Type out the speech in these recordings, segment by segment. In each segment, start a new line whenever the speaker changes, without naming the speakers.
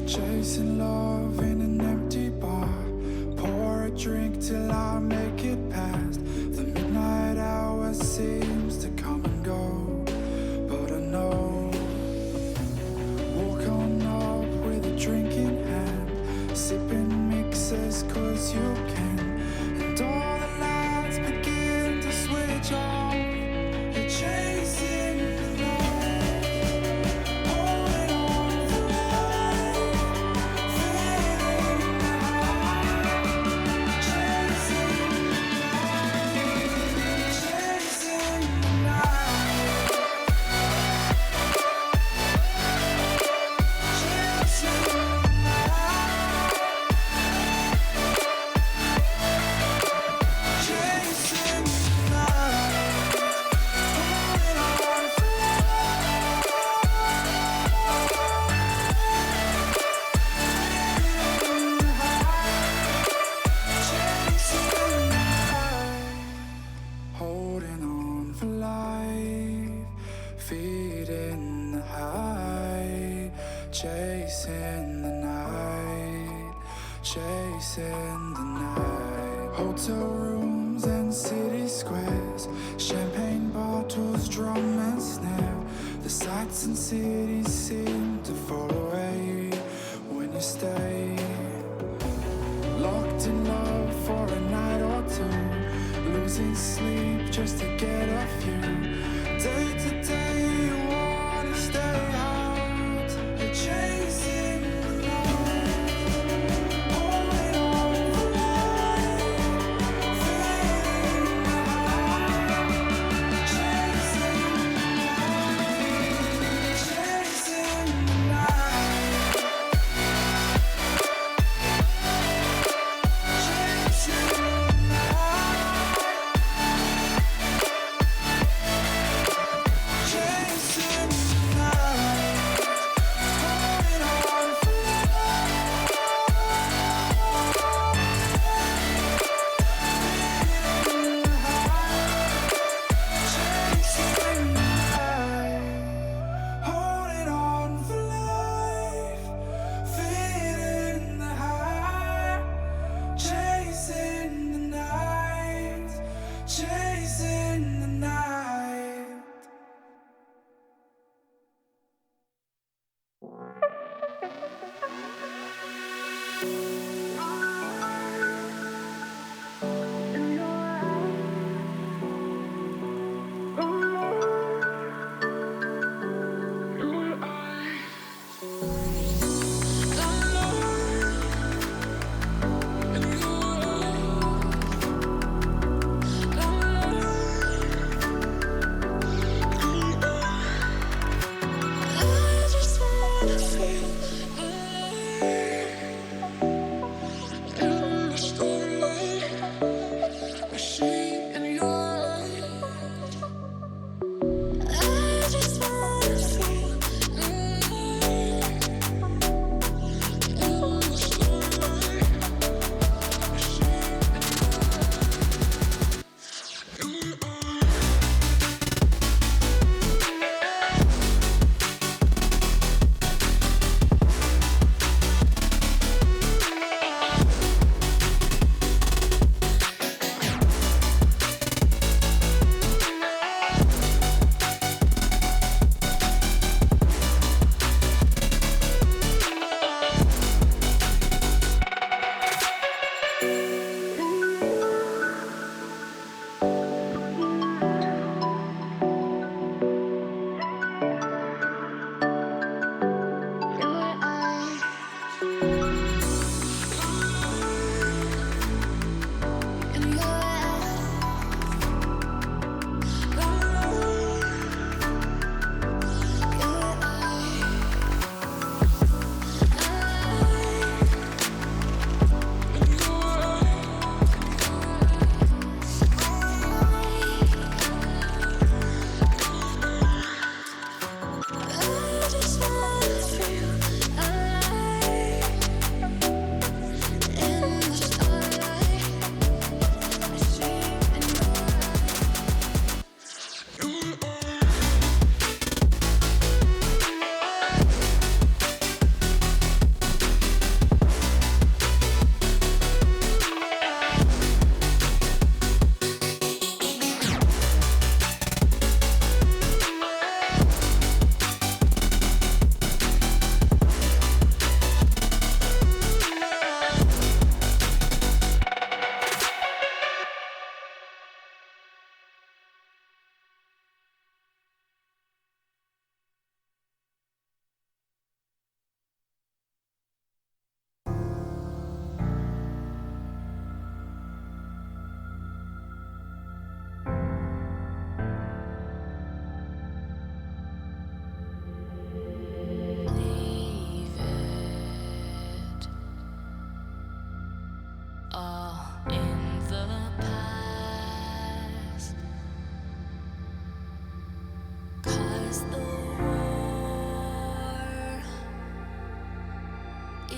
Chasing love in an empty bar. Pour a drink till I make it past. The midnight hour seems to come and go, but I know. Walk on up with a drink in hand, sipping mixes cause you can. And all the lights begin to switch off. You're chasing the night, holding on for life, feeling the high. Chasing the night, chasing the night, chasing the night, chasing the night, holding on for life, feeling the high. Chasing the night, holding on for life, feeding the high. Chasing the night, chasing the night. Hotel rooms and city squares, champagne bottles, drum and snare. The sights and cities seem to fall away when you stay. Locked in love for a night or two, losing sleep just to get a few. Day to day you wanna stay out. You're chasing the night, holding on for life, feeling the high. Chasing the night, chasing the night, chasing the night, chasing the night.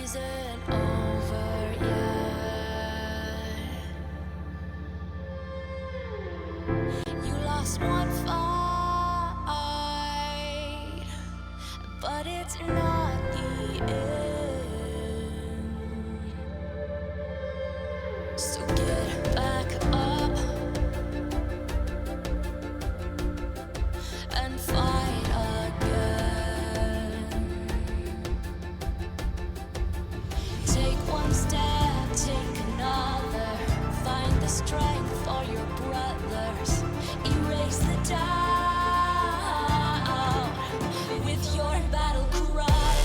isn't over yet. You lost one fight, but it's not the end. So get back up and fight again. Take one step, take another. Find the strength for your brothers. Erase the doubt with your battle cry.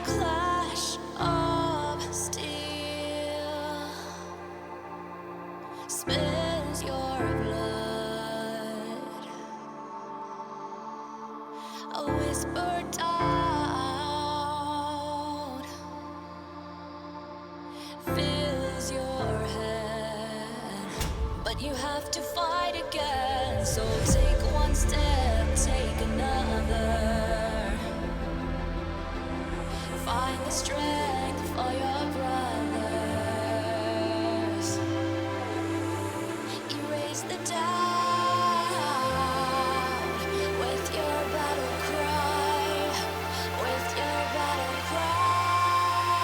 Clash of steel spills your blood. A whisper doubt fills your head, but you have to fight again. So take one step, take another. Find the strength for your brothers. Erase the doubt with your battle cry. With your battle cry.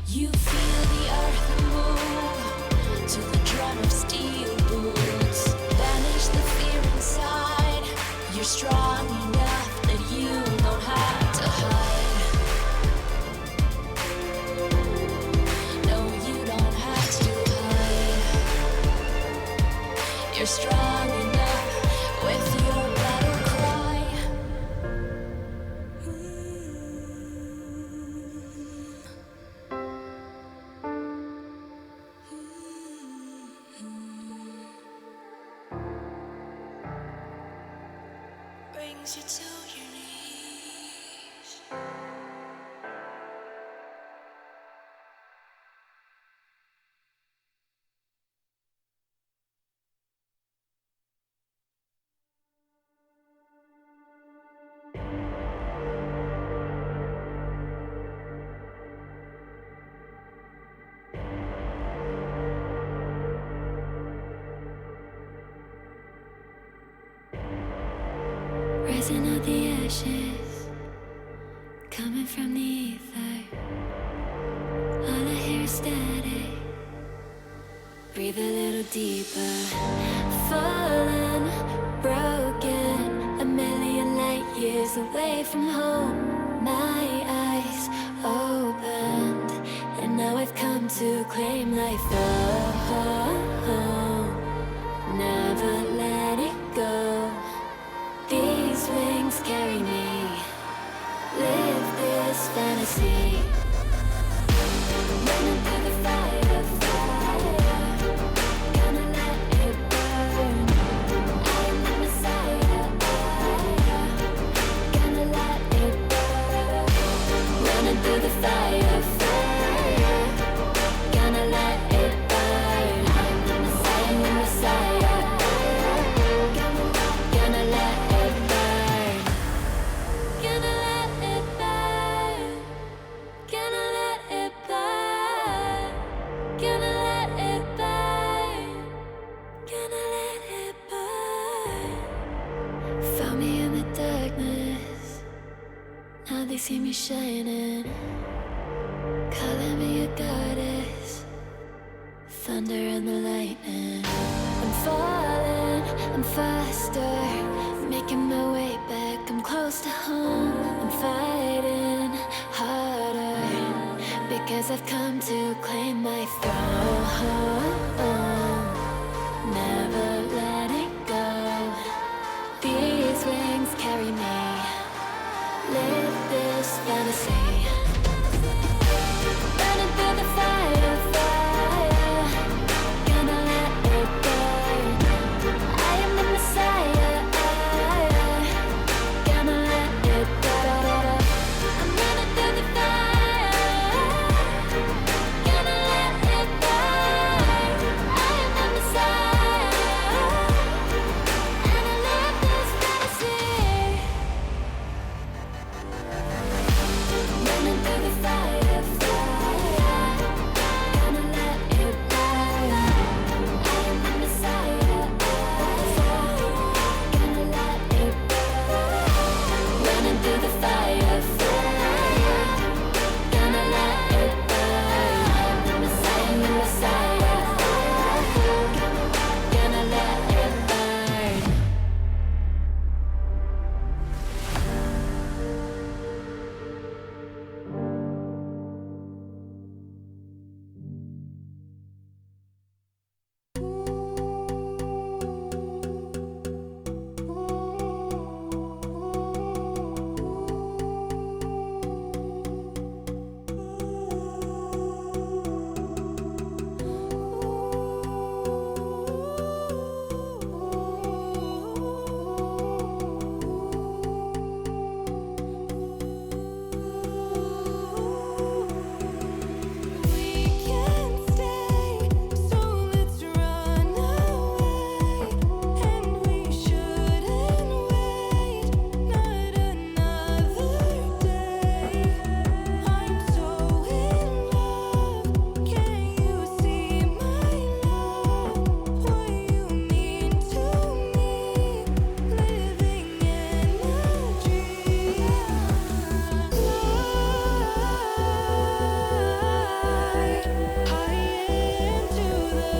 You feel the earth move to the drum of steel boots. Banish the fear inside. You're strong enough that you don't have to hide. No, you don't have to hide. You're strong enough with your battle cry. Brings you to your knees.
Rising out the ashes, coming from the ether. All I hear is static. Breathe a little deeper. Fallen, broken, a million light years away from home. My eyes opened, and now I've come to claim life. Oh, never let it go. These wings carry me. Live this fantasy. Running through the fire, fire. Gonna let it burn. I am the Messiah. Gonna let it burn. Running through the fire, fire. Gonna let it burn. I am the Messiah. Gonna let it burn. Gonna let it burn. Gonna let it burn. Gonna let it burn. Gonna let it burn. Found me in the darkness. Now they see me shining. Calling me a goddess. Thunder and the lightning. I'm falling, I'm faster. Making my way back, I'm close to home, I'm fighting harder because I've come to claim my throne. Never letting go. These wings carry me. Live this fantasy. Running through the fire, fire. Gonna let it burn. I am the Messiah. Gonna let it burn. I'm running through the fire. Gonna let it burn. I am the Messiah. And I live this fantasy. Running through the fire, fire. Gonna let it burn. I am the Messiah. Gonna let it burn. Running through the fire, fire. Gonna let it burn. I am the Messiah, the Messiah. Gonna let it burn. We can't stay, so let's run away. And we shouldn't wait, not another day. I'm so in love, can you see my love? What you mean to me, living energy. High into the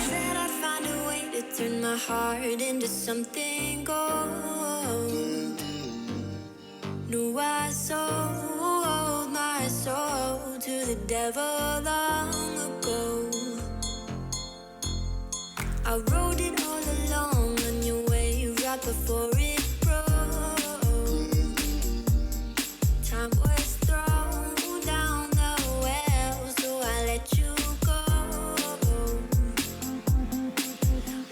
Said I'd find a way to turn my heart into something gold. Knew I sold my soul to the devil long ago. I rode it all along on your way right before it broke. Time was thrown down the well, so I let you go.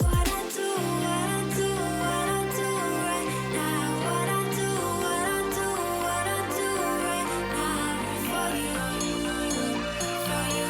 What I do, what I do, what I do right now. What I do, what I do, what I do right now. For you, for you.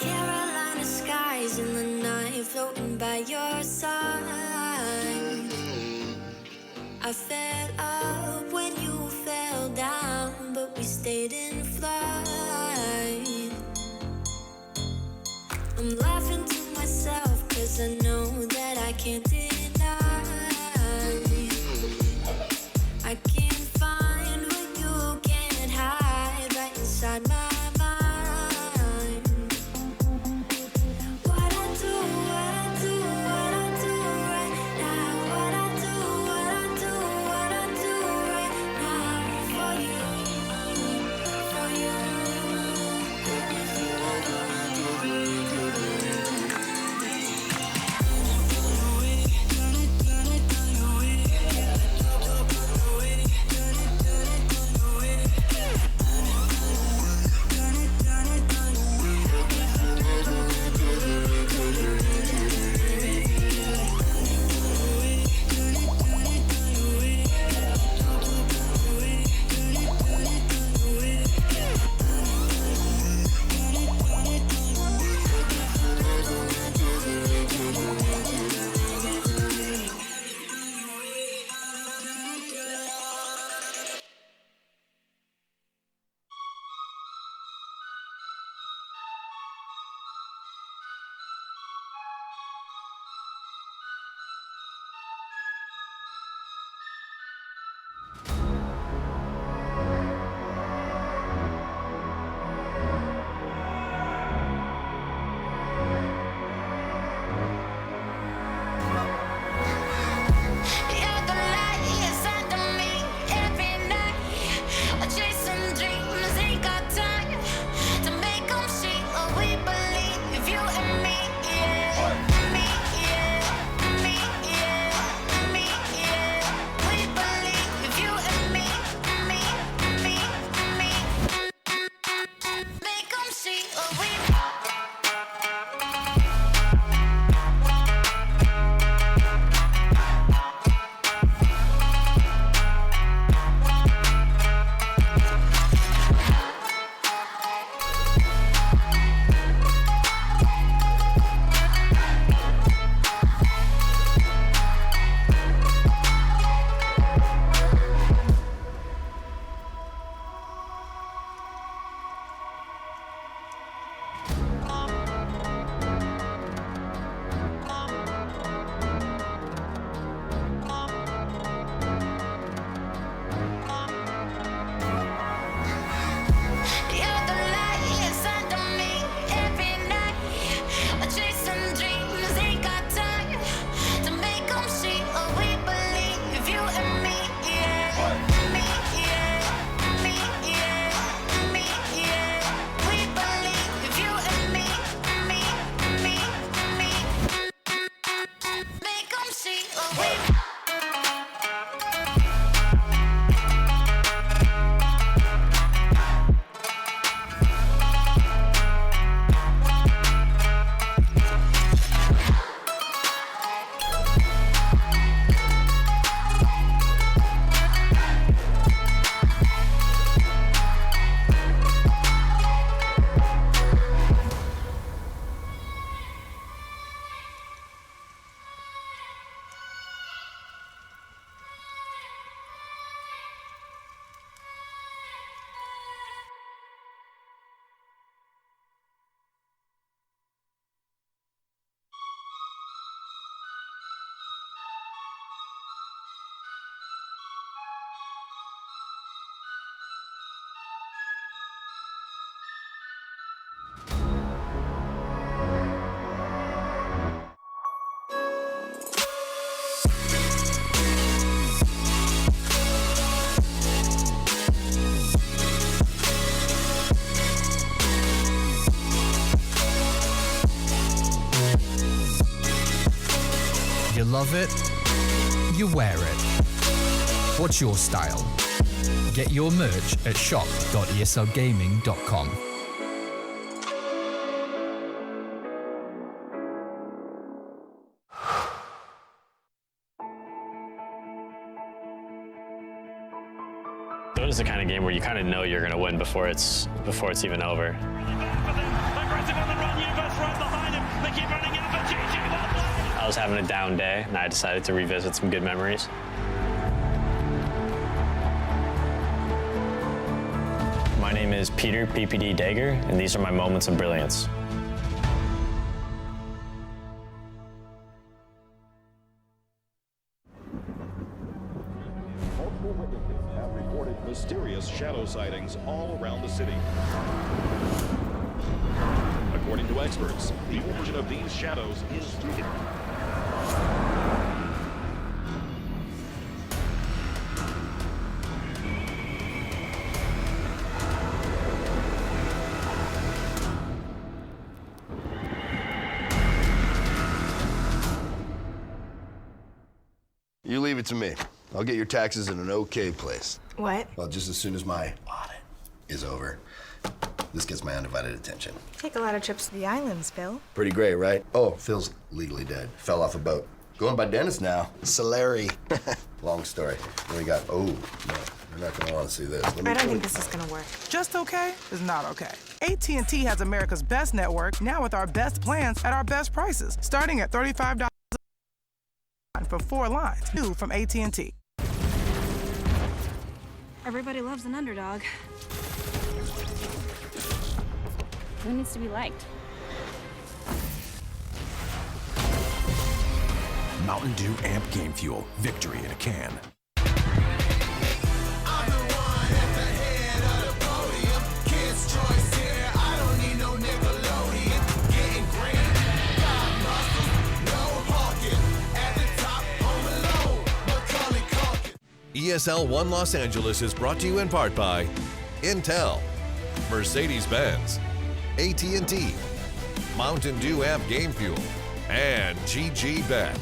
Carolina skies in the night, floating by your side. I fell up when you fell down, but we stayed in flight. I'm laughing to myself, cause I know that I can't deny.
live it, you wear it. What's your style? Get your merch at shop.eslgaming.com.
Dota's the kind of game where you kind of know you're going to win before it's even over.
Aggressive on the run, Universe right behind him. They keep running in, but GG won't play.
I was having a down day, and I decided to revisit some good memories. My name is Peter PPD Dager, and these are my moments of brilliance.
Multiple witnesses have reported mysterious shadow sightings all around the city. According to experts, the origin of these shadows is
You leave it to me. I'll get your taxes in an okay place.
What?
Well, just as soon as my audit is over, this gets my undivided attention.
Take a lot of trips to the islands, Phil.
Pretty great, right? Oh, Phil's legally dead. Fell off a boat. Going by Dennis now. Solari. Long story. Then we got, oh, no, you're not gonna want to see this.
I don't think this is gonna work.
Just okay is not okay. AT&T has America's best network, now with our best plans at our best prices, starting at $35 for 4 lines. New from AT&T.
Everybody loves an underdog. Who needs to be liked?
Mountain Dew Amp Game Fuel. Victory in a can. ESL 1 Los Angeles is brought to you in part by Intel, Mercedes-Benz, AT&T, Mountain Dew Amp Game Fuel, and GG Bet.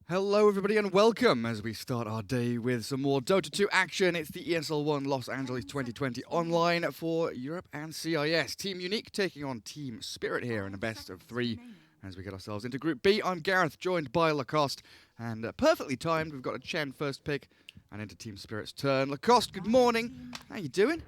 Hello everybody and welcome as we start our day with some more Dota 2 action. It's the ESL 1 Los Angeles 2020 online for Europe and CIS. Team Unique taking on Team Spirit here in a best of 3 as we get ourselves into Group B. I'm Gareth, joined by Lacoste, and perfectly timed, we've got a Chen first pick and into Team Spirit's turn. Lacoste, good morning. How you doing?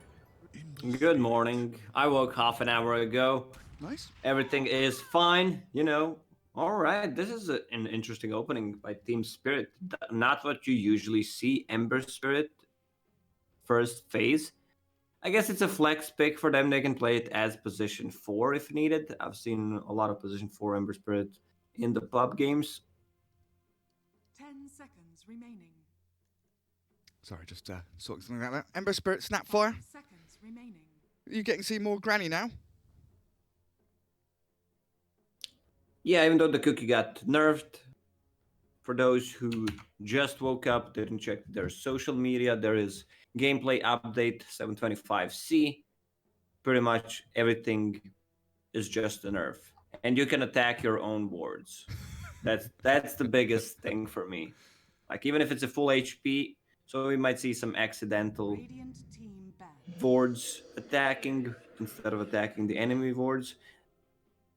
Good morning. I woke half an hour ago.
Nice.
Everything is fine, you know. All right, this is an interesting opening by Team Spirit. Not what you usually see, Ember Spirit first phase. I guess it's a flex pick for them. They can play it as position 4 if needed. I've seen a lot of position 4 Ember Spirit in the pub games.
10 seconds remaining.
Sorry, just sorting something like that. Ember Spirit, Snapfire.
Seconds remaining.
You getting to see more Granny now?
Yeah, even though the cookie got nerfed, for those who just woke up, didn't check their social media, there is gameplay update 725C. Pretty much everything is just a nerf. And you can attack your own wards. That's the biggest thing for me. Like, even if it's a full HP, so we might see some accidental wards attacking instead of attacking the enemy wards.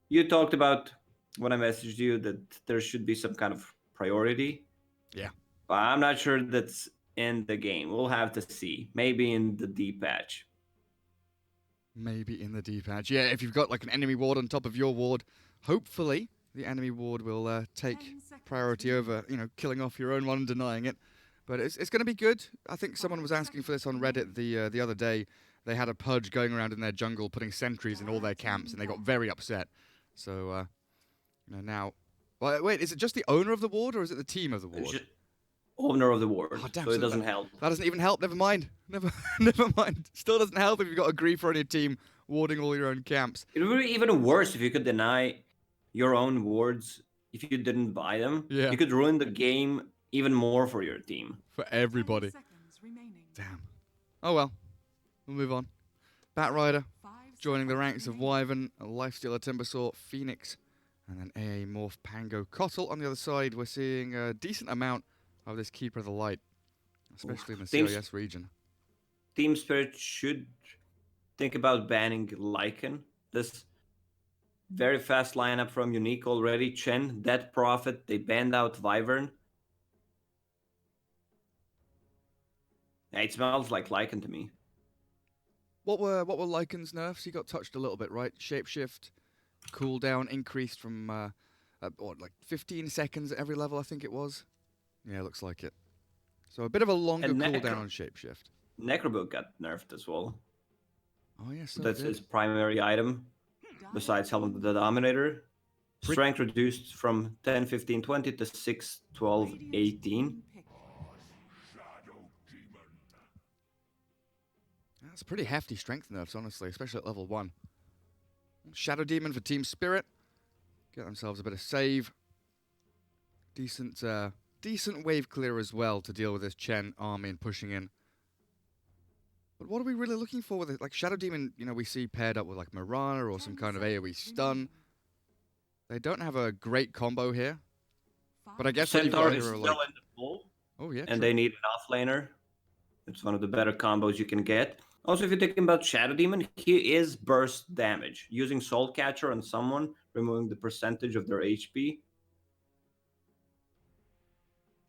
You talked about, when I messaged you, that there should be some kind of priority.
Yeah.
But I'm not sure that's in the game. We'll have to see. Maybe in the D patch.
Maybe in the D patch. Yeah, if you've got like an enemy ward on top of your ward, hopefully the enemy ward will take priority over, you know, killing off your own one and denying it. But it's going to be good. I think someone was asking for this on Reddit the other day. They had a purge going around in their jungle, putting sentries in all their camps, and they got very upset. So, you know, now... Well, wait, is it just the owner of the ward, or is it the team of the ward?
Owner of the ward,
oh, damn,
so it doesn't help.
That doesn't even help, never mind. Never mind. Still doesn't help if you've got a griefer on your team warding all your own camps.
It would be even worse if you could deny your own wards if you didn't buy them.
Yeah.
You could ruin the game even more for your team.
For everybody. Damn. Oh well. We'll move on. Bat Rider joining the ranks of Wyvern, Lifestealer, Timbersaw, Phoenix, And then AA Morph Pango Cottle on the other side. We're seeing a decent amount of this Keeper of the Light, especially in the CIS region.
Team Spirit should think about banning Lycan. This very fast lineup from Unique already. Chen, Dead Prophet, they banned out Wyvern. Yeah, it smells like Lycan to me.
What were Lycan's nerfs? He got touched a little bit, right? Shapeshift, cooldown increased from like 15 seconds at every level, I think it was. Yeah, looks like it. So a bit of a longer cooldown on Shapeshift.
Necrobook got nerfed as well.
Oh yes,
that's his primary item, besides Helm of the Dominator. Strength reduced from 10, 15, 20 to 6, 12, 18.
That's pretty hefty strength nerfs, honestly, especially at level 1. Shadow Demon for Team Spirit. Get themselves a bit of save. Decent wave clear as well to deal with this Chen army and pushing in. But what are we really looking for with it? Like Shadow Demon, you know, we see paired up with like Mirana or some kind of AoE stun. They don't have a great combo here. But I guess
Centaur is
still
like, in the pool.
Oh yeah.
And they need an offlaner. It's one of the better combos you can get. Also, if you're thinking about Shadow Demon, he is burst damage. Using Soul Catcher on someone, removing the percentage of their HP.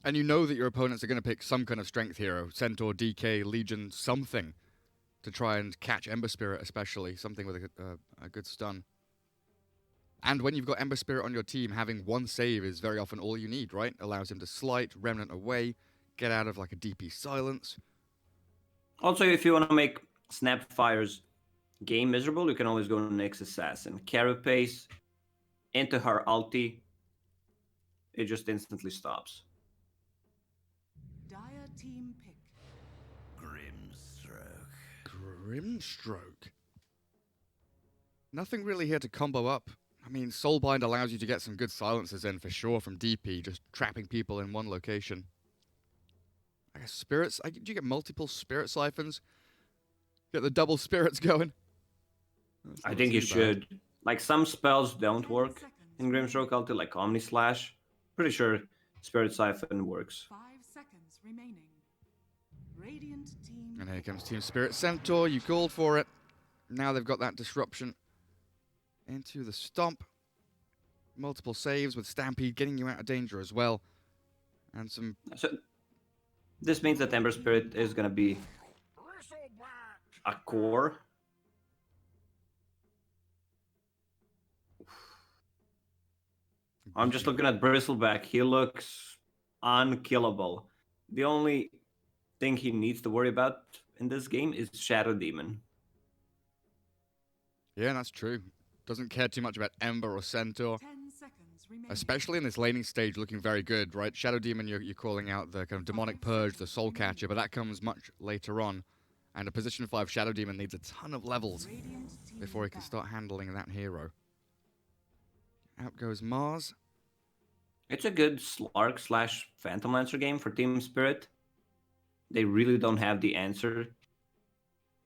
And you know that your opponents are going to pick some kind of strength hero. Centaur, DK, Legion, something. To try and catch Ember Spirit especially. Something with a good stun. And when you've got Ember Spirit on your team, having one save is very often all you need, right? Allows him to slight, Remnant away, get out of like a DP silence.
Also, if you want to make Snapfire's game miserable, you can always go to Nyx Assassin. Carapace into her ulti. It just instantly stops.
Dire team pick.
Grimstroke. Nothing really here to combo up. I mean, Soulbind allows you to get some good silences in for sure from DP, just trapping people in one location. I guess spirits. Do you get multiple spirit siphons? Get the double spirits going.
I think you should. Like some spells don't work in Grimstroke ulti, like Omni Slash. Pretty sure Spirit Siphon works.
5 seconds remaining. Radiant team.
And here comes Team Spirit Centaur. You called for it. Now they've got that disruption into the stomp. Multiple saves with Stampede getting you out of danger as well. And some.
So this means that Ember Spirit is going to be a core. I'm just looking at Bristleback. He looks unkillable. The only thing he needs to worry about in this game is Shadow Demon.
Yeah, that's true. Doesn't care too much about Ember or Centaur.
10 seconds remaining.
Especially in this laning stage, looking very good, right? Shadow Demon, you're calling out the kind of Demonic Purge, the Soul Catcher, but that comes much later on. And a position 5 Shadow Demon needs a ton of levels before he can start handling that hero. Out goes Mars.
It's a good Slark / Phantom Lancer game for Team Spirit. They really don't have the answer.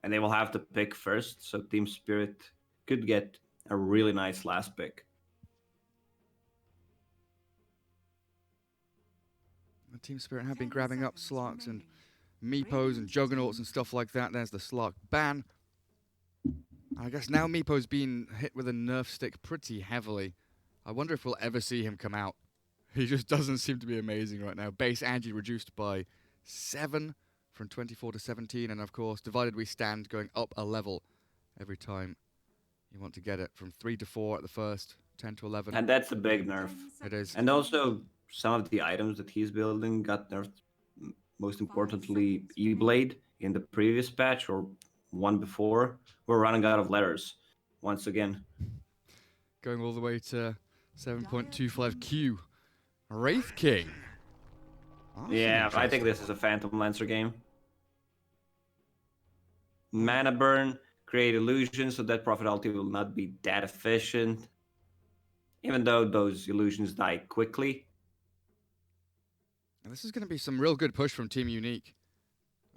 And they will have to pick first, so Team Spirit could get a really nice last pick.
The Team Spirit have been grabbing up Slarks and Meepos and Juggernauts and stuff like that. There's the Slark ban. I guess now Meepo's been hit with a nerf stick pretty heavily. I wonder if we'll ever see him come out. He just doesn't seem to be amazing right now. Base Agi reduced by 7 from 24 to 17. And of course, Divided We Stand going up a level every time you want to get it. From 3 to 4 at the first, 10 to 11.
And that's a big nerf.
It is.
And also, some of the items that he's building got nerfed. Most importantly, E-Blade in the previous patch or one before. We're running out of letters once again.
Going all the way to 7.25Q. Wraith King.
Yeah, I think this is a Phantom Lancer game. Mana burn, create illusions, so that Prophet ulti will not be that efficient. Even though those illusions die quickly.
And this is going to be some real good push from Team Unique.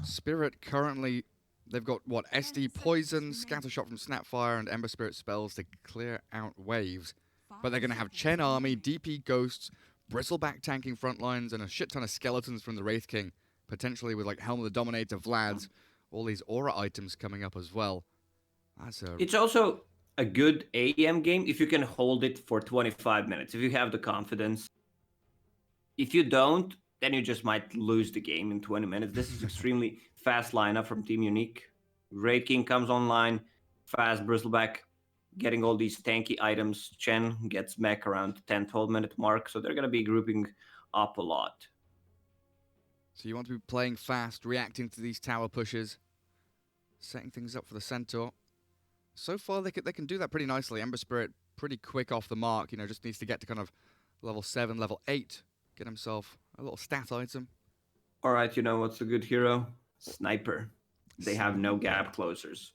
Spirit currently, they've got, what, SD Poison, Scattershot from Snapfire, and Ember Spirit spells to clear out waves. But they're going to have Chen Army, DP Ghosts, Bristleback tanking front lines, and a shit ton of skeletons from the Wraith King, potentially with like Helm of the Dominator, Vlad's, all these aura items coming up as well.
It's also a good AM game if you can hold it for 25 minutes, if you have the confidence. If you don't, then you just might lose the game in 20 minutes. This is extremely fast lineup from Team Unique. Wraith King comes online, fast Bristleback, getting all these tanky items. Chen gets mech around 10-12 minute mark, so they're going to be grouping up a lot.
So you want to be playing fast, reacting to these tower pushes, setting things up for the Centaur. So far, they can do that pretty nicely. Ember Spirit pretty quick off the mark, you know, just needs to get to kind of level 7, level 8, get himself a little stat item.
All right, you know what's a good hero? Sniper. They have no gap closers.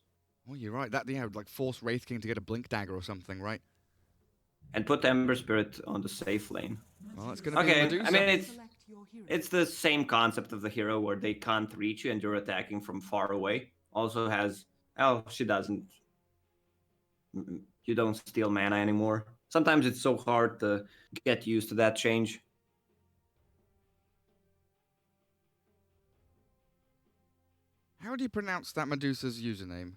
Oh, you're right. That, yeah, would like force Wraith King to get a Blink Dagger or something, right?
And put Ember Spirit on the safe lane.
Well, it's going to be Medusa.
I mean, it's the same concept of the hero where they can't reach you and you're attacking from far away. Also has... Oh, she doesn't. You don't steal mana anymore. Sometimes it's so hard to get used to that change.
How do you pronounce that Medusa's username?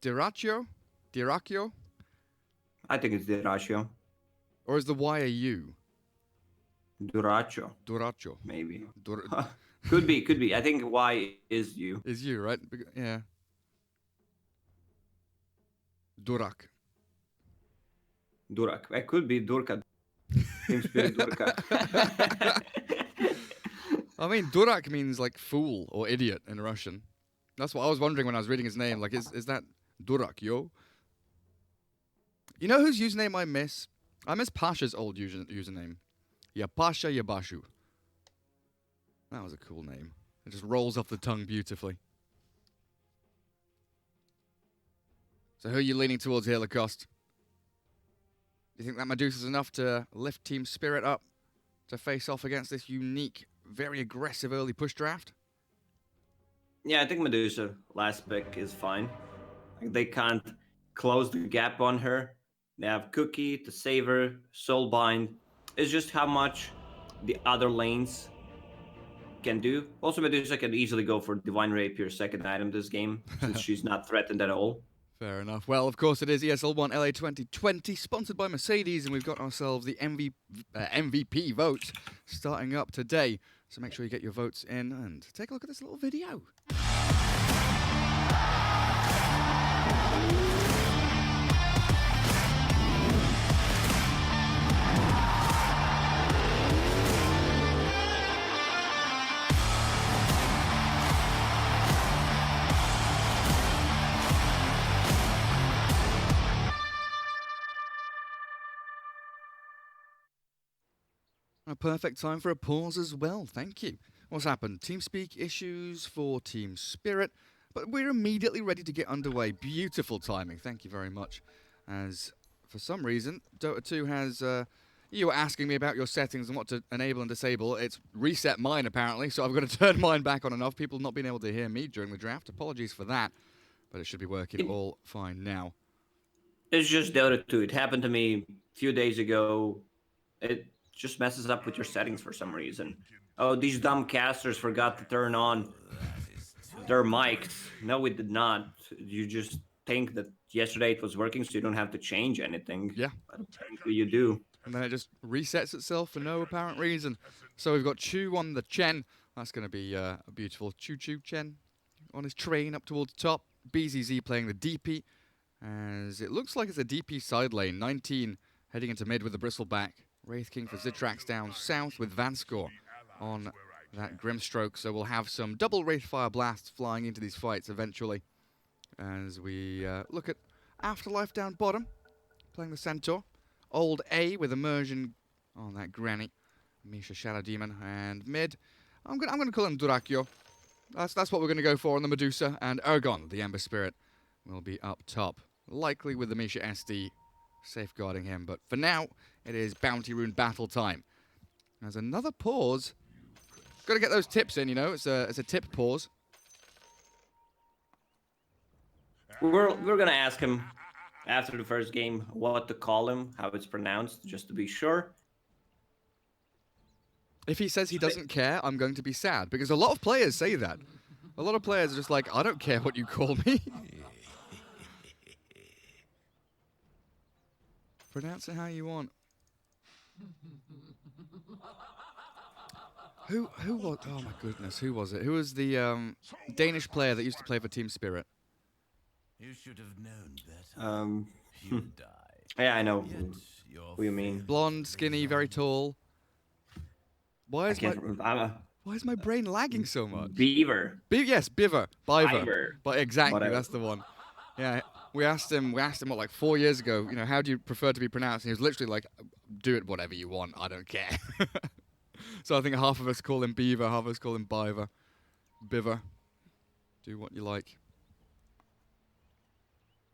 Diraccio? Diraccio?
I think it's Diraccio.
Or is the Y a U?
Duraccio.
Duraccio.
Maybe. Could be. I think Y is U.
Is U, right? Yeah. Durak.
It could be Durka. Team Spirit Durka.
I mean, Durak means like fool or idiot in Russian. That's what I was wondering when I was reading his name. Like, is that Durak, yo? You know whose username I miss? I miss Pasha's old username. Ya Pasha Ya Bashu. That was a cool name. It just rolls off the tongue beautifully. So who are you leaning towards here, Lacoste? Do you think that Medusa's enough to lift Team Spirit up to face off against this unique, very aggressive early push draft?
Yeah, I think Medusa, last pick, is fine. They can't close the gap on her. They have Cookie to save her, Soulbind. It's just how much the other lanes can do. Also, Medusa can easily go for Divine Rapier second item this game, since she's not threatened at all.
Fair enough. Well, of course, it is ESL 1 LA 2020, sponsored by Mercedes, and we've got ourselves the MVP votes starting up today. So make sure you get your votes in and take a look at this little video. A perfect time for a pause as well, thank you. What's happened? TeamSpeak issues for Team Spirit, but we're immediately ready to get underway. Beautiful timing, thank you very much. As, for some reason, Dota 2 has... you were asking me about your settings and what to enable and disable. It's reset mine, apparently, so I've got to turn mine back on and off. People not being able to hear me during the draft. Apologies for that, but it should be working all fine now.
It's just Dota 2. It happened to me a few days ago. It just messes up with your settings for some reason. Oh, these dumb casters forgot to turn on their mics. No, we did not. You just think that yesterday it was working, so you don't have to change anything.
Yeah.
But apparently you do.
And then it just resets itself for no apparent reason. So we've got Chu on the Chen. That's going to be a beautiful Choo-Choo Chen on his train up towards the top. BZZ playing the DP. As it looks like it's a DP side lane. 19 heading into mid with the Bristleback. Wraith King for Zitrax down south with Vanskor on that Grimstroke. So we'll have some double Wraithfire blasts flying into these fights eventually. As we look at Afterlife down bottom, playing the Centaur. Old A with Immersion on that Granny. Misha Shadow Demon. And mid, I'm gonna call him Duraccio. That's what we're gonna go for on the Medusa. And Ergon, the Ember Spirit, will be up top. Likely with the Misha SD safeguarding him. But for now, it is Bounty Rune battle time. There's another pause. Got to get those tips in, you know. It's a tip pause.
We're gonna ask him after the first game what to call him, how it's pronounced, just to be sure.
If he says he doesn't care, I'm going to be sad, because a lot of players say that. A lot of players are just like, I don't care what you call me. Pronounce it how you want. Who was, oh my goodness, who was it? Who was the Danish player that used to play for Team Spirit?
You should have known better. You die.
Yeah, I know who you mean.
Blonde, skinny, very tall. Why is my brain lagging so much?
Beaver.
Yes, Biver. Biver.
Biver.
But exactly,
Whatever.
that's the one. Yeah, we asked him what, like 4 years ago, you know, how do you prefer to be pronounced? And he was literally like, do it whatever you want, I don't care. So I think half of us call him Beaver, half of us call him Biver. Biver. Do what you like.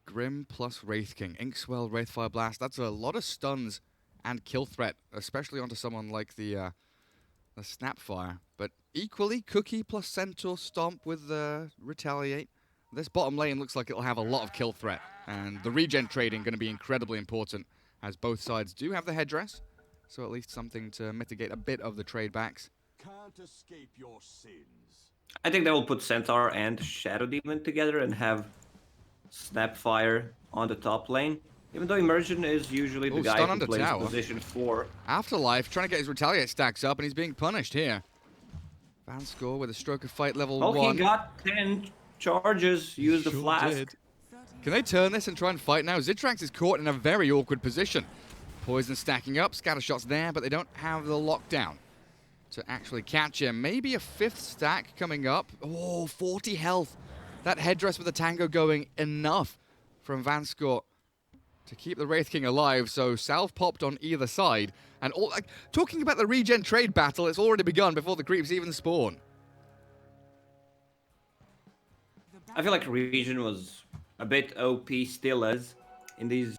Grim plus Wraith King. Inkswell, Wraithfire Blast. That's a lot of stuns and kill threat, especially onto someone like the Snapfire. But equally, Cookie plus Centaur Stomp with Retaliate. This bottom lane looks like it'll have a lot of kill threat. And the regen trading going to be incredibly important, as both sides do have the headdress. So at least something to mitigate a bit of the trade backs.
Can't escape your sins.
I think they will put Centaur and Shadow Demon together and have Snapfire on the top lane. Even though Immersion is usually the guy who plays position 4.
Afterlife trying to get his Retaliate stacks up, and he's being punished here. Vanscore with a Stroke of Fight level 1.
Oh, he got 10 charges. Use the flask.
Did. Can they turn this and try and fight now? Zitrax is caught in a very awkward position. Poison stacking up, scatter shots there, but they don't have the lockdown to actually catch him. Maybe a 5th stack coming up. Oh, 40 health. That headdress with the tango going enough from Vanscore to keep the Wraith King alive. So salve popped on either side. And all, like, talking about the regen trade battle, it's already begun before the creeps even spawn.
I feel like Regen was a bit OP, still is, in these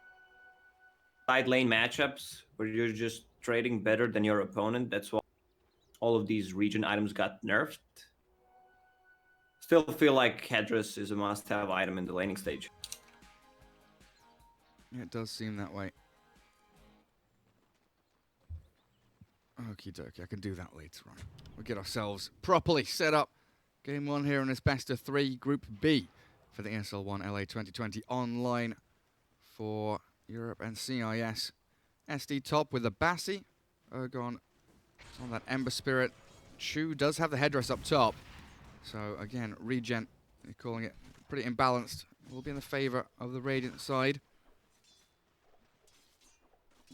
side lane matchups where you're just trading better than your opponent. That's why all of these Regen items got nerfed. Still feel like Headdress is a must-have item in the laning stage.
Yeah, it does seem that way. Okie dokie, I can do that later on. We'll get ourselves properly set up. Game 1 here in this best of 3, Group B for the ESL 1 LA 2020 online for Europe and CIS. SD top with the Bassi. Ergon on that Ember Spirit. Chu does have the headdress up top. So again, regen, you're calling it pretty imbalanced. Will be in the favor of the Radiant side.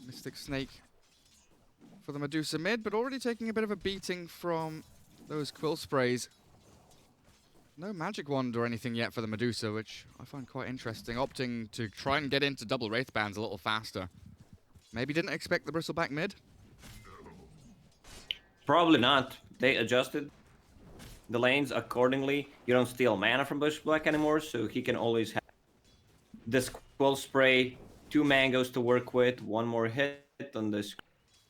Mystic Snake for the Medusa mid, but already taking a bit of a beating from those quill sprays. No magic wand or anything yet for the Medusa, which I find quite interesting. Opting to try and get into double Wraith bands a little faster. Maybe didn't expect the Bristleback mid?
Probably not. They adjusted the lanes accordingly. You don't steal mana from Bristleback anymore, so he can always have this quill spray, 2 mangoes to work with, 1 more hit on this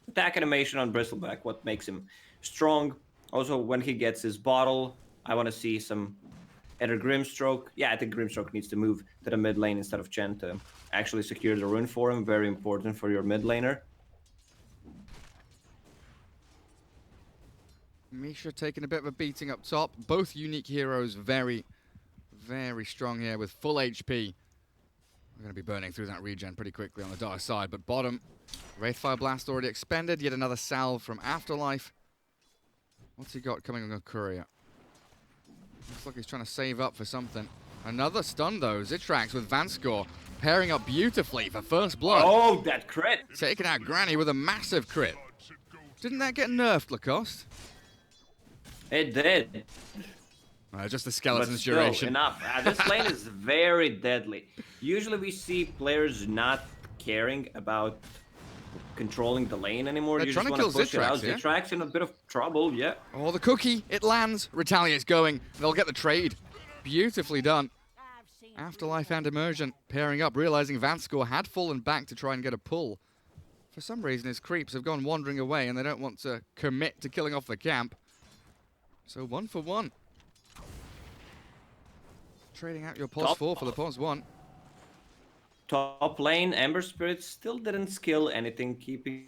attack animation on Bristleback, what makes him strong. Also, when he gets his bottle, I want to see some either Grimstroke. Yeah, I think Grimstroke needs to move to the mid lane instead of Chen to actually secure the rune for him. Very important for your mid laner.
Misha taking a bit of a beating up top. Both unique heroes very, very strong here with full HP. We're going to be burning through that regen pretty quickly on the dark side. But bottom, Wraithfire Blast already expended. Yet another salve from Afterlife. What's he got coming on Courier? Looks like he's trying to save up for something. Another stun though. Zitrax with Vanscore pairing up beautifully for first blood.
Oh, that crit!
Taking out Granny with a massive crit. Didn't that get nerfed, Lacoste?
It did.
Just the skeleton's
still,
duration.
Enough. This lane is very deadly. Usually we see players not caring about controlling the lane anymore.
They're
you
trying
just
to
want to
kill
push it
Zitrax,
out.
yeah?
Zitrax in a bit of trouble, yeah.
Oh, the cookie. It lands. Retaliate's going. They'll get the trade. Beautifully done. Afterlife and Immersion pairing up, realizing Vanscore had fallen back to try and get a pull. For some reason, his creeps have gone wandering away, and they don't want to commit to killing off the camp. So 1 for 1. Trading out your pos 4 for the pos 1.
top lane, Ember Spirit still didn't skill anything, keeping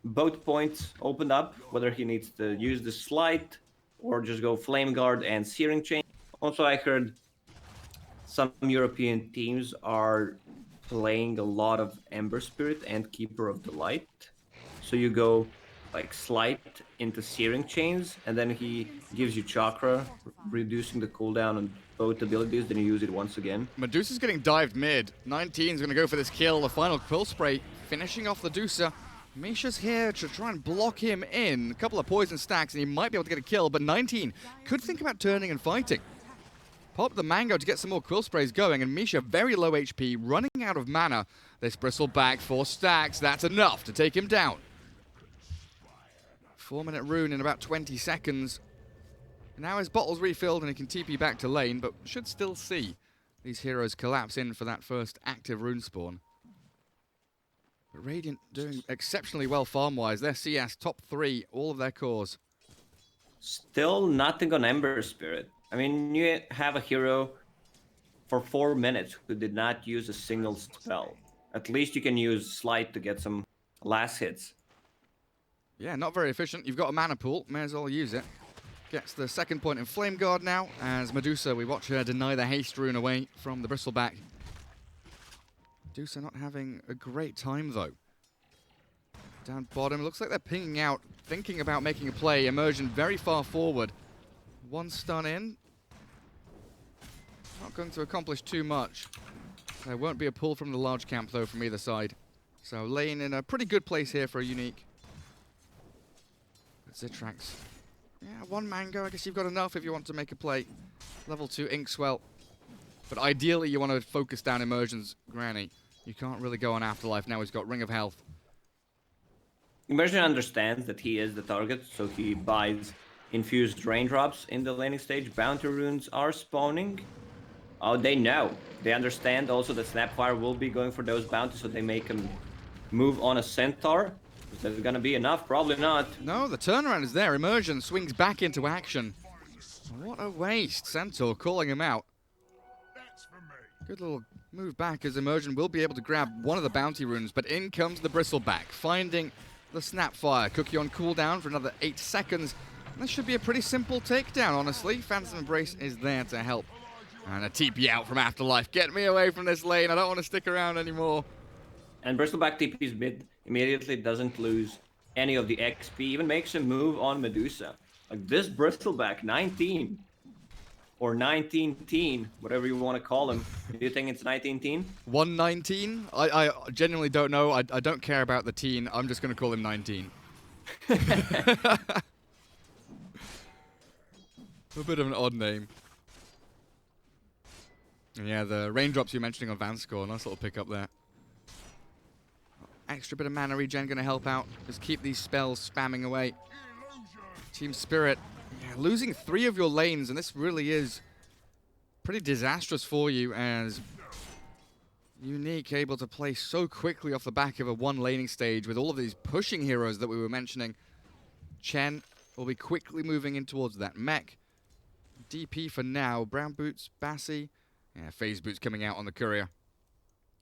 both points opened up, whether he needs to use the Slide or just go Flame Guard and Searing Chain. Also, I heard some European teams are playing a lot of Ember Spirit and Keeper of the Light. So you go like Slide into Searing Chains, and then he gives you Chakra, reducing the cooldown on both abilities, then you use it once again.
Medusa's getting dived mid. 19's going to go for this kill. The final Quill Spray finishing off the Medusa. Misha's here to try and block him in. A couple of poison stacks, and he might be able to get a kill, but 19 could think about turning and fighting. Pop the Mango to get some more Quill Sprays going, and Misha, very low HP, running out of mana. This Bristleback, 4 stacks, that's enough to take him down. 4-minute rune in about 20 seconds. Now his bottle's refilled and he can TP back to lane, but should still see these heroes collapse in for that first active rune spawn. But Radiant doing exceptionally well farm-wise. Their CS top 3, all of their cores.
Still nothing on Ember Spirit. I mean, you have a hero for 4 minutes who did not use a single spell. At least you can use Slide to get some last hits.
Yeah, not very efficient. You've got a mana pool, may as well use it. Gets the second point in Flame Guard now, as Medusa, we watch her deny the haste rune away from the Bristleback. Medusa not having a great time, though. Down bottom, looks like they're pinging out, thinking about making a play. Immersion very far forward. 1 stun in. Not going to accomplish too much. There won't be a pull from the large camp, though, from either side. So lane in a pretty good place here for a unique. Zitrax. Yeah, 1 Mango. I guess you've got enough if you want to make a play. Level 2 Inkswell. But ideally, you want to focus down Immersion's Granny. You can't really go on Afterlife now. He's got Ring of Health.
Immersion understands that he is the target, so he buys infused raindrops in the laning stage. Bounty runes are spawning. Oh, they know. They understand also that Snapfire will be going for those bounties, so they make him move on a Centaur. Is that going to be enough? Probably not.
No, the turnaround is there. Immersion swings back into action. What a waste. Centaur calling him out. Good little move back, as Immersion will be able to grab one of the bounty runes, but in comes the Bristleback, finding the Snapfire. Cookie on cooldown for another 8 seconds. This should be a pretty simple takedown, honestly. Phantom Embrace is there to help. And a TP out from Afterlife. Get me away from this lane. I don't want to stick around anymore.
And Bristleback TP's mid immediately, doesn't lose any of the XP, even makes a move on Medusa. Like this Bristleback, 19. Or 19-teen, whatever you want to call him. Do you think it's 19-teen?
119? I genuinely don't know. I don't care about the teen. I'm just going to call him 19. A bit of an odd name. And yeah, the raindrops you're mentioning on Vanscore, nice little pick up there. Extra bit of mana regen going to help out. Just keep these spells spamming away. Team Spirit, yeah, losing 3 of your lanes, and this really is pretty disastrous for you, as Unique able to play so quickly off the back of a 1 laning stage with all of these pushing heroes that we were mentioning. Chen will be quickly moving in towards that mech. DP for now. Brown Boots, Bassi. Yeah, Phase Boots coming out on the courier.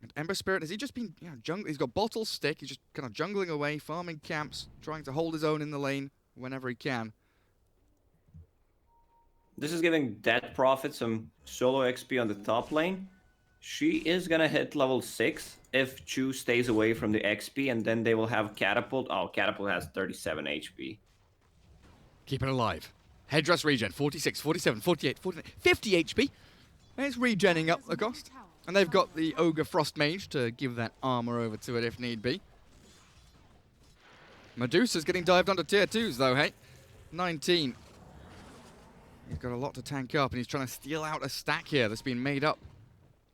And Ember Spirit, has he just been, he's got Bottle Stick, he's just kind of jungling away, farming camps, trying to hold his own in the lane whenever he can.
This is giving Dead Prophet some solo XP on the top lane. She is gonna hit level 6 if Chu stays away from the XP, and then they will have Catapult. Oh, Catapult has 37 HP.
Keep it alive. Headdress regen, 46, 47, 48, 49, 50 HP. It's regenning up the cost. And they've got the Ogre Frost Mage to give that armor over to it if need be. Medusa's getting dived onto tier 2s though, hey? 19. He's got a lot to tank up, and he's trying to steal out a stack here that's been made up,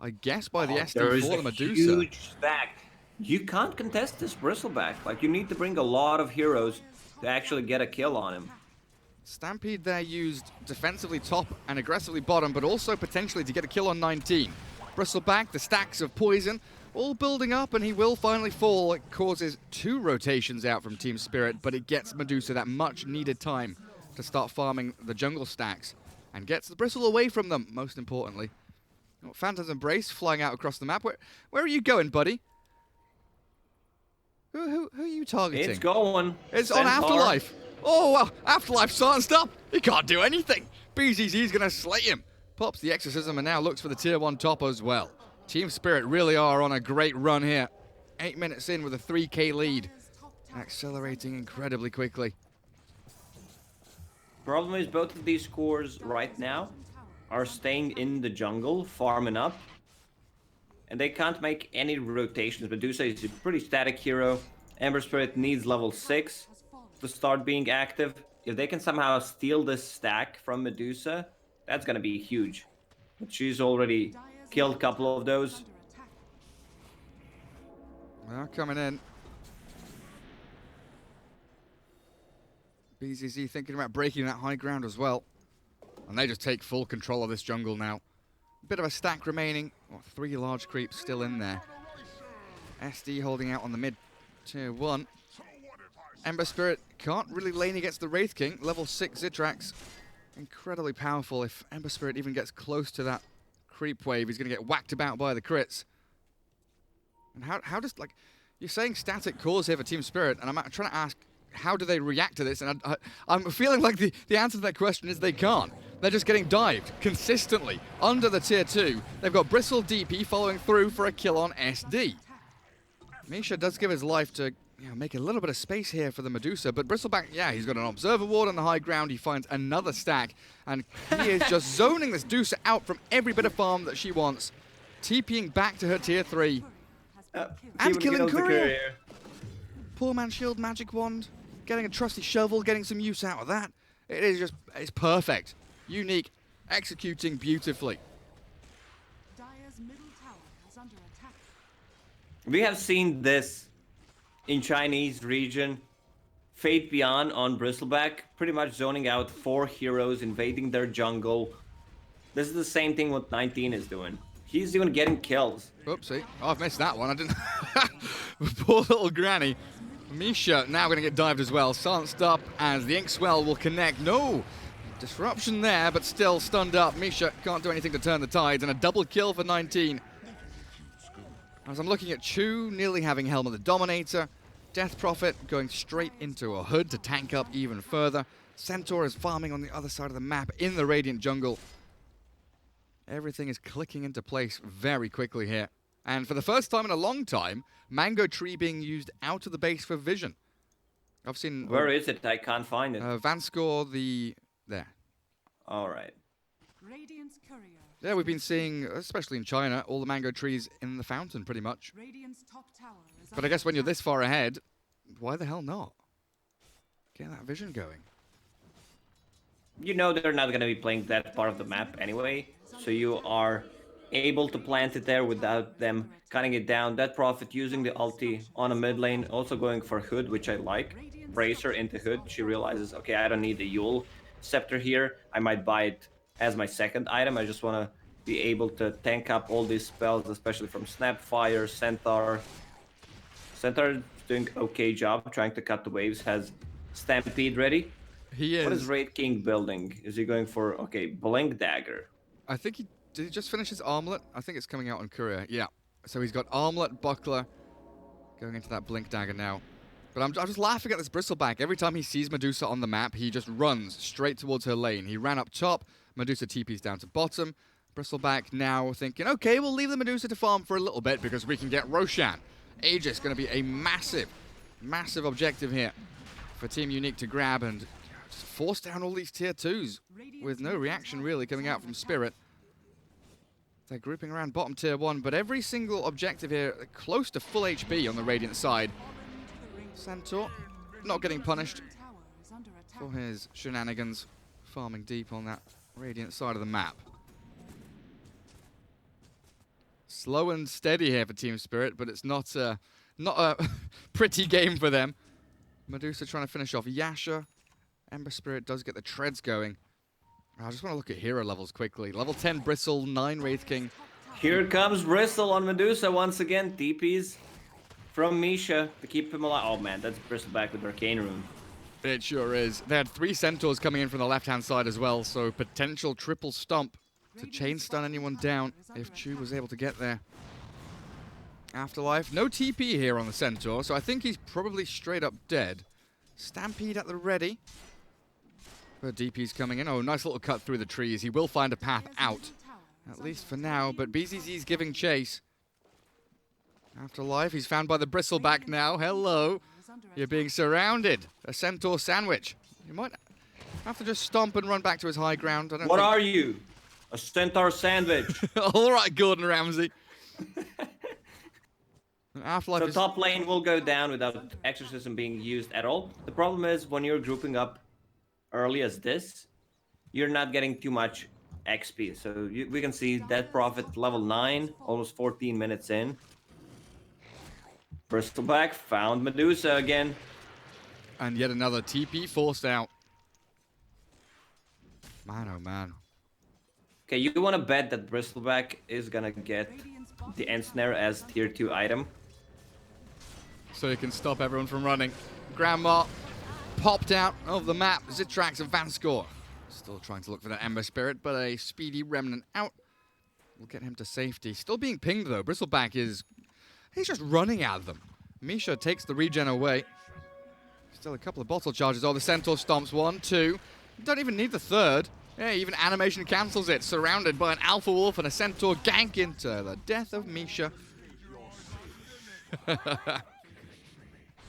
I guess, by the SD for the Medusa.
Huge stack. You can't contest this Bristleback. Like, you need to bring a lot of heroes to actually get a kill on him.
Stampede there used defensively top and aggressively bottom, but also potentially to get a kill on 19. Bristleback, the stacks of poison, all building up, and he will finally fall. It causes 2 rotations out from Team Spirit, but it gets Medusa that much-needed time to start farming the jungle stacks, and gets the Bristle away from them, most importantly. Oh, Phantom's Embrace flying out across the map. Where are you going, buddy? Who are you targeting?
It's going.
It's on Afterlife. Oh, well, Afterlife starting stop. He can't do anything. BZZ's going to slay him. Pops the Exorcism and now looks for the Tier 1 top as well. Team Spirit really are on a great run here. 8 minutes in with a 3K lead. Accelerating incredibly quickly.
Problem is both of these scores right now are staying in the jungle, farming up. And they can't make any rotations. Medusa is a pretty static hero. Ember Spirit needs level 6 to start being active. If they can somehow steal this stack from Medusa, that's gonna be huge. But she's already killed a couple of those.
Well, coming in. BZZ thinking about breaking that high ground as well. And they just take full control of this jungle now. Bit of a stack remaining. Oh, 3 large creeps still in there. SD holding out on the mid Tier 1. Ember Spirit can't really lane against the Wraith King. Level 6 Zitrax. Incredibly powerful. If Ember Spirit even gets close to that creep wave, he's going to get whacked about by the crits. And how does, like, you're saying static cores here for Team Spirit, and I'm trying to ask, how do they react to this? And I'm feeling like the answer to that question is they can't. They're just getting dived consistently under the Tier 2. They've got Bristle DP following through for a kill on SD. Misha does give his life to make a little bit of space here for the Medusa, but Bristleback, yeah, he's got an Observer Ward on the high ground. He finds another stack, and he is just zoning this Dusa out from every bit of farm that she wants, TPing back to her Tier 3. And killing Courier. Poor man shield magic wand, getting a trusty shovel, getting some use out of that. It is just, it's perfect. Unique, executing beautifully.
Dire's middle tower is under attack.
We have seen this in Chinese region. Fate Beyond on Bristleback, pretty much zoning out 4 heroes, invading their jungle. This is the same thing what 19 is doing. He's even getting kills.
Oopsie. Oh, I've missed that one. I didn't. Poor little granny. Misha now going to get dived as well. Silenced up as the Inkswell will connect. No! Disruption there, but still stunned up. Misha can't do anything to turn the tides, and a double kill for 19. As I'm looking at Chu nearly having Helm of the Dominator. Death Prophet going straight into a hood to tank up even further. Centaur is farming on the other side of the map in the Radiant jungle. Everything is clicking into place very quickly here. And for the first time in a long time, Mango Tree being used out of the base for vision. I've seen...
Where is it? I can't find it.
Vanscore, there.
Alright.
Radiant's courier.
Yeah, we've been seeing, especially in China, all the mango trees in the fountain, pretty much.
Radiant's top tower is
But I guess when you're this far ahead, why the hell not? Get that vision going.
You know they're not going to be playing that part of the map anyway, so you are able to plant it there without them cutting it down. That Prophet using the ulti on a mid lane, also going for Hood, which I like. Bracer into Hood. She realizes, okay, I don't need the Yule Scepter here. I might buy it as my second item. I just want to be able to tank up all these spells, especially from Snapfire, Centaur. Centaur is doing okay job trying to cut the waves, has Stampede ready.
He is.
What is Wraith King building? Is he going for, okay, Blink Dagger?
I think did he just finish his armlet? I think it's coming out on Courier. Yeah. So he's got armlet, buckler, going into that Blink Dagger now. But I'm just laughing at this Bristleback. Every time he sees Medusa on the map, he just runs straight towards her lane. He ran up top, Medusa TP's down to bottom. Bristleback now thinking, okay, we'll leave the Medusa to farm for a little bit because we can get Roshan. Aegis going to be a massive, massive objective here for Team Unique to grab and just force down all these tier 2s with no reaction really coming out from Spirit. They're grouping around bottom tier 1, but every single objective here close to full HP on the Radiant side. Centaur not getting punished for his shenanigans, farming deep on that Radiant side of the map. Slow and steady here for Team Spirit, but it's not a pretty game for them. Medusa trying to finish off Yasha. Ember Spirit does get the treads going. I just want to look at hero levels quickly. Level 10 Bristle, 9 Wraith King.
Here comes Bristle on Medusa once again. TPs from Misha to keep him alive. Oh man, that's Bristleback with Arcane Rune.
It sure is. They had 3 Centaurs coming in from the left-hand side as well, so potential triple stomp to chain stun anyone down if Chu was able to get there. Afterlife, no TP here on the Centaur, so I think he's probably straight up dead. Stampede at the ready. But DP's coming in. Oh, nice little cut through the trees. He will find a path out, at least for now, but BZZ's giving chase. Afterlife, he's found by the bristleback now. Hello. You're being surrounded. A Centaur sandwich. You might have to just stomp and run back to his high ground.
What are you? A Centaur sandwich.
All right, Gordon Ramsay. Afterlife
So top lane will go down without Exorcism being used at all. The problem is when you're grouping up early as this, you're not getting too much XP. So we can see Dead Prophet level 9, almost 14 minutes in. Bristleback found Medusa again.
And yet another TP forced out. Man, oh man.
Okay, you want to bet that Bristleback is going to get the Ensnare as tier 2 item.
So he can stop everyone from running. Grandma popped out of the map. Zitrax and Vanskor still trying to look for that Ember Spirit, but a speedy Remnant out will get him to safety. Still being pinged though. Bristleback is... he's just running at them. Misha takes the regen away. Still a couple of bottle charges. Oh, the Centaur stomps 1, 2. Don't even need the third. Yeah, even animation cancels it. Surrounded by an Alpha Wolf and a Centaur gank into the death of Misha.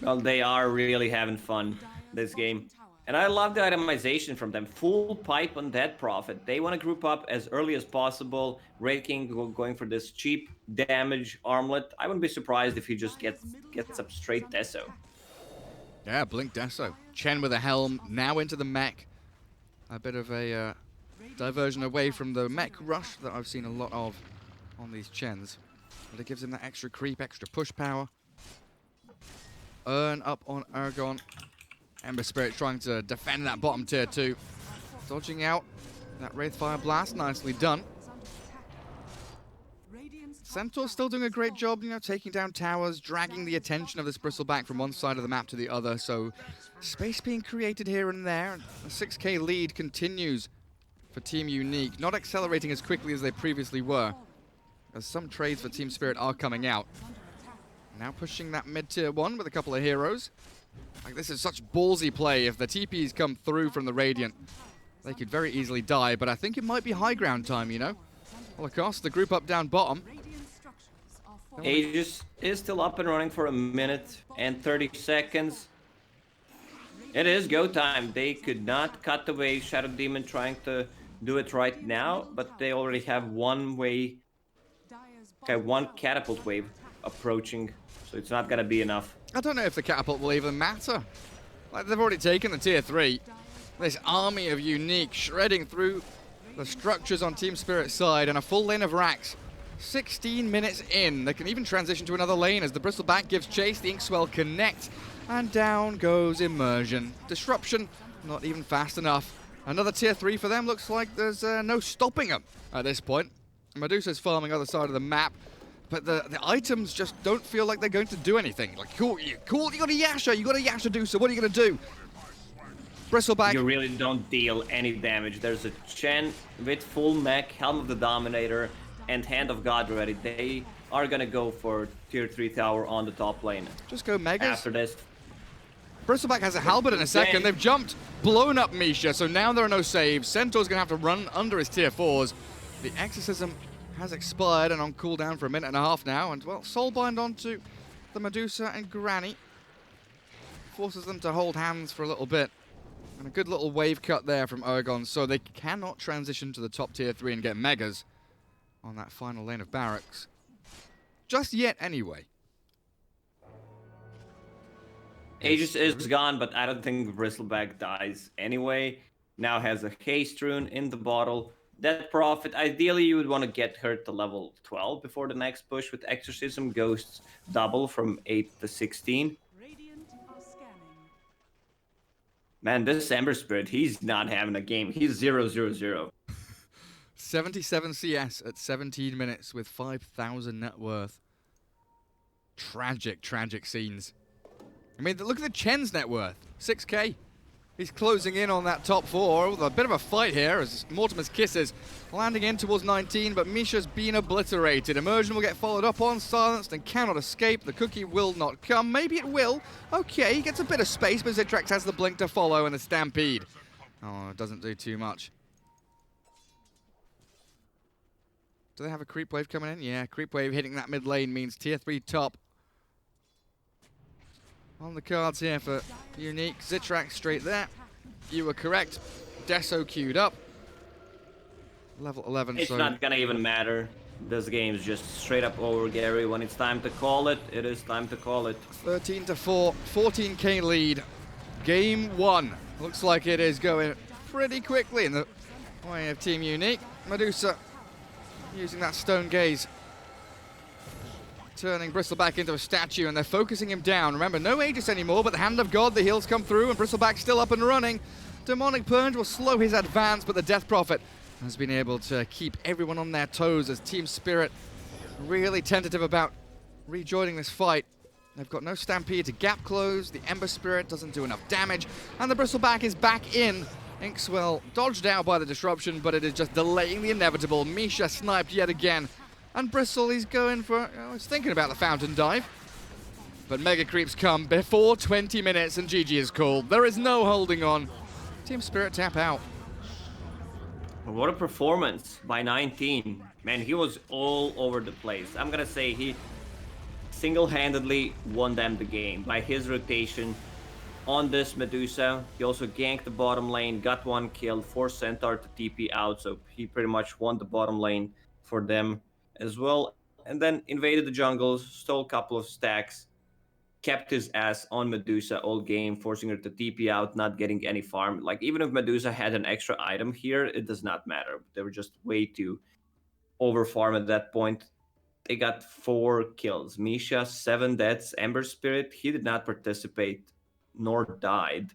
Well, they are really having fun this game. And I love the itemization from them. Full pipe on Dead Prophet. They want to group up as early as possible. Raid King going for this cheap damage armlet. I wouldn't be surprised if he just gets up straight Deso.
Yeah, Blink Deso. Chen with a helm, now into the mech. A bit of a diversion away from the mech rush that I've seen a lot of on these Chens. But it gives him that extra creep, extra push power. Earn up on Ergon. Ember Spirit trying to defend that bottom tier 2. Dodging out that Wraithfire Blast, nicely done. Centaur's still doing a great job, you know, taking down towers, dragging the attention of this Bristleback from one side of the map to the other, so space being created here and there. A 6k lead continues for Team Unique, not accelerating as quickly as they previously were, as some trades for Team Spirit are coming out. Now pushing that mid-tier 1 with a couple of heroes. Like, this is such ballsy play. If the TPs come through from the Radiant, they could very easily die, but I think it might be high ground time, you know? Holocaust, the group up down bottom.
Aegis is still up and running for 1 minute and 30 seconds. It is go time. They could not cut away Shadow Demon trying to do it right now, but they already have one catapult wave approaching, so it's not gonna be enough.
I don't know if the catapult will even matter. Like, they've already taken the tier 3. This army of Unique shredding through the structures on Team Spirit's side, and a full lane of racks. 16 minutes in. They can even transition to another lane as the Bristleback gives chase. The Inkswell connect, and down goes Immersion. Disruption, not even fast enough. Another tier 3 for them. Looks like there's no stopping them at this point. Medusa's farming other side of the map, but the items just don't feel like they're going to do anything. Like, cool, you got a Yasha, you got a Yasha do, so what are you going to do? Bristleback.
You really don't deal any damage. There's a Chen with full mech, Helm of the Dominator, and Hand of God ready. They are going to go for tier 3 tower on the top lane.
Just go Megas.
After this.
Bristleback has a halberd in a second. They've jumped, blown up Misha, so now there are no saves. Centaur's going to have to run under his tier 4s. The Exorcism has expired and on cooldown for 1.5 minutes now, and well, Soulbind onto the Medusa and Granny. Forces them to hold hands for a little bit. And a good little wave cut there from Ergon, so they cannot transition to the top tier 3 and get Megas on that final lane of barracks. Just yet, anyway.
Aegis is gone, but I don't think Bristleback dies anyway. Now has a haste rune in the bottle. Dead Prophet, ideally you would want to get her to level 12 before the next push with Exorcism. Ghosts double from 8 to 16. Man, this Ember Spirit, he's not having a game. He's 0-0-0.
77 CS at 17 minutes with 5,000 net worth. Tragic, tragic scenes. I mean, look at the Chen's net worth. 6k. He's closing in on that top 4 with a bit of a fight here as Mortimer's kisses landing in towards 19, but Misha's been obliterated. Immersion will get followed up on, silenced and cannot escape. The cookie will not come. Maybe it will. Okay, he gets a bit of space, but Zitrax has the blink to follow and the stampede. Oh, it doesn't do too much. Do they have a creep wave coming in? Yeah, creep wave hitting that mid lane means tier 3 top. On the cards here for Unique. Zitrax straight there. You were correct. Deso queued up. Level 11.
It's not gonna even matter. This game's just straight up over, Gary. When it's time to call it, it is time to call it.
13-4, 14k lead. Game 1. Looks like it is going pretty quickly in the way of Team Unique. Medusa using that stone gaze, turning Bristleback into a statue, and they're focusing him down. Remember, no Aegis anymore, but the hand of God, the heals come through, and Bristleback still up and running. Demonic Purge will slow his advance, but the Death Prophet has been able to keep everyone on their toes as Team Spirit really tentative about rejoining this fight. They've got no Stampede to gap close, the Ember Spirit doesn't do enough damage, and the Bristleback is back in. Inkswell dodged out by the disruption, but it is just delaying the inevitable. Misha sniped yet again. And Bristle, he's going for, he's thinking about the fountain dive. But Mega Creeps come before 20 minutes and GG is called. There is no holding on. Team Spirit tap out.
What a performance by 19. Man, he was all over the place. I'm gonna say he single-handedly won them the game by his rotation on this Medusa. He also ganked the bottom lane, got 1 kill, forced Centaur to TP out, so he pretty much won the bottom lane for them as well, and then invaded the jungle, stole a couple of stacks, kept his ass on Medusa all game, forcing her to TP out, not getting any farm. Like, even if Medusa had an extra item here, it does not matter. They were just way too over farm at that point. They got 4 kills. Misha, 7 deaths. Ember Spirit, he did not participate nor died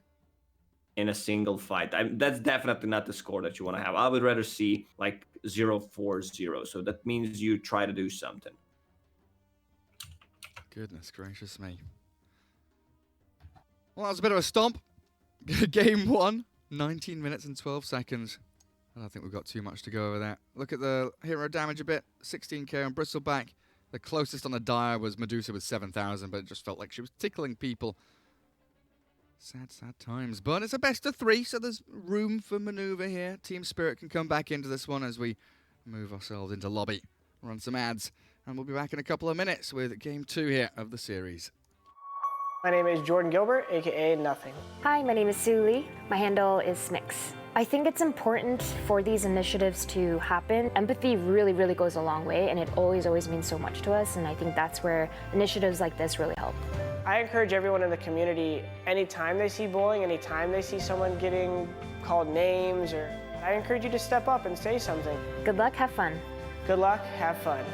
in a single fight. That's definitely not the score that you want to have. I would rather see like 0-4-0. So that means you try to do something.
Goodness gracious me. Well, that was a bit of a stomp. Game 1, 19 minutes and 12 seconds. I don't think we've got too much to go over that. Look at the hero damage a bit. 16k on Bristleback. The closest on the Dire was Medusa with 7,000, but it just felt like she was tickling people. Sad, sad times. But it's a best of 3, so there's room for maneuver here. Team Spirit can come back into this one as we move ourselves into lobby, run some ads, and we'll be back in a couple of minutes with Game 2 here of the series.
My name is Jordan Gilbert, aka Nothing.
Hi, my name is Sue Lee. My handle is Smix. I think it's important for these initiatives to happen. Empathy really, really goes a long way, and it always means so much to us, and I think that's where initiatives like this really help.
I encourage everyone in the community, anytime they see bullying, anytime they see someone getting called names, I encourage you to step up and say something.
Good luck, have fun.
Good luck, have fun.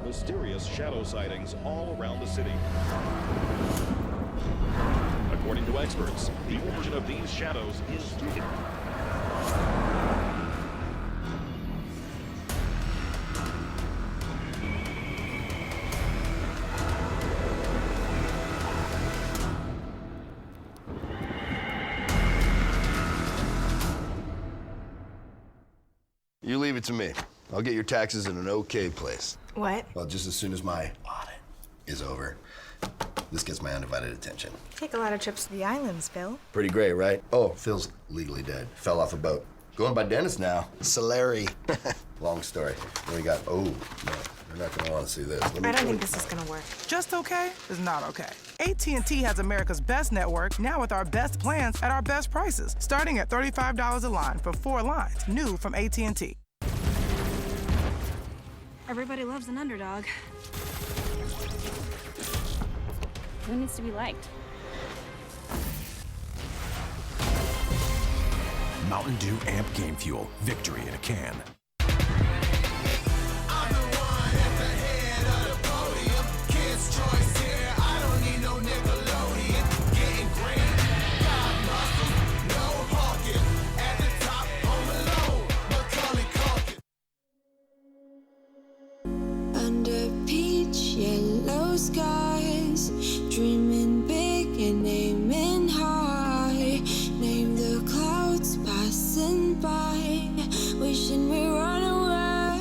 Mysterious shadow sightings all around the city. According to experts, the origin of these shadows is
You leave it to me. I'll get your taxes in an okay place.
What?
Well, just as soon as my audit is over, this gets my undivided attention.
Take a lot of trips to the islands, Phil.
Pretty great, right? Oh, Phil's legally dead. Fell off a boat. Going by Dennis now. Solari. Long story. Then we got, oh, no, you're not gonna want to see this.
I don't think this is gonna work.
Just okay is not okay. AT&T has America's best network, now with our best plans at our best prices, starting at $35 a line for 4 lines, new from AT&T.
Everybody loves an underdog.
Who needs to be liked?
Mountain Dew Amp Game Fuel. Victory in a can.
Under peach yellow skies, dreaming big and aiming high. Name the clouds passing by, wishing we run away.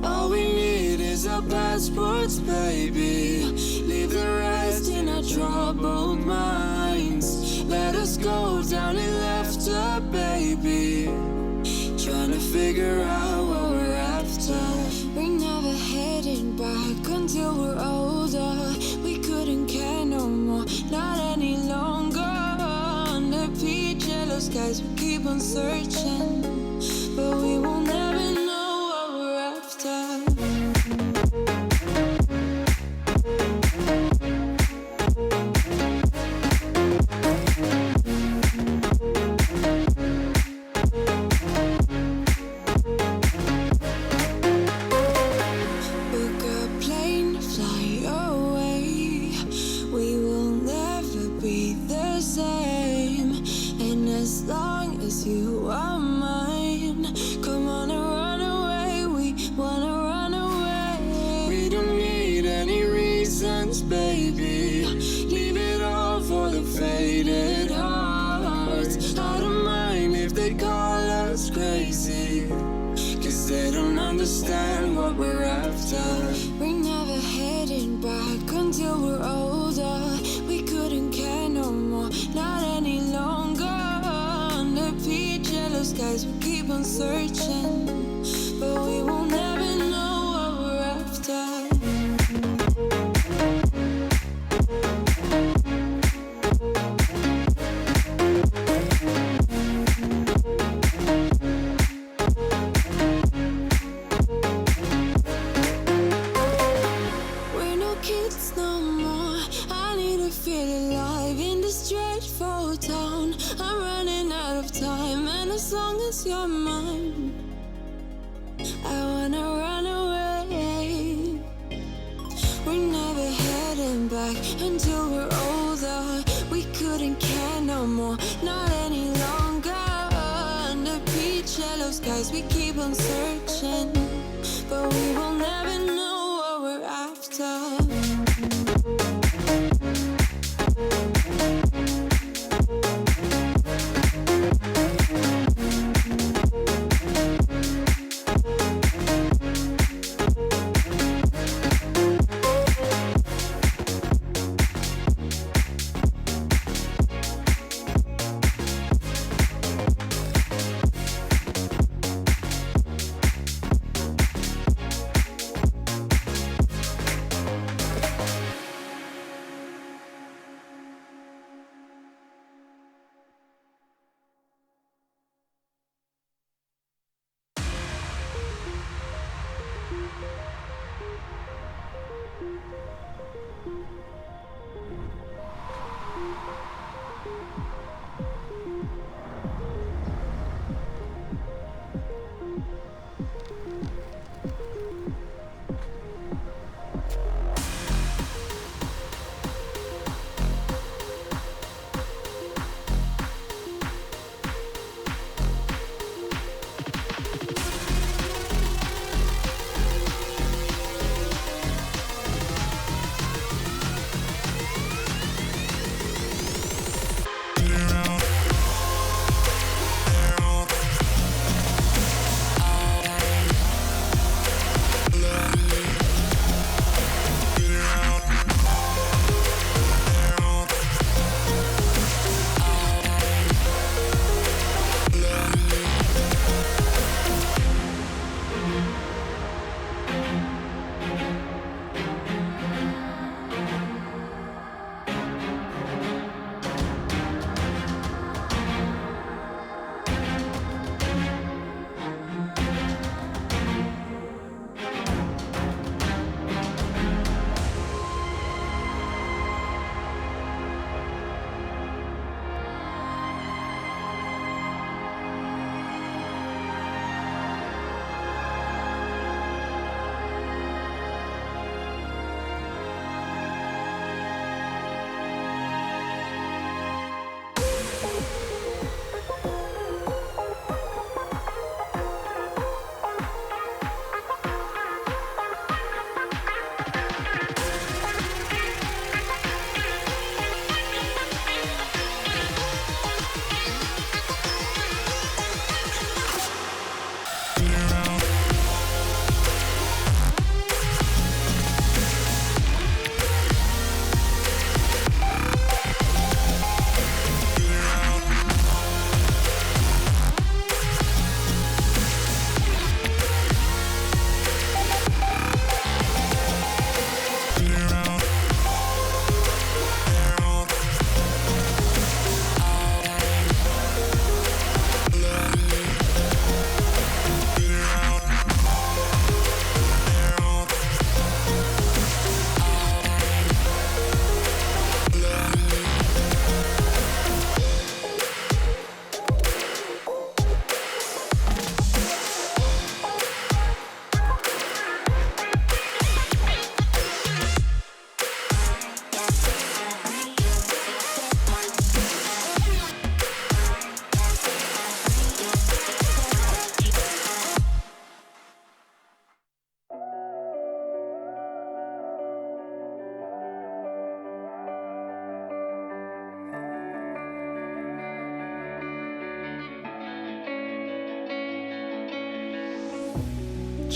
All we need is our passports, baby. Leave the rest in our troubled minds. Let us go down in laughter, baby. Trying to figure out what we're after. We're never heading back until we're older. We couldn't care no more, not any longer. Under peach yellow skies, we keep on searching, but we will never know what we're after. Book a plane, fly away. We will never be the same. And as long as you are mine, come on and run away. We wanna run away. We don't need any reasons, baby. Leave it all for the faded hearts. I don't mind if they call us crazy, 'cause they don't understand what we're after. We're never heading back until we're older. We couldn't care no more, not any longer. Under peach yellow skies, we keep on searching, but we will never know what we're after. We're no kids no more. I need to feel alive in this dreadful town. I'm running out of time, and as long as you're mine, I wanna run away. We're never heading back until we're older. We couldn't care no more, not any longer. Under peach yellow skies, we keep on searching, but we will never know what we're after.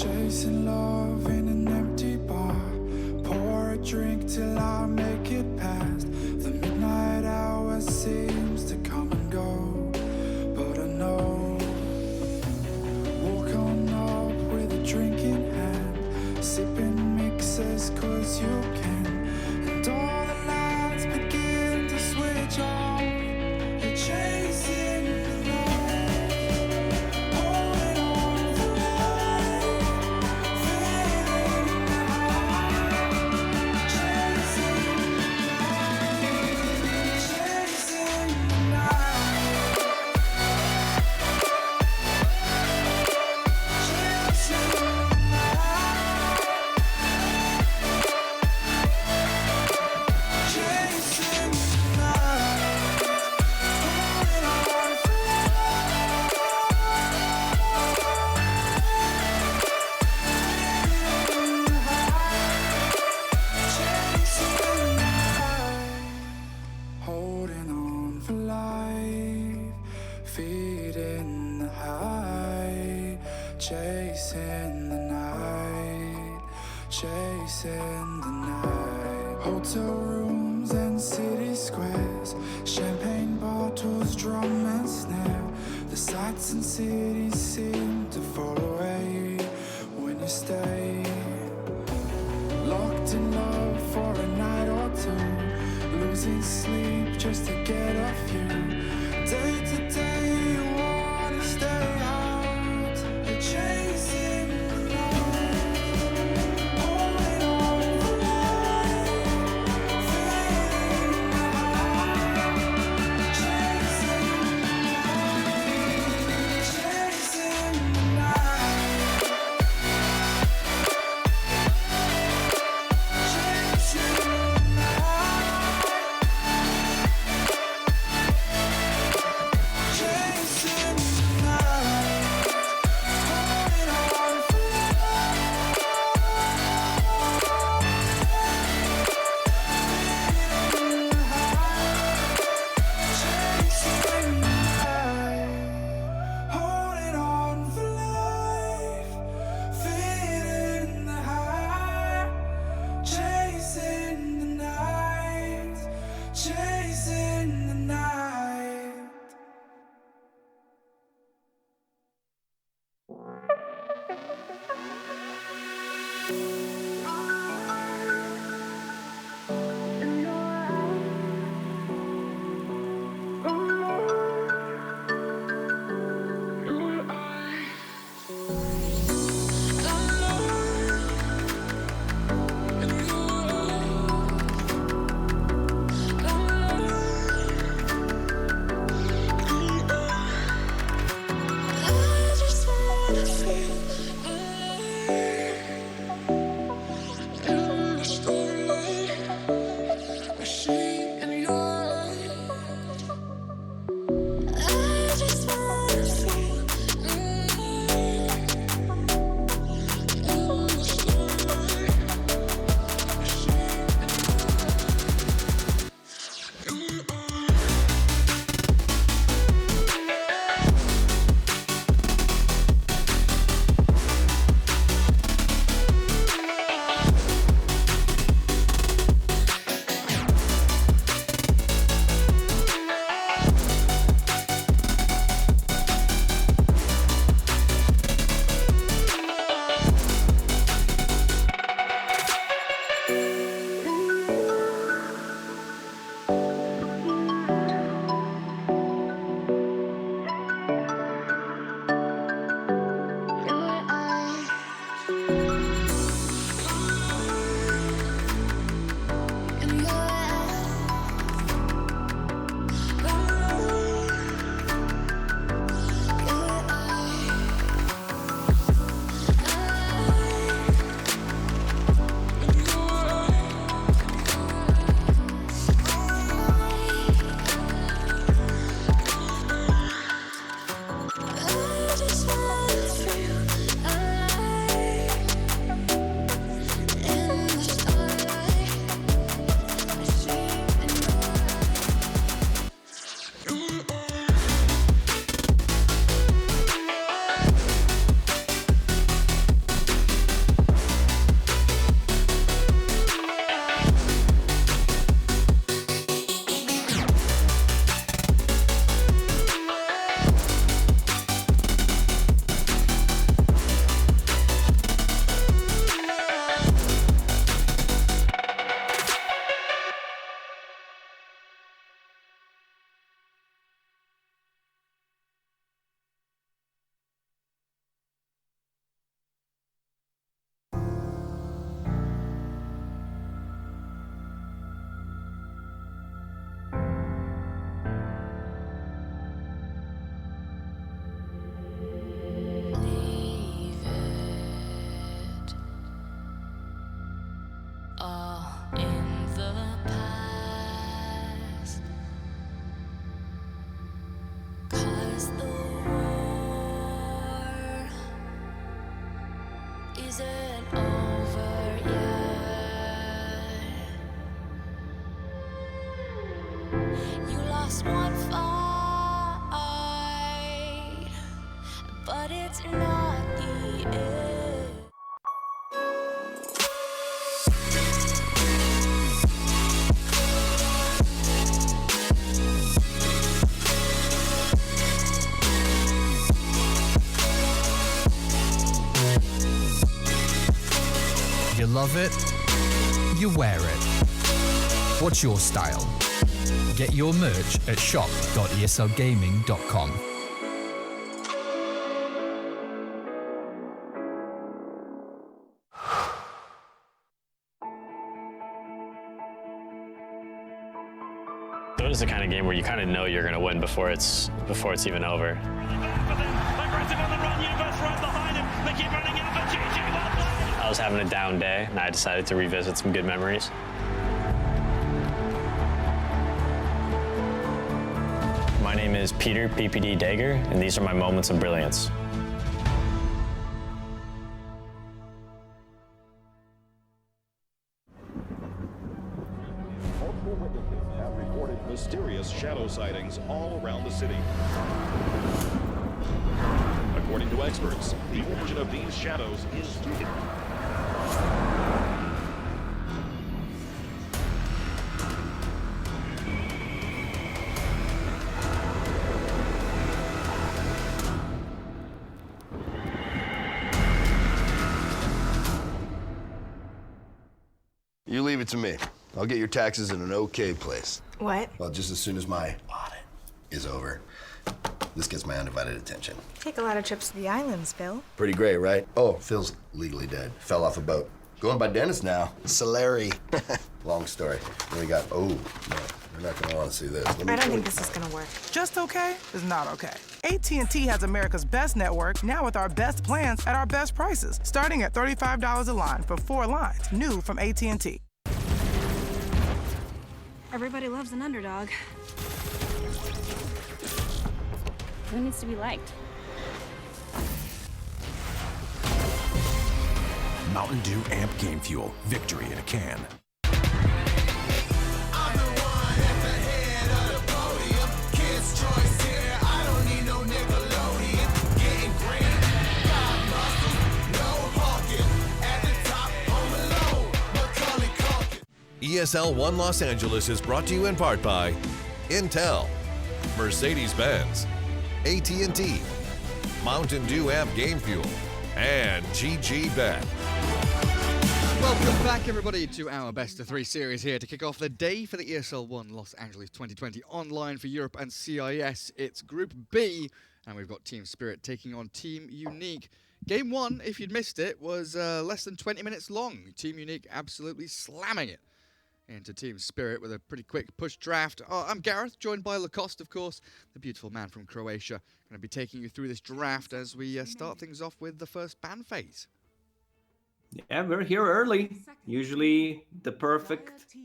Chasing love in an empty bar. Pour a drink till I make it past. The midnight hour seems to come and go, but I know. Walk on up with a drink in hand, sipping mixes 'cause you can. And all the lights begin to switch off. You're chasing the light, holding on for life, feeling the high, chasing the night, chasing the night, chasing the holding on for life, feeding the high, chasing the night, chasing the night. Hotel rooms and city squares, champagne bottles, drum and snare. The sights and cities seem to fall away when you stay. Locked in love for a night or two, losing sleep just to get off you. Day to day you wanna stay out. You're chasing the night, holding on for life, feeling the high, chasing the night, chasing the night, chasing the
isn't over yet. You lost one fight, but it's not the end.
You love it, you wear it. What's your style? Get your merch at shop.eslgaming.com.
Dota's the kind of game where you kind of know you're going to win before it's even over.
Aggressive on the run, Universe right behind him. They keep running in for GG.
I was having a down day, and I decided to revisit some good memories. My name is Peter PPD Dager, and these are my moments of brilliance.
Multiple witnesses have reported mysterious shadow sightings all around the city. According to experts, the origin of these shadows is
You leave it to me. I'll get your taxes in an okay place.
What?
Well, just as soon as my audit is over, this gets my undivided attention.
Take a lot of trips to the islands, Phil.
Pretty great, right? Oh, Phil's legally dead. Fell off a boat. Going by Dennis now. Solari. Long story. Then we got, oh, no, you're not gonna wanna see this.
I don't think this is gonna work.
Just okay is not okay. AT&T has America's best network, now with our best plans at our best prices, starting at $35 a line for 4 lines, new from AT&T.
Everybody loves an underdog. Who needs to be liked?
Mountain Dew Amp Game Fuel. Victory in a can.
ESL 1 Los Angeles is brought to you in part by Intel, Mercedes-Benz, AT&T, Mountain Dew Amp Game Fuel, and GG Bet.
Welcome back, everybody, to our Best of 3 series here to kick off the day for the ESL 1 Los Angeles 2020 online for Europe and CIS. It's Group B, and we've got Team Spirit taking on Team Unique. Game 1, if you'd missed it, was less than 20 minutes long. Team Unique absolutely slamming it into Team Spirit with a pretty quick push draft. I'm Gareth, joined by Lacoste, of course, the beautiful man from Croatia. Going to be taking you through this draft as we start things off with the first ban phase.
Yeah, we're here early. Usually the perfect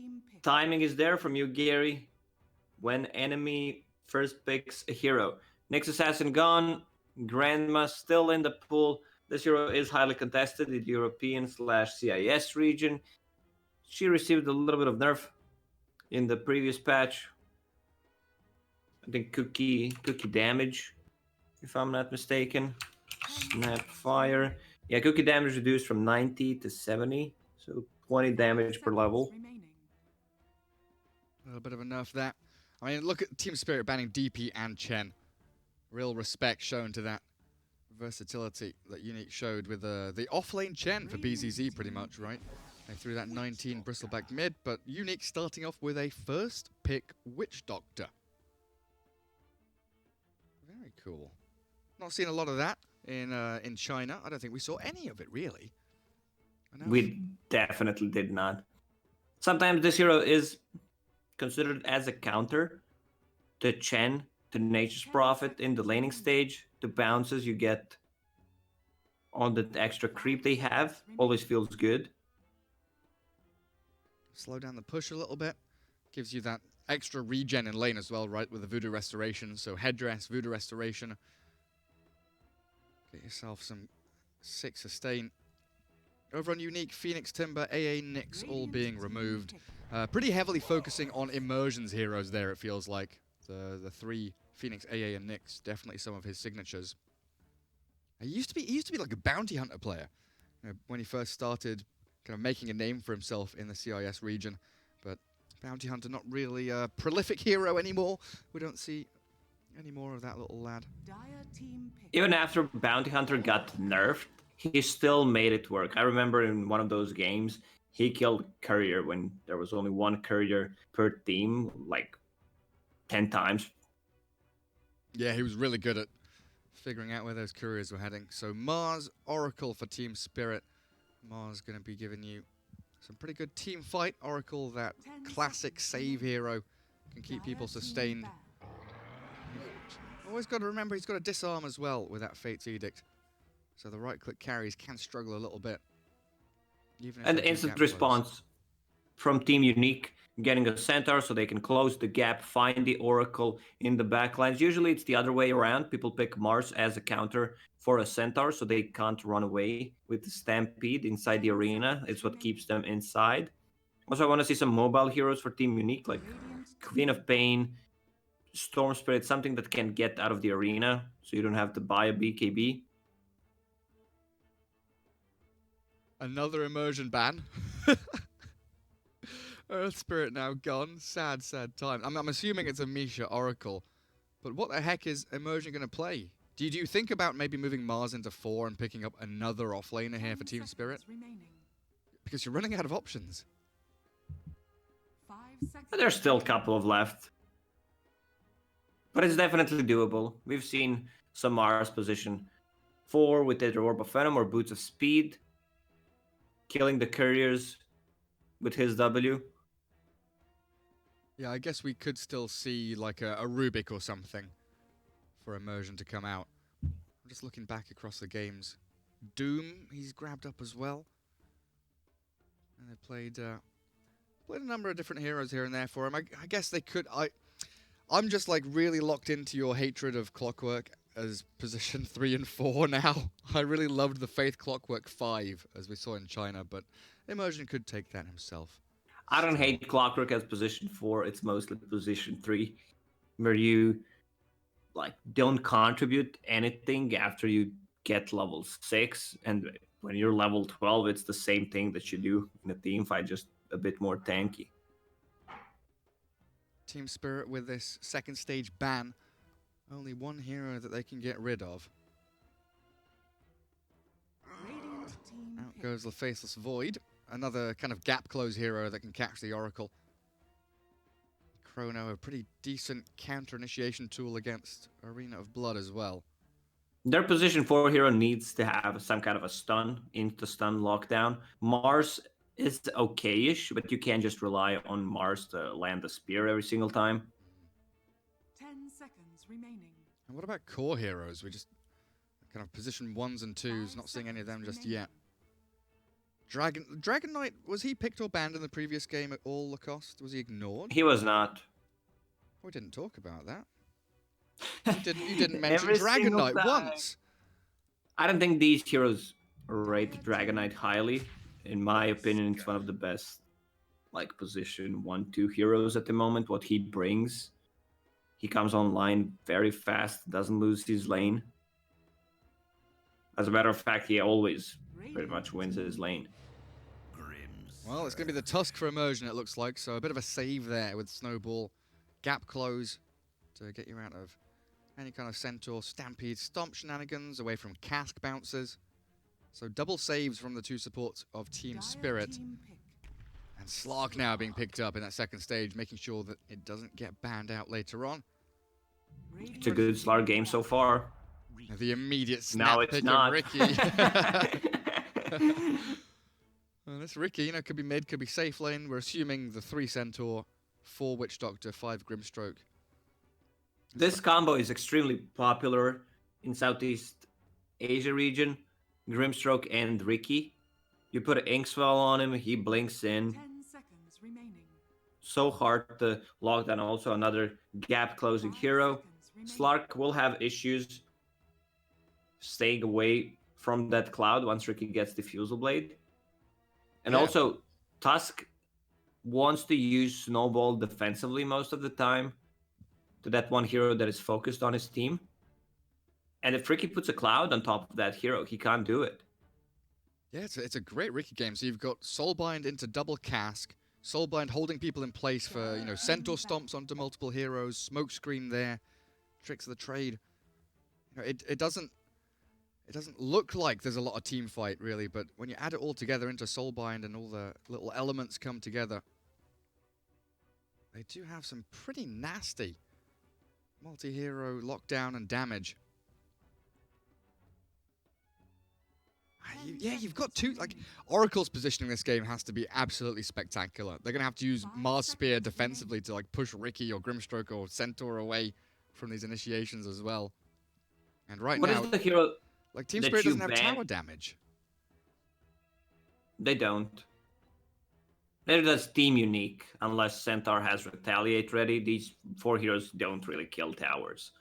timing is there from you, Gary, when enemy first picks a hero. Next Assassin gone, Grandma still in the pool. This hero is highly contested in the European/CIS region. She received a little bit of nerf in the previous patch. I think cookie damage, if I'm not mistaken. Snap fire. Yeah, cookie damage reduced from 90 to 70, so 20 damage per level.
A little bit of a nerf there. I mean, look at Team Spirit banning DP and Chen. Real respect shown to that versatility that Unique showed with the off-lane Chen for BZZ pretty much, right? They threw that 19 bristleback mid, but Unique starting off with a first pick Witch Doctor. Very cool. Not seen a lot of that in China. I don't think we saw any of it, really.
We definitely did not. Sometimes this hero is considered as a counter to Chen, to Nature's Prophet in the laning stage. The bounces you get on the extra creep they have always feels good.
Slow down the push a little bit. Gives you that extra regen in lane as well, right, with the Voodoo Restoration. So Headdress, Voodoo Restoration. Get yourself some 6 sustain. Over on Unique, Phoenix Timber, AA Nyx all being removed. Pretty heavily focusing on Immersion's heroes there, it feels like. The three, Phoenix, AA, and Nyx, definitely some of his signatures. He used to be like a bounty hunter player, when he first started kind of making a name for himself in the CIS region. But bounty hunter, not really a prolific hero anymore. We don't see any more of that little lad.
Even after Bounty Hunter got nerfed, he still made it work. I remember in one of those games, he killed Courier when there was only one Courier per team, like 10 times.
Yeah, he was really good at figuring out where those couriers were heading. So Mars, Oracle for Team Spirit. Mars going to be giving you some pretty good team fight. Oracle, that classic save hero, can keep people sustained. Always got to remember he's got to disarm as well with that Fate's Edict. So the right-click carries can struggle a little bit. Even if
And
they do
instant
gap close.
response from Team Unique, getting a Centaur so they can close the gap, find the Oracle in the backlines. Usually it's the other way around. People pick Mars as a counter for a Centaur so they can't run away with the Stampede inside the arena. It's what keeps them inside. Also, I want to see some mobile heroes for Team Unique, like Queen of Pain, Storm Spirit, something that can get out of the arena so you don't have to buy a BKB.
Another immersion ban. Earth Spirit now gone. Sad, sad time. I'm assuming it's a Misha Oracle. But what the heck is immersion going to play? Do you think about maybe moving Mars into 4 and picking up another offlaner here for Team Spirit? Because you're running out of options.
There's still a couple of left. But it's definitely doable. We've seen some Mars position 4 with either Orb of Venom or Boots of Speed, killing the couriers with his W.
Yeah, I guess we could still see like a Rubik or something for immersion to come out. I'm just looking back across the games. Doom, he's grabbed up as well. And they played a number of different heroes here and there for him. I guess they could... I'm just like really locked into your hatred of Clockwork as position 3 and 4 now. I really loved the Faith Clockwork 5 as we saw in China, but Immersion could take that himself.
I don't hate Clockwork as position 4. It's mostly position 3, where you like don't contribute anything after you get level 6, and when you're level 12, it's the same thing that you do in a team fight, just a bit more tanky.
Team Spirit with this second stage ban. Only one hero that they can get rid of. Out goes the Faceless Void. Another kind of gap close hero that can catch the Oracle. Chrono, a pretty decent counter initiation tool against Arena of Blood as well.
Their position 4 hero needs to have some kind of a stun, insta-stun lockdown. Mars is okay-ish, but you can't just rely on Mars to land the spear every single time.
10 seconds remaining.
And what about core heroes? We just kind of position 1s and 2s, not seeing any of them just yet. Dragon Knight, was he picked or banned in the previous game at all cost? Was he ignored?
He was not.
We didn't talk about that. You didn't mention Dragon Knight once.
I don't think these heroes rate Dragon Knight highly. In my opinion, it's one of the best, like, position 1-2 heroes at the moment. What he brings, he comes online very fast, doesn't lose his lane. As a matter of fact, he always pretty much wins his lane.
Well, it's going to be the Tusk for Immersion, it looks like, so a bit of a save there with Snowball. Gap close to get you out of any kind of Centaur, Stampede, Stomp shenanigans, away from Cask bounces. So double saves from the two supports of Team Spirit. And Slark now being picked up in that second stage, making sure that it doesn't get banned out later on.
It's a good Slark game so far.
The immediate snap pick of Ricky. Well, this Ricky, you know, could be mid, could be safe lane. We're assuming the 3 Centaur, 4 Witch Doctor, 5 Grimstroke.
This combo is extremely popular in Southeast Asia region. Grimstroke and Ricky. You put an Inkswell on him, he blinks in.
10 seconds remaining.
So hard to lock down. Also another gap closing hero. Slark will have issues staying away from that cloud once Ricky gets the Fusel Blade. And also, Tusk wants to use Snowball defensively most of the time to that one hero that is focused on his team. And if Ricky puts a cloud on top of that hero, he can't do it.
Yeah, it's a great Ricky game. So you've got Soulbind into double cask, Soulbind holding people in place for, you know, Centaur stomps onto multiple heroes, smokescreen there, tricks of the trade. You know, it doesn't look like there's a lot of team fight really, but when you add it all together into Soulbind and all the little elements come together, they do have some pretty nasty multi-hero lockdown and damage. Yeah, you've got two, like, Oracle's positioning this game has to be absolutely spectacular. They're going to have to use Mars Spear defensively to, like, push Ricky or Grimstroke or Centaur away from these initiations as well. And right now,
what is the hero
like, Team
that
Spirit
you
doesn't have
ban?
tower damage.
They don't. Neither does Team Unique, unless Centaur has Retaliate ready. These 4 heroes don't really kill towers.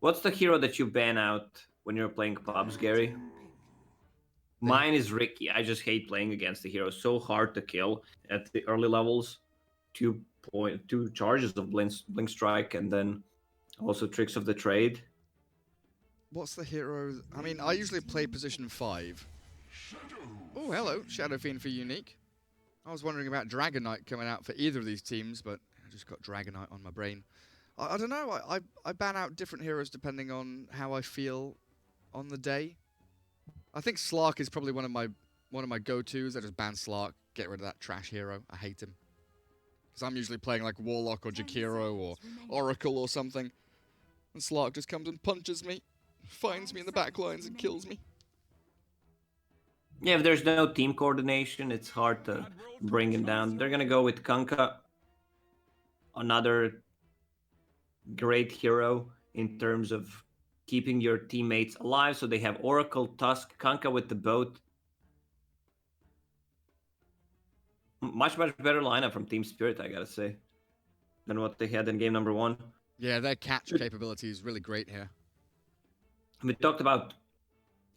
What's the hero that you ban out when you're playing pubs, Gary? Mine is Ricky. I just hate playing against the hero. So hard to kill at the early levels. 2 charges of Blink Strike, and then also Tricks of the Trade.
What's the hero? I mean, I usually play position 5. Oh, hello, Shadow Fiend for Unique. I was wondering about Dragon Knight coming out for either of these teams, but I just got Dragon Knight on my brain. I don't know. I ban out different heroes depending on how I feel on the day. I think Slark is probably one of my go-tos. I just ban Slark, get rid of that trash hero. I hate him. Because I'm usually playing like Warlock or Jakiro or Oracle or something. And Slark just comes and punches me, finds me in the back lines and kills me.
Yeah, if there's no team coordination, it's hard to bring him down. They're going to go with Kunkka. Another great hero in terms of keeping your teammates alive. So they have Oracle, Tusk, Kunkka with the boat. Much better lineup from Team Spirit, I gotta say, than what they had in game number 1.
Yeah, their catch capability is really great here.
We talked about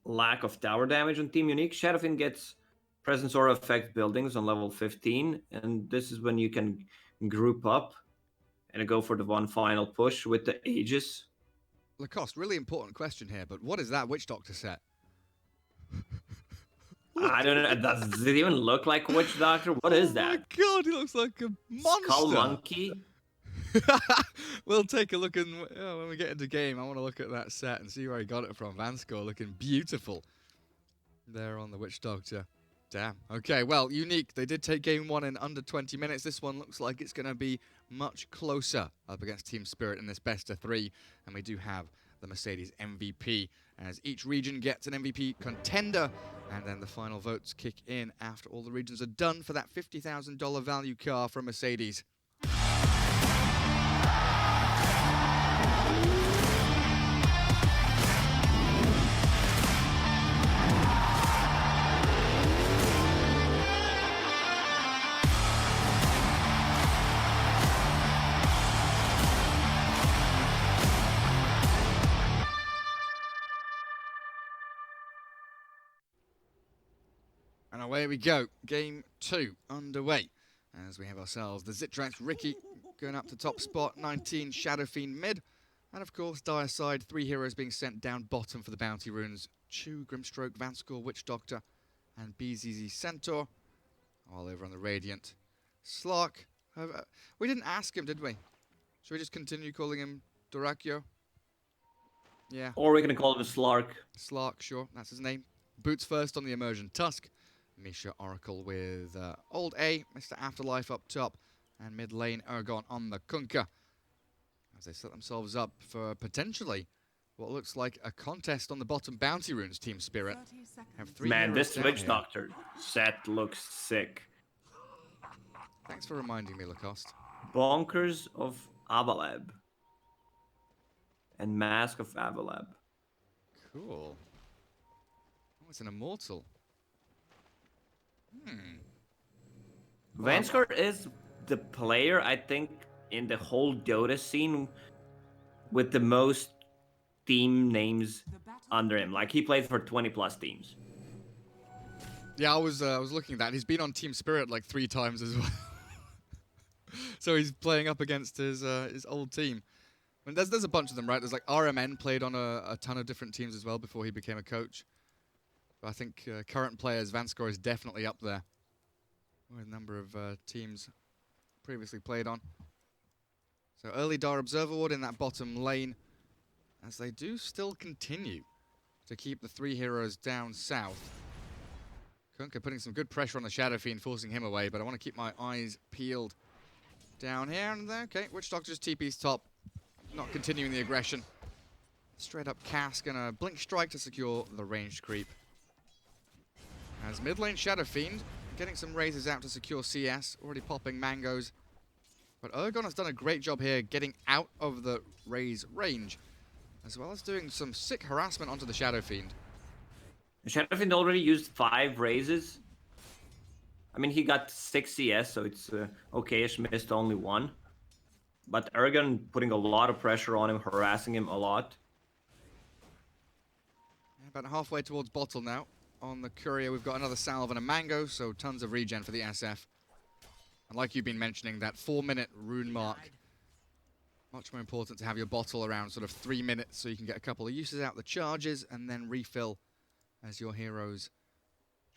lack of tower damage on Team Unique. Shadowfin gets Presence Aura Effect buildings on level 15, and this is when you can group up and go for the one final push with the Aegis.
Lacoste, really important question here, but what is that Witch Doctor set?
I don't know. Does it even look like Witch Doctor? What is that?
Oh my god, he looks like a monster!
Skull Monkey?
We'll take a look when we get into game. I want to look at that set and see where he got it from. Vanscore looking beautiful there on the Witch Doctor. Damn. Okay, well, Unique. They did take game 1 in under 20 minutes. This one looks like it's going to be much closer up against Team Spirit in this best of 3. And we do have the Mercedes MVP, as each region gets an MVP contender. And then the final votes kick in after all the regions are done for that $50,000 value car from Mercedes. And away we go. Game 2 underway. As we have ourselves the Zitrax Ricky going up to top spot, 19 Shadow Fiend mid. And of course, dire side, 3 heroes being sent down bottom for the bounty runes. Chu, Grimstroke, Vanscore, Witch Doctor, and BZZ Centaur. All over on the Radiant. Slark. We didn't ask him, did we? Should we just continue calling him Dorakyo? Yeah.
Or we're going to call him Slark.
Slark, sure. That's his name. Boots first on the Immersion Tusk. Misha Oracle with Old A, Mr. Afterlife up top, and mid lane Ergon on the Kunkka. As they set themselves up for potentially what looks like a contest on the bottom bounty runes, Team Spirit. Have 3
Man,
heroes
this
down
Witch
here.
Doctor set looks sick.
Thanks for reminding me, Lacoste.
Bonkers of Avalab. And Mask of Avalab.
Cool. Oh, it's an immortal.
Vanscore is the player, I think, in the whole Dota scene with the most team names under him. Like, he played for 20 plus teams.
Yeah, I was looking at that. He's been on Team Spirit like 3 times as well. So he's playing up against his old team. I mean, there's a bunch of them, right? There's like RMN played on a ton of different teams as well before he became a coach. But I think current players, Vanskor is definitely up there with a number of teams previously played on. So early Dire Observer Ward in that bottom lane, as they do still continue to keep the 3 heroes down south. Kunkka putting some good pressure on the Shadow Fiend, forcing him away, but I want to keep my eyes peeled down here and there. Okay, Witch Doctor just TP's top, not continuing the aggression. Straight up Cask and a Blink Strike to secure the ranged creep. As mid lane Shadow Fiend getting some raises out to secure CS, already popping mangoes. But Ergon has done a great job here getting out of the raise range, as well as doing some sick harassment onto the Shadow Fiend.
The Shadow Fiend already used 5 raises. I mean, he got 6 CS, so it's okay-ish, missed only 1. But Ergon putting a lot of pressure on him, harassing him a lot.
About halfway towards bottle now. On the courier, we've got another salve and a mango, so tons of regen for the SF. And like you've been mentioning, that 4-minute rune mark. Much more important to have your bottle around sort of 3 minutes so you can get a couple of uses out the charges and then refill as your heroes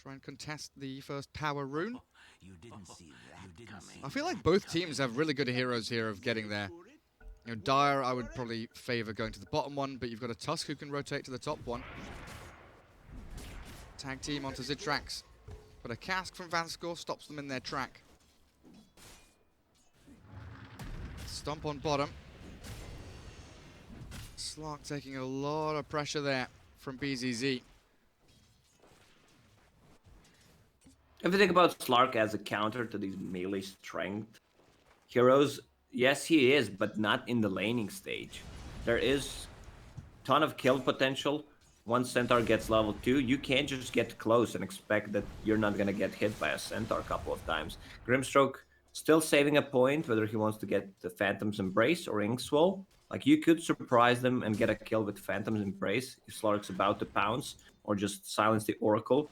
try and contest the first power rune.
You didn't see that coming.
I feel like both teams have really good heroes here of getting there. You know, Dire, I would probably favor going to the bottom one, but you've got a Tusk who can rotate to the top one. Tag team onto Zitrax, but a Cask from Vanskor stops them in their track. Stomp on bottom. Slark taking a lot of pressure there from BZZ.
If you think about Slark as a counter to these melee strength heroes, yes, he is, but not in the laning stage. There is a ton of kill potential. Once Centaur gets level 2, you can't just get close and expect that you're not going to get hit by a Centaur a couple of times. Grimstroke still saving a point, whether he wants to get the Phantom's Embrace or Inkswell. Like, you could surprise them and get a kill with Phantom's Embrace if Slark's about to pounce, or just silence the Oracle.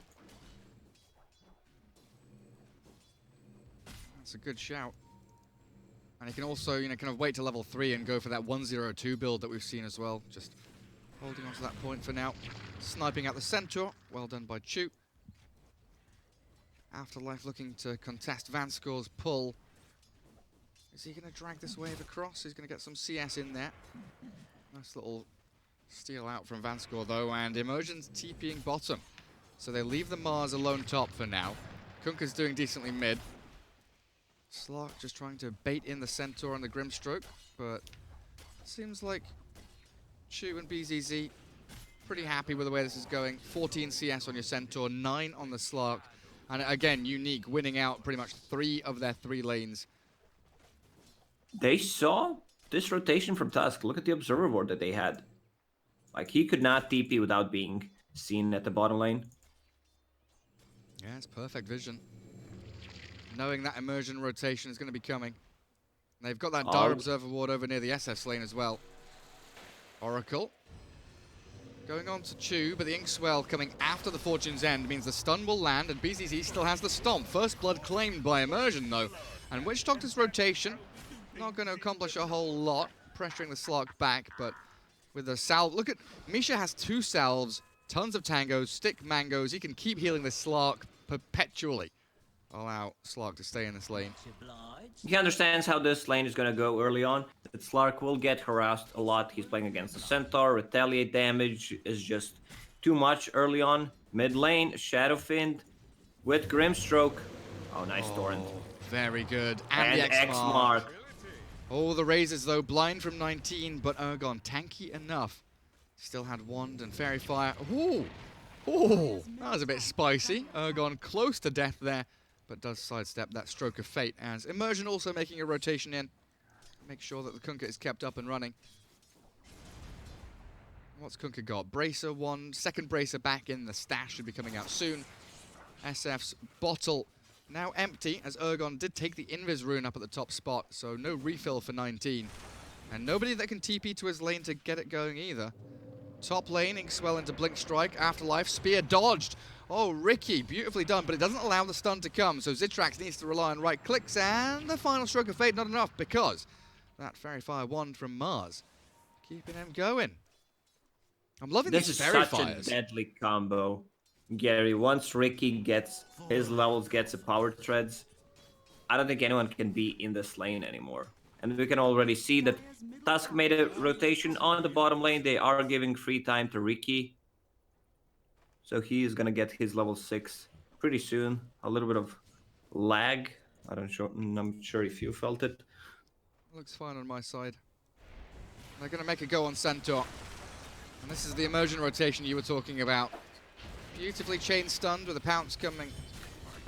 That's a good shout. And he can also, you know, kind of wait to level 3 and go for that 102 build that we've seen as well. Just holding on to that point for now. Sniping out the Centaur. Well done by Chu. Afterlife looking to contest Vanskor's pull. Is he going to drag this wave across? He's going to get some CS in there. Nice little steal out from Vanskor though, and Immersion's TPing bottom. So they leave the Mars alone top for now. Kunkka's doing decently mid. Slark just trying to bait in the Centaur and the Grimstroke, but seems like Chu and BZZ pretty happy with the way this is going. 14 CS on your Centaur, 9 on the Slark. And again, unique, winning out pretty much 3 of their 3 lanes.
They saw this rotation from Tusk. Look at the observer board that they had. Like, he could not TP without being seen at the bottom lane.
Yeah, it's perfect vision. Knowing that immersion rotation is going to be coming. They've got that Dire Observer ward over near the SF's lane as well. Oracle. Going on to Chu, but the Inkswell coming after the Fortune's End means the stun will land, and BZZ still has the stomp. First blood claimed by Immersion, though. And Witch Doctor's rotation, not going to accomplish a whole lot, pressuring the Slark back, but with a salve. Look at, Misha has 2 salves, tons of tangos, stick mangoes. He can keep healing the Slark perpetually. Allow Slark to stay in this lane.
He understands how this lane is going to go early on. That Slark will get harassed a lot. He's playing against the Centaur. Retaliate damage is just too much early on. Mid lane, Shadow Fiend with Grimstroke. Oh, nice Torrent.
Very good.
And
the
X-Mark.
Oh, the raises though, blind from 19, but Ergon tanky enough. Still had Wand and Fairy Fire. Ooh! Ooh! That was a bit spicy. Ergon close to death there, but does sidestep that Stroke of Fate, as Immersion also making a rotation in. Make sure that the Kunkka is kept up and running. What's Kunkka got? Bracer 1, second Bracer back in the stash, should be coming out soon. SF's bottle now empty, as Ergon did take the Invis rune up at the top spot, so no refill for 19. And nobody that can TP to his lane to get it going either. Top lane, Inkswell into Blink Strike, Afterlife, Spear dodged. Oh, Ricky, beautifully done, but it doesn't allow the stun to come, so Zitrax needs to rely on right clicks, and the final stroke of fate not enough, because that Fairy Fire wand from Mars, keeping him going. I'm loving
This
these
is
Fairy
such
Fires.
a deadly combo, Gary. Once Ricky gets his levels, gets the power treads, I don't think anyone can be in this lane anymore. And we can already see that Tusk made a rotation on the bottom lane. They are giving free time to Ricky. So he is gonna get his level 6 pretty soon. A little bit of lag. I'm not sure if you felt it.
Looks fine on my side. They're gonna make a go on Centaur. And this is the immersion rotation you were talking about. Beautifully chain stunned with a pounce coming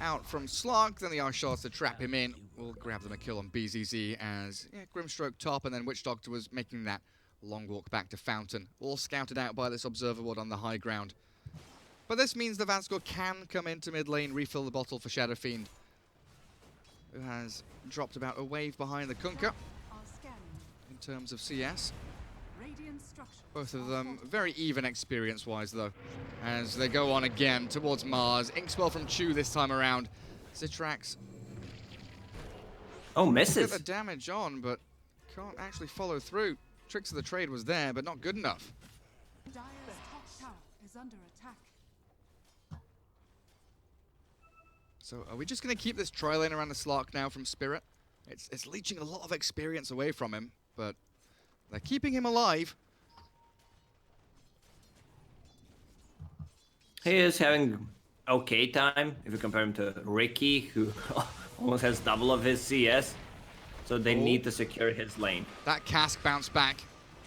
out from Slug. Then the ice shards to trap him in. We'll grab them a kill on BZZ as Grimstroke top, and then Witch Doctor was making that long walk back to Fountain. All scouted out by this Observer Ward on the high ground. But this means the Vanscore can come into mid lane, refill the bottle for Shadow Fiend, who has dropped about a wave behind the Kunkka in terms of CS. Both of them very even experience-wise, though, as they go on again towards Mars. Inkswell from Chu this time around. Zitrax.
Oh, misses.
Get the damage on, but can't actually follow through. Tricks of the Trade was there, but not good enough.
Dire's top tower is under attack.
So are we just going to keep this tri-lane around the Slark now from Spirit? It's leeching a lot of experience away from him, but they're keeping him alive.
He is having okay time if you compare him to Ricky, who almost has double of his CS. So they need to secure his lane.
That cask bounce back.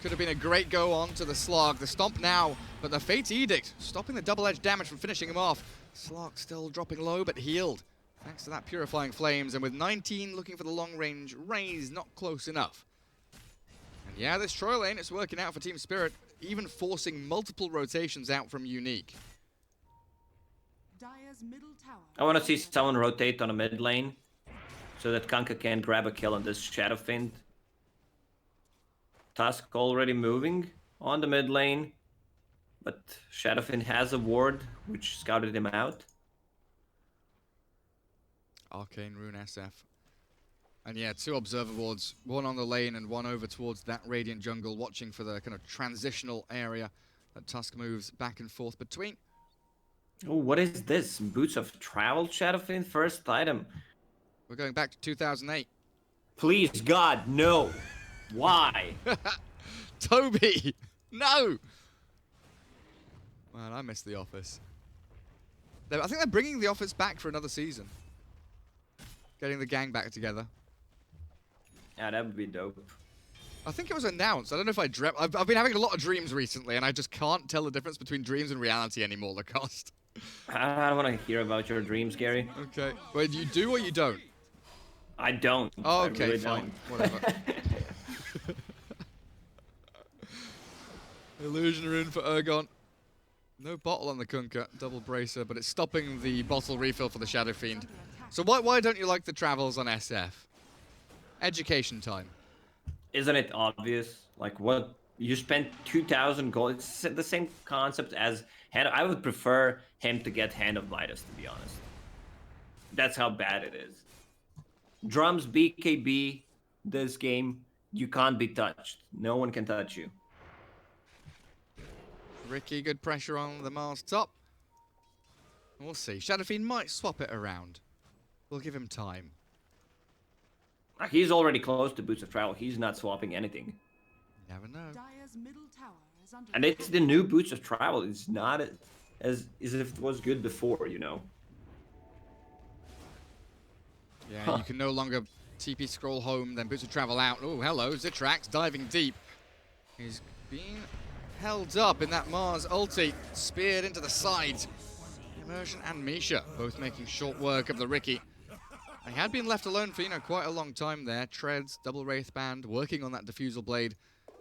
Could have been a great go on to the Slog. The stomp now, but the Fate's Edict stopping the double-edged damage from finishing him off. Slog still dropping low, but healed thanks to that Purifying Flames. And with 19 looking for the long-range raise, not close enough. And yeah, this Troy lane, it's working out for Team Spirit, even forcing multiple rotations out from Unique.
Dire's middle tower.
I want to see someone rotate on a mid lane so that Kunkka can grab a kill on this Shadow Fiend. Tusk already moving on the mid lane, but Shadow Fiend has a ward which scouted him out.
Arcane Rune SF. And yeah, 2 Observer Wards, one on the lane and one over towards that Radiant jungle, watching for the kind of transitional area that Tusk moves back and forth between.
Oh, what is this? Boots of Travel Shadow Fiend first item.
We're going back to 2008.
Please, God, no. Why?
Toby, no. Man, I miss The Office. I think they're bringing The Office back for another season. Getting the gang back together.
Yeah, that would be dope.
I think it was announced. I don't know if I dreamt. I've been having a lot of dreams recently, and I just can't tell the difference between dreams and reality anymore, Lacoste.
I don't want to hear about your dreams, Gary.
Okay. Wait, do you do or you don't?
I don't.
Oh, okay,
I really
fine.
don't.
Whatever. Illusion Rune for Ergon. No bottle on the Kunkka, double bracer, but it's stopping the bottle refill for the Shadow Fiend. So why don't you like the travels on SF? Education time.
Isn't it obvious? Like, what? You spent 2,000 gold. It's the same concept as Hand. I would prefer him to get Hand of Midas, to be honest. That's how bad it is. Drums, BKB, this game, you can't be touched. No one can touch you.
Ricky, good pressure on the Mars top. We'll see. Shadow Fiend might swap it around. We'll give him time.
He's already close to Boots of Travel. He's not swapping anything.
Never know.
Dire's middle tower is under
And it's the new Boots of Travel. It's not as if it was good before, you know.
Yeah, you can no longer TP scroll home, then Boots of Travel out. Oh, hello, Zitrax diving deep. He's being held up in that Mars ulti, speared into the side. Immersion and Misha both making short work of the Ricky. He had been left alone for, quite a long time there. Treads, double Wraith Band, working on that Diffusal Blade.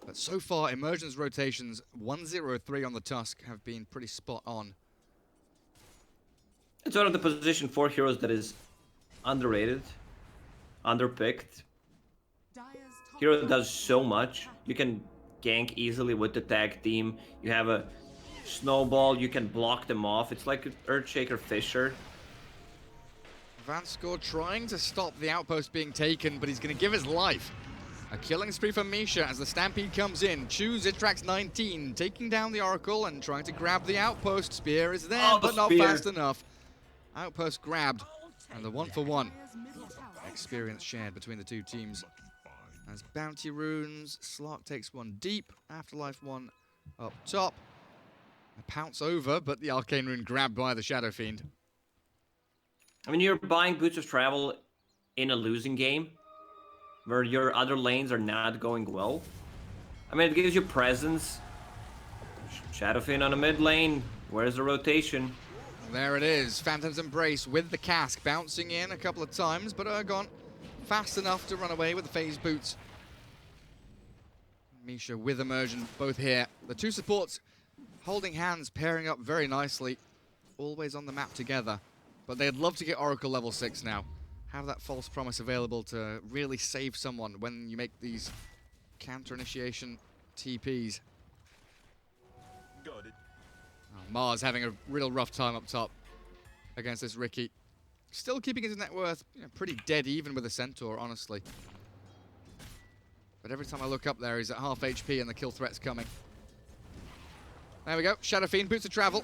But so far, Immersion's rotations, 1-0-3 on the Tusk, have been pretty spot on.
It's one of the position 4 heroes that is underrated, underpicked. Hero does so much. You can gank easily with the tag team. You have a snowball, you can block them off. It's like an Earthshaker Fisher.
Vanskor trying to stop the outpost being taken, but he's going to give his life. A killing spree for Misha as the Stampede comes in. Choose Itrax 19, taking down the Oracle and trying to grab the outpost. Spear is there, but not fast enough. Outpost grabbed, and the 1-for-1 experience shared between the two teams. As Bounty Runes, Slark takes one deep, Afterlife one up top. A pounce over, but the Arcane Rune grabbed by the Shadow Fiend.
I mean, you're buying Boots of Travel in a losing game, where your other lanes are not going well. I mean, it gives you presence. Shadow Fiend on the mid lane. Where's the rotation?
There it is. Phantom's Embrace with the cask, bouncing in a couple of times, but Urgon fast enough to run away with the phase boots. Misha with Immersion, both here. The two supports holding hands, pairing up very nicely. Always on the map together. But they'd love to get Oracle level 6 now. Have that false promise available to really save someone when you make these counter initiation TPs.
Got it.
Oh, Mars having a real rough time up top against this Ricky. Still keeping his net worth pretty dead even with a Centaur, honestly. But every time I look up there, he's at half HP and the kill threat's coming. There we go. Shadow Fiend, Boots of Travel.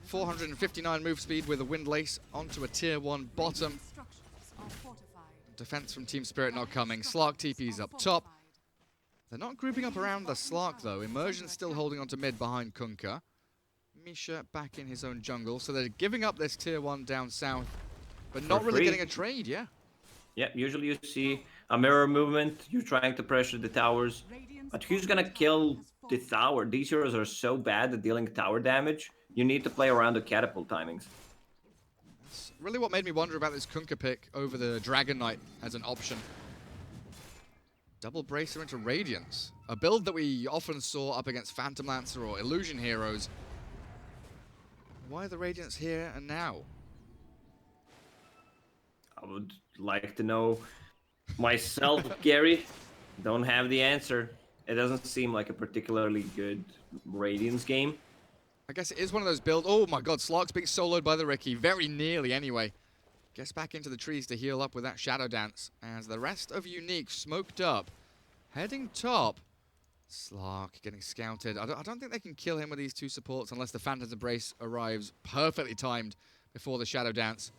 459 move speed with a Windlace onto a tier 1 bottom. Defense from Team Spirit not coming. Slark TP's up top. They're not grouping up around the Slark though. Immersion still holding onto mid behind Kunkka. Misha back in his own jungle. So they're giving up this tier 1 down south, but not really getting a trade, yeah.
Yep, usually you see a mirror movement. You're trying to pressure the towers. But who's gonna kill the tower? These heroes are so bad at dealing tower damage. You need to play around the catapult timings.
That's really what made me wonder about this Kunkka pick over the Dragon Knight as an option. Double Bracer into Radiance. A build that we often saw up against Phantom Lancer or Illusion heroes. Why the Radiance here and now?
I would like to know myself, Gary. Don't have the answer. It doesn't seem like a particularly good Radiance game.
I guess it is one of those builds. Oh my god, Slark's being soloed by the Ricky. Very nearly anyway. Gets back into the trees to heal up with that Shadow Dance. As the rest of Unique smoked up. Heading top. Slark getting scouted. I don't think they can kill him with these two supports unless the Phantom's Embrace arrives perfectly timed before the Shadow Dance.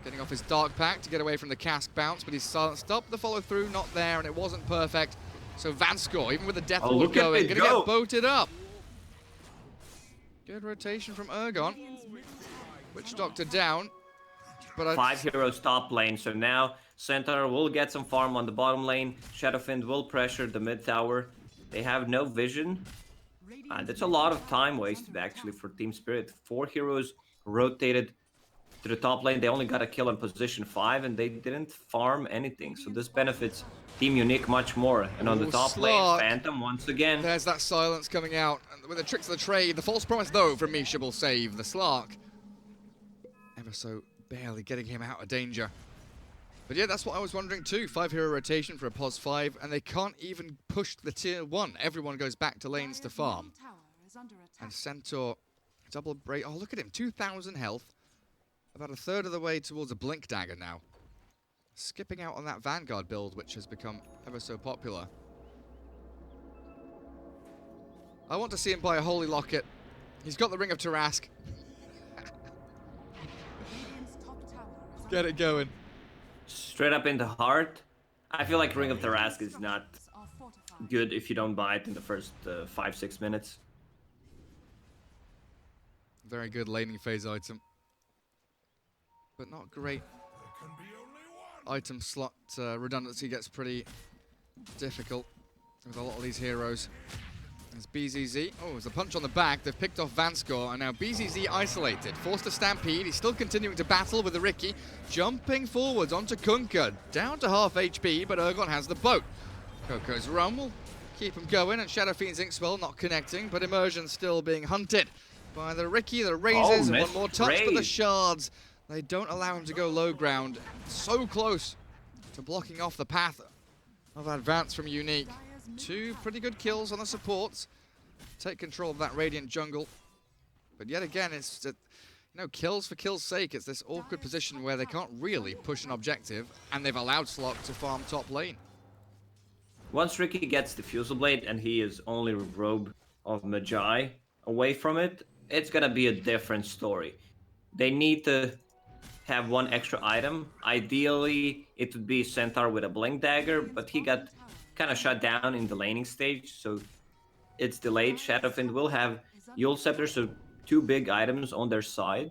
Getting off his Dark Pact to get away from the cask bounce, but he's silenced up. The follow through not there, and it wasn't perfect. So Vanskor, even with the Death Ward going, gonna get boated up. Good rotation from Urgon. Witch Doctor down. But
5 heroes top lane, so now Centaur will get some farm on the bottom lane. Shadowfiend will pressure the mid tower. They have no vision. That's a lot of time wasted actually for Team Spirit. 4 heroes rotated to the top lane. They only got a kill in position 5 and they didn't farm anything. So this benefits Team Unique much more. And on the top lane, Phantom once again.
There's that silence coming out. And with the tricks of the trade, the false promise though from Misha will save the Slark. Ever so barely getting him out of danger. But yeah, that's what I was wondering too. 5 hero rotation for a pos 5, and they can't even push the tier 1. Everyone goes back to lanes to farm. And Centaur, double break. Oh, look at him, 2,000 health. About a third of the way towards a Blink Dagger now. Skipping out on that Vanguard build, which has become ever so popular. I want to see him buy a Holy Locket. He's got the Ring of Tarask. Get it going.
Straight up in the heart. I feel like Ring of Tarask is not good if you don't buy it in the first 5-6 minutes.
Very good laning phase item. But not great. Item slot redundancy gets pretty difficult with a lot of these heroes. There's BZZ. Oh, there's a punch on the back. They've picked off Vanskor, and now BZZ isolated. Forced to stampede. He's still continuing to battle with the Ricky. Jumping forwards onto Kunkka. Down to half HP, but Urgon has the boat. Coco's run will keep him going, and Shadow Fiend's Inkswell not connecting, but Immersion still being hunted by the Ricky. The raises, and one more touch for the shards. They don't allow him to go low ground. So close to blocking off the path of advance from Unique. 2 pretty good kills on the supports. Take control of that Radiant jungle. But yet again, it's kills for kill's sake. It's this awkward position where they can't really push an objective, and they've allowed Slock to farm top lane.
Once Ricky gets the Fusel Blade and he is only Robe of Magi away from it, it's gonna be a different story. They need to have one extra item. Ideally, it would be Centaur with a Blink Dagger, but he got kind of shut down in the laning stage, so it's delayed. Shadowfiend will have Yule Scepter, so 2 big items on their side.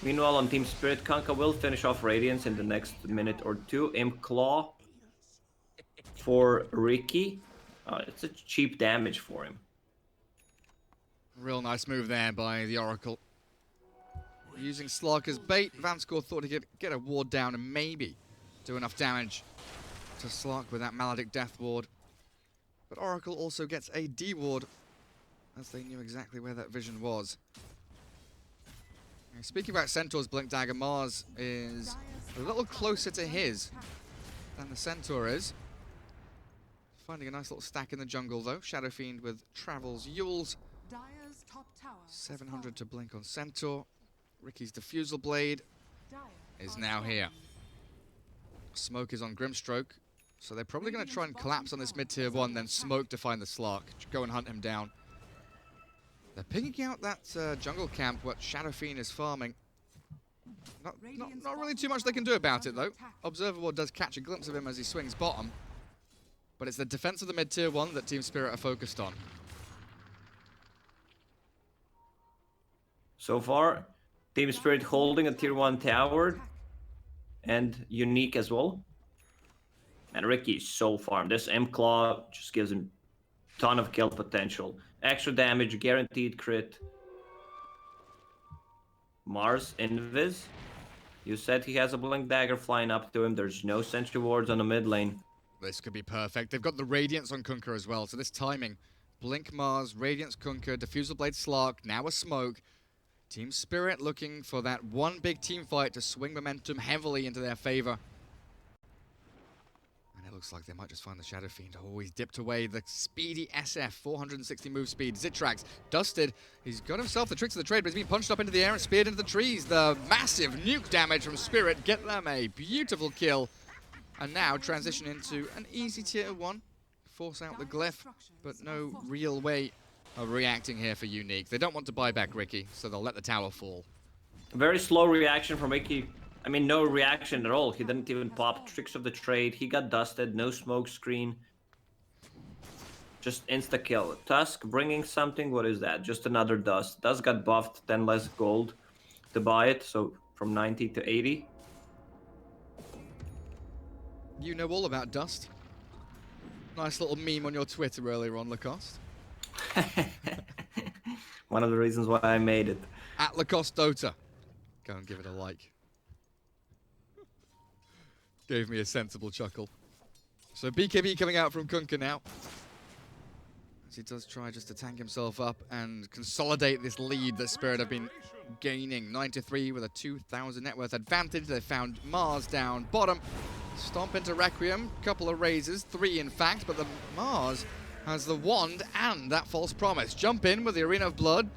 Meanwhile, on Team Spirit, Kunkka will finish off Radiance in the next minute or 2. Imp Claw for Ricky. It's a cheap damage for him.
Real nice move there by the Oracle. Using Slock as bait, Vanscore thought he could get a ward down and maybe do enough damage to Slock with that Maledict Death Ward. But Oracle also gets a D-Ward, as they knew exactly where that vision was. And speaking about Centaur's Blink Dagger, Mars is a little closer to his than the Centaur is. Finding a nice little stack in the jungle, though. Shadowfiend with Travel's Yules. 700 to blink on Centaur. Ricky's Diffusal Blade is now here. Smoke is on Grimstroke, so they're probably going to try and collapse on this mid-tier 1, then smoke to find the Slark. Go and hunt him down. They're picking out that jungle camp, what Shadowfiend is farming. Not really too much they can do about it, though. Observer Ward does catch a glimpse of him as he swings bottom. But it's the defense of the mid-tier 1 that Team Spirit are focused on.
So far, Team Spirit holding a tier 1 tower and unique as well. And Ricky is so farmed. This M-Claw just gives him a ton of kill potential. Extra damage, guaranteed crit. Mars, Invis. You said he has a Blink Dagger flying up to him. There's no sentry wards on the mid lane.
This could be perfect. They've got the Radiance on Kunkka as well, so this timing. Blink Mars, Radiance Kunkka, Diffusal Blade Slark, now a Smoke. Team Spirit looking for that one big team fight to swing momentum heavily into their favor. And it looks like they might just find the Shadow Fiend. Oh, he's dipped away. The speedy SF, 460 move speed. Zitrax, dusted. He's got himself the tricks of the trade, but he's been punched up into the air and speared into the trees. The massive nuke damage from Spirit get them a beautiful kill. And now transition into an easy tier 1. Force out the glyph, but no real way of reacting here for Unique. They don't want to buy back Ricky, so they'll let the tower fall.
Very slow reaction from Ricky. I mean, no reaction at all. He didn't even pop tricks of the trade. He got dusted, no smoke screen. Just insta-kill. Tusk bringing something, what is that? Just another dust. Dust got buffed, 10 less gold to buy it, so from 90 to 80.
You know all about dust. Nice little meme on your Twitter earlier on, Lacoste.
One of the reasons why I made it.
At Lacoste Dota. Go and give it a like. Gave me a sensible chuckle. So BKB coming out from Kunkka now. As he does try just to tank himself up and consolidate this lead that Spirit have been gaining. 9-3 with a 2,000 net worth advantage. They found Mars down bottom. Stomp into Requiem. Couple of raises. 3 in fact, but the Mars has the wand and that false promise. Jump in with the Arena of Blood.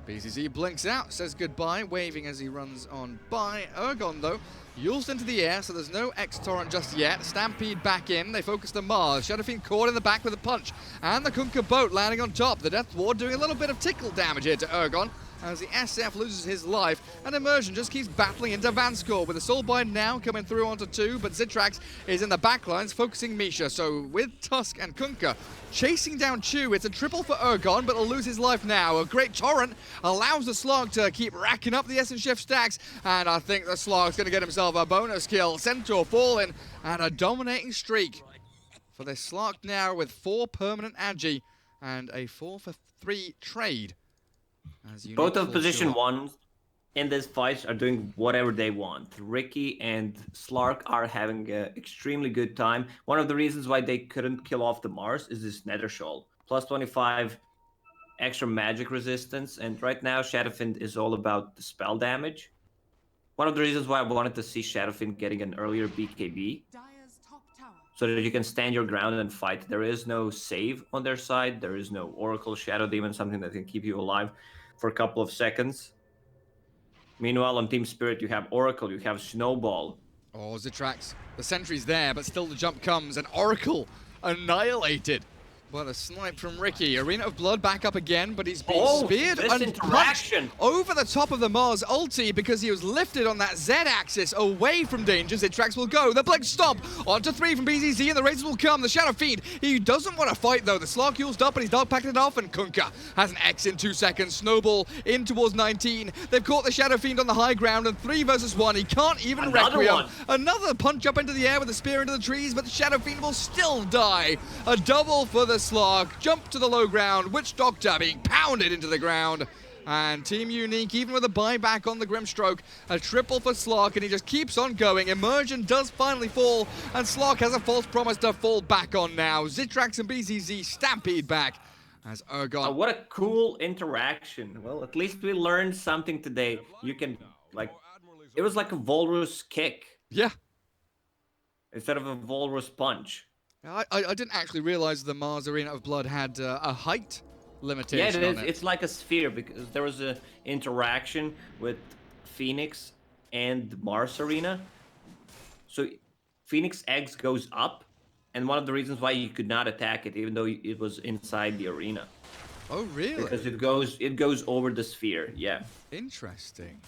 BCZ blinks out, says goodbye, waving as he runs on by. Urgon, though, Yules into the air, so there's no X-Torrent just yet. Stampede back in, they focus to Mars. Shadowfiend caught in the back with a punch. And the Kunkka boat landing on top. The Death Ward doing a little bit of tickle damage here to Urgon, as the SF loses his life, and Immersion just keeps battling into Vanscore, with the Soulbind now coming through onto 2, but Zitrax is in the backlines, focusing Misha. So with Tusk and Kunkka chasing down Chu, it's a triple for Urgon, but he'll lose his life now. A great torrent allows the Slog to keep racking up the Essence Shift stacks, and I think the Slog's going to get himself a bonus kill. Centaur falling, and a dominating streak for the Slog now with 4 permanent Agi and a 4-for-3 trade.
Both of position 1 in this fight are doing whatever they want. Ricky and Slark are having an extremely good time. One of the reasons why they couldn't kill off the Mars is this Nether Shoal. Plus 25 extra magic resistance, and right now Shadowfiend is all about the spell damage. One of the reasons why I wanted to see Shadowfiend getting an earlier BKB. so that you can stand your ground and fight. There is no save on their side. There is no Oracle, Shadow Demon, something that can keep you alive for a couple of seconds. Meanwhile, on Team Spirit, you have Oracle, you have Snowball.
Oh, Zitrax. The sentry's there, but still the jump comes, and Oracle annihilated. But a snipe from Ricky. Arena of Blood back up again, but he's being speared and punched over the top of the Mars ulti because he was lifted on that Z-axis away from danger. Zitrax will go. The Blink Stomp onto 3 from BZZ, and the Razors will come. The Shadow Fiend. He doesn't want to fight, though. The Slark used up, and he's dog packed it off, and Kunkka has an X in 2 seconds. Snowball in towards 19. They've caught the Shadow Fiend on the high ground, and 3 versus 1. He can't even Requiem. Another punch up into the air with a spear into the trees, but the Shadow Fiend will still die. A double for the Slark. Jump to the low ground. Witch Doctor being pounded into the ground. And Team Unique, even with a buyback on the Grimstroke, a triple for Slark, and he just keeps on going. Immersion does finally fall, and Slark has a false promise to fall back on now. Zitrax and BZZ stampede back as Ergon.
Oh, what a cool interaction. Well, at least we learned something today. You can, like, it was like a Walrus kick.
Yeah.
Instead of a Walrus punch.
I didn't actually realize the Mars Arena of Blood had a height limitation.
Yeah,
on it.
It's like a sphere because there was an interaction with Phoenix and Mars Arena. So Phoenix X goes up, and one of the reasons why you could not attack it, even though it was inside the arena.
Oh, really?
Because it goes over the sphere. Yeah.
Interesting.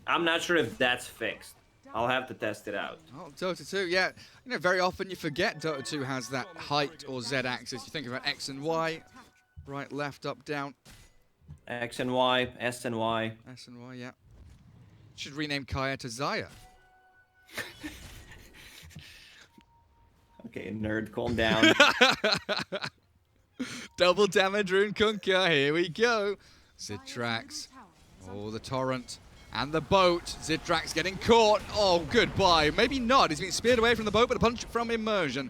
I'm not sure if that's fixed. I'll have to test it out.
Oh, Dota 2, yeah. You know, very often you forget Dota 2 has that height or Z-axis. You think about X and Y, right, left, up, down.
X and Y, S and Y.
S and Y, yeah. Should rename Kaya to Zaya.
Okay, nerd, calm down.
Double damage rune Kunkka, here we go. Zitrax. Oh, the torrent. And the boat. Zitrax getting caught. Oh, goodbye. Maybe not. He's been speared away from the boat, but a punch from Immersion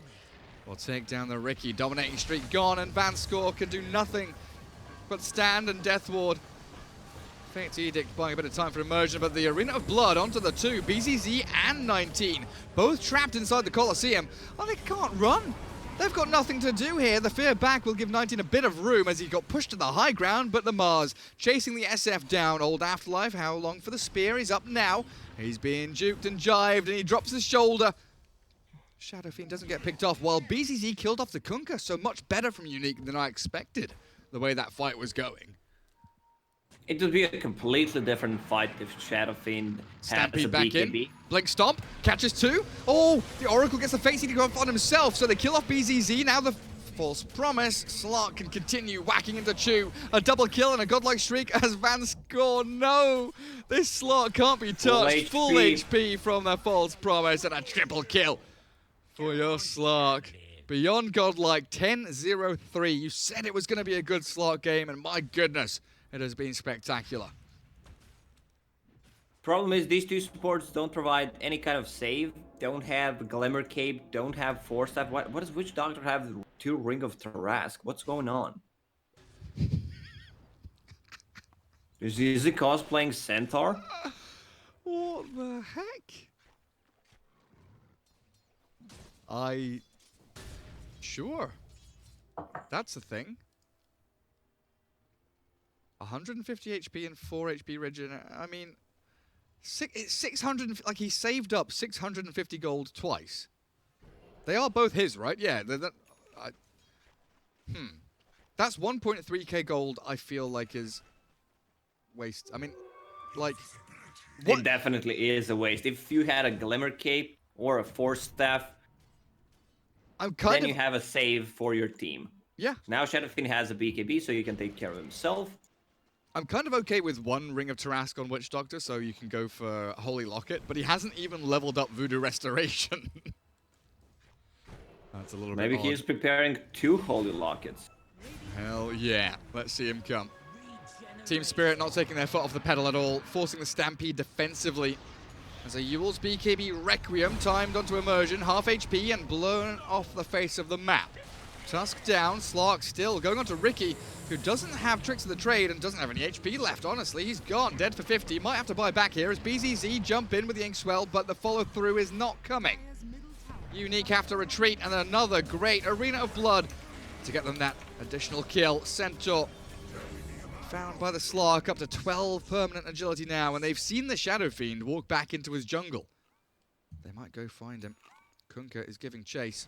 will take down the Ricky. Dominating streak gone, and Vanscore can do nothing but stand and Death Ward. Fate's Edict buying a bit of time for Immersion, but the Arena of Blood onto the 2. BZZ and 19. Both trapped inside the Colosseum. Oh, they can't run. They've got nothing to do here. The fear back will give 19 a bit of room as he got pushed to the high ground, but the Mars chasing the SF down. Old Afterlife, how long for the spear? He's up now. He's being juked and jived, and he drops his shoulder. Shadow Fiend doesn't get picked off, while BZZ killed off the Kunkka, so much better from Unique than I expected, the way that fight was going.
It would be a completely different fight if Shadow Fiend had a
back
BKB.
in. Blink Stomp, catches 2. Oh, the Oracle gets the face eating off on himself, so they kill off BZZ. Now the false promise. Slark can continue whacking into Chew. A double kill and a godlike streak as Vanscore. No, this Slark can't be touched. Full HP from the false promise and a triple kill for your Slark. Beyond godlike, 10-0-3. You said it was going to be a good Slark game, and my goodness, it has been spectacular.
Problem is these two supports don't provide any kind of save, don't have Glimmer Cape, don't have Force Staff. What does Witch Doctor have 2 Ring of Tarask? What's going on? Is he cosplaying Centaur?
What the heck? Sure. That's the thing. 150 HP and 4 HP regen. I mean, 600. Like, he saved up 650 gold twice. They are both his, right? Yeah. That's 1.3k gold. I feel like is waste. I mean, like,
it definitely is a waste. If you had a Glimmer Cape or a Force Staff, then you have a save for your team.
Yeah.
Now Shadowfiend has a BKB, so you can take care of himself.
I'm kind of okay with 1 Ring of Tarask on Witch Doctor, so you can go for Holy Locket, but he hasn't even leveled up Voodoo Restoration. That's a little bit
Maybe
odd.
he is preparing 2 Holy Lockets.
Hell yeah. Let's see him come. Team Spirit not taking their foot off the pedal at all, forcing the Stampede defensively. As a Ewell's BKB Requiem timed onto Immersion, half HP and blown off the face of the map. Tusk down, Slark still going on to Ricky, who doesn't have Tricks of the Trade and doesn't have any HP left, honestly. He's gone, dead for 50. Might have to buy back here as BZZ jump in with the Inkswell, but the follow-through is not coming. Unique have to retreat, and another great Arena of Blood to get them that additional kill. Centaur found by the Slark, up to 12 permanent agility now, and they've seen the Shadow Fiend walk back into his jungle. They might go find him. Kunkka is giving chase.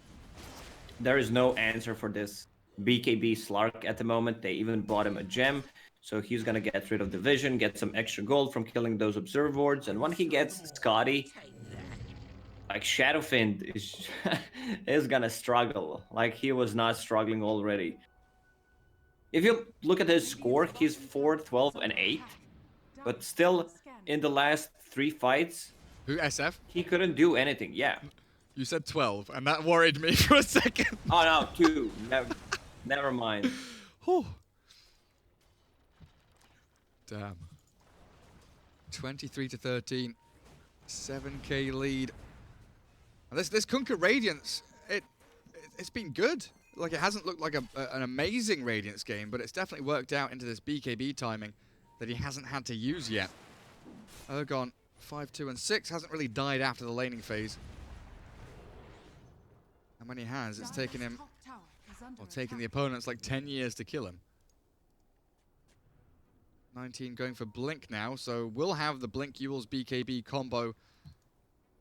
There is no answer for this BKB Slark at the moment. They even bought him a gem, so he's gonna get rid of the vision, get some extra gold from killing those observe wards, and when he gets Scotty, like Shadowfiend is is gonna struggle. Like he was not struggling already. If you look at his score, he's 4, 12, and 8, but still in the last 3 fights,
who SF?
He couldn't do anything. Yeah.
You said 12, and that worried me for a second.
Oh no, 2. Never mind.
Whew. Damn. 23-13, 7k lead. And this Kunkka Radiance, it's been good. Like, it hasn't looked like an amazing Radiance game, but it's definitely worked out into this BKB timing that he hasn't had to use yet. Ergon, 5, 2, and 6, hasn't really died after the laning phase. And when he has, it's taken him, or taken the opponents like 10 years to kill him. 19 going for Blink now, so we'll have the Blink Ewell's BKB combo.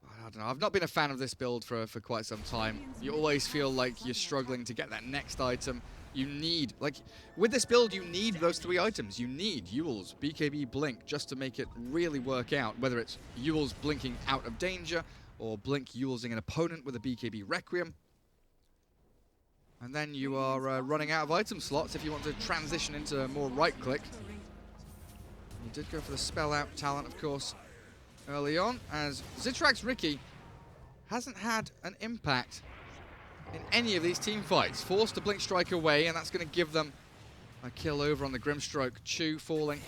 I don't know, I've not been a fan of this build for quite some time. You always feel like you're struggling to get that next item. You need, like, with this build, you need those 3 items. You need Ewell's BKB Blink just to make it really work out, whether it's Ewell's blinking out of danger, or Blink Ewell'sing an opponent with a BKB Requiem. And then you are running out of item slots if you want to transition into more right-click. You did go for the spell out talent, of course, early on, as Zitrax Riki hasn't had an impact in any of these team fights. Forced to Blink Strike away, and that's going to give them a kill over on the Grimstroke. Chu falling.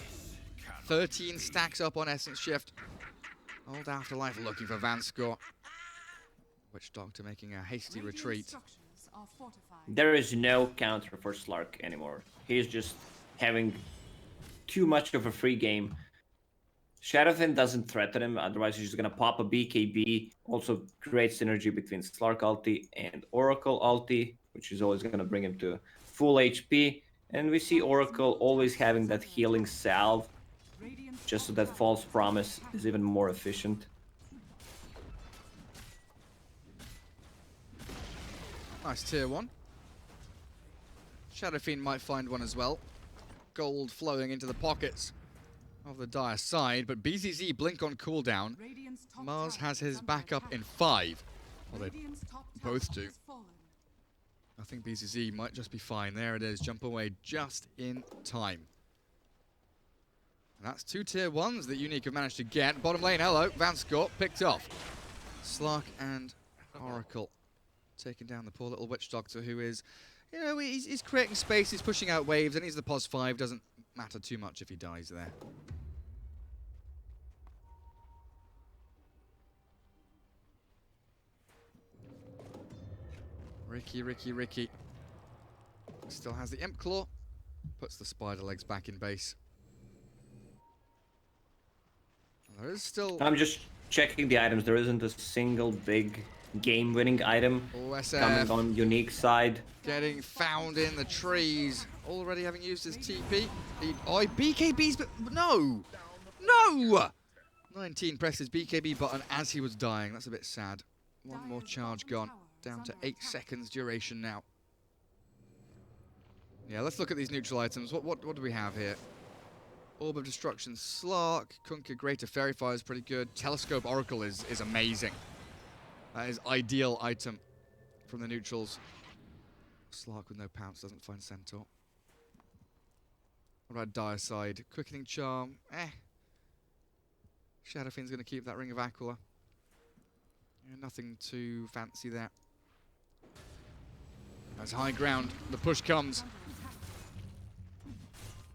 13 stacks up on Essence Shift. Old Afterlife looking for Vanscore. Witch Doctor making a hasty retreat.
There is no counter for Slark anymore. He's just having too much of a free game. Shadowfin doesn't threaten him, otherwise he's just gonna pop a BKB. Also great synergy between Slark ulti and Oracle ulti, which is always gonna bring him to full HP. And we see Oracle always having that healing salve, just so that False Promise is even more efficient.
Nice tier 1. Shadowfiend might find one as well. Gold flowing into the pockets of the Dire side, but BZZ blink on cooldown. Mars has his backup in 5. Well, they both do. I think BZZ might just be fine. There it is, jump away just in time. And that's 2 tier 1s that Unique have managed to get. Bottom lane, hello, Vanscore picked off. Slark and Oracle taking down the poor little Witch Doctor, who is, you know, he's creating space, he's pushing out waves, and he's the pos 5, doesn't matter too much if he dies there. Riki. Still has the Imp Claw, puts the spider legs back in base. There is still...
I'm just checking the items. There isn't a single big game-winning item coming on Unique side.
Getting found in the trees. Already having used his TP. Oh, BKB's, but no! No! 19 pressed his BKB button as he was dying. That's a bit sad. One more charge gone. Down to 8 seconds duration now. Yeah, let's look at these neutral items. What do we have here? Orb of Destruction, Slark, Kunkka, Greater Fairy Fire is pretty good. Telescope Oracle is amazing. That is ideal item from the neutrals. Slark with no pounce doesn't find Centaur. What about Dire side? Quickening Charm, Shadowfiend's going to keep that Ring of Aquila. Yeah, nothing too fancy there. That's high ground. The push comes.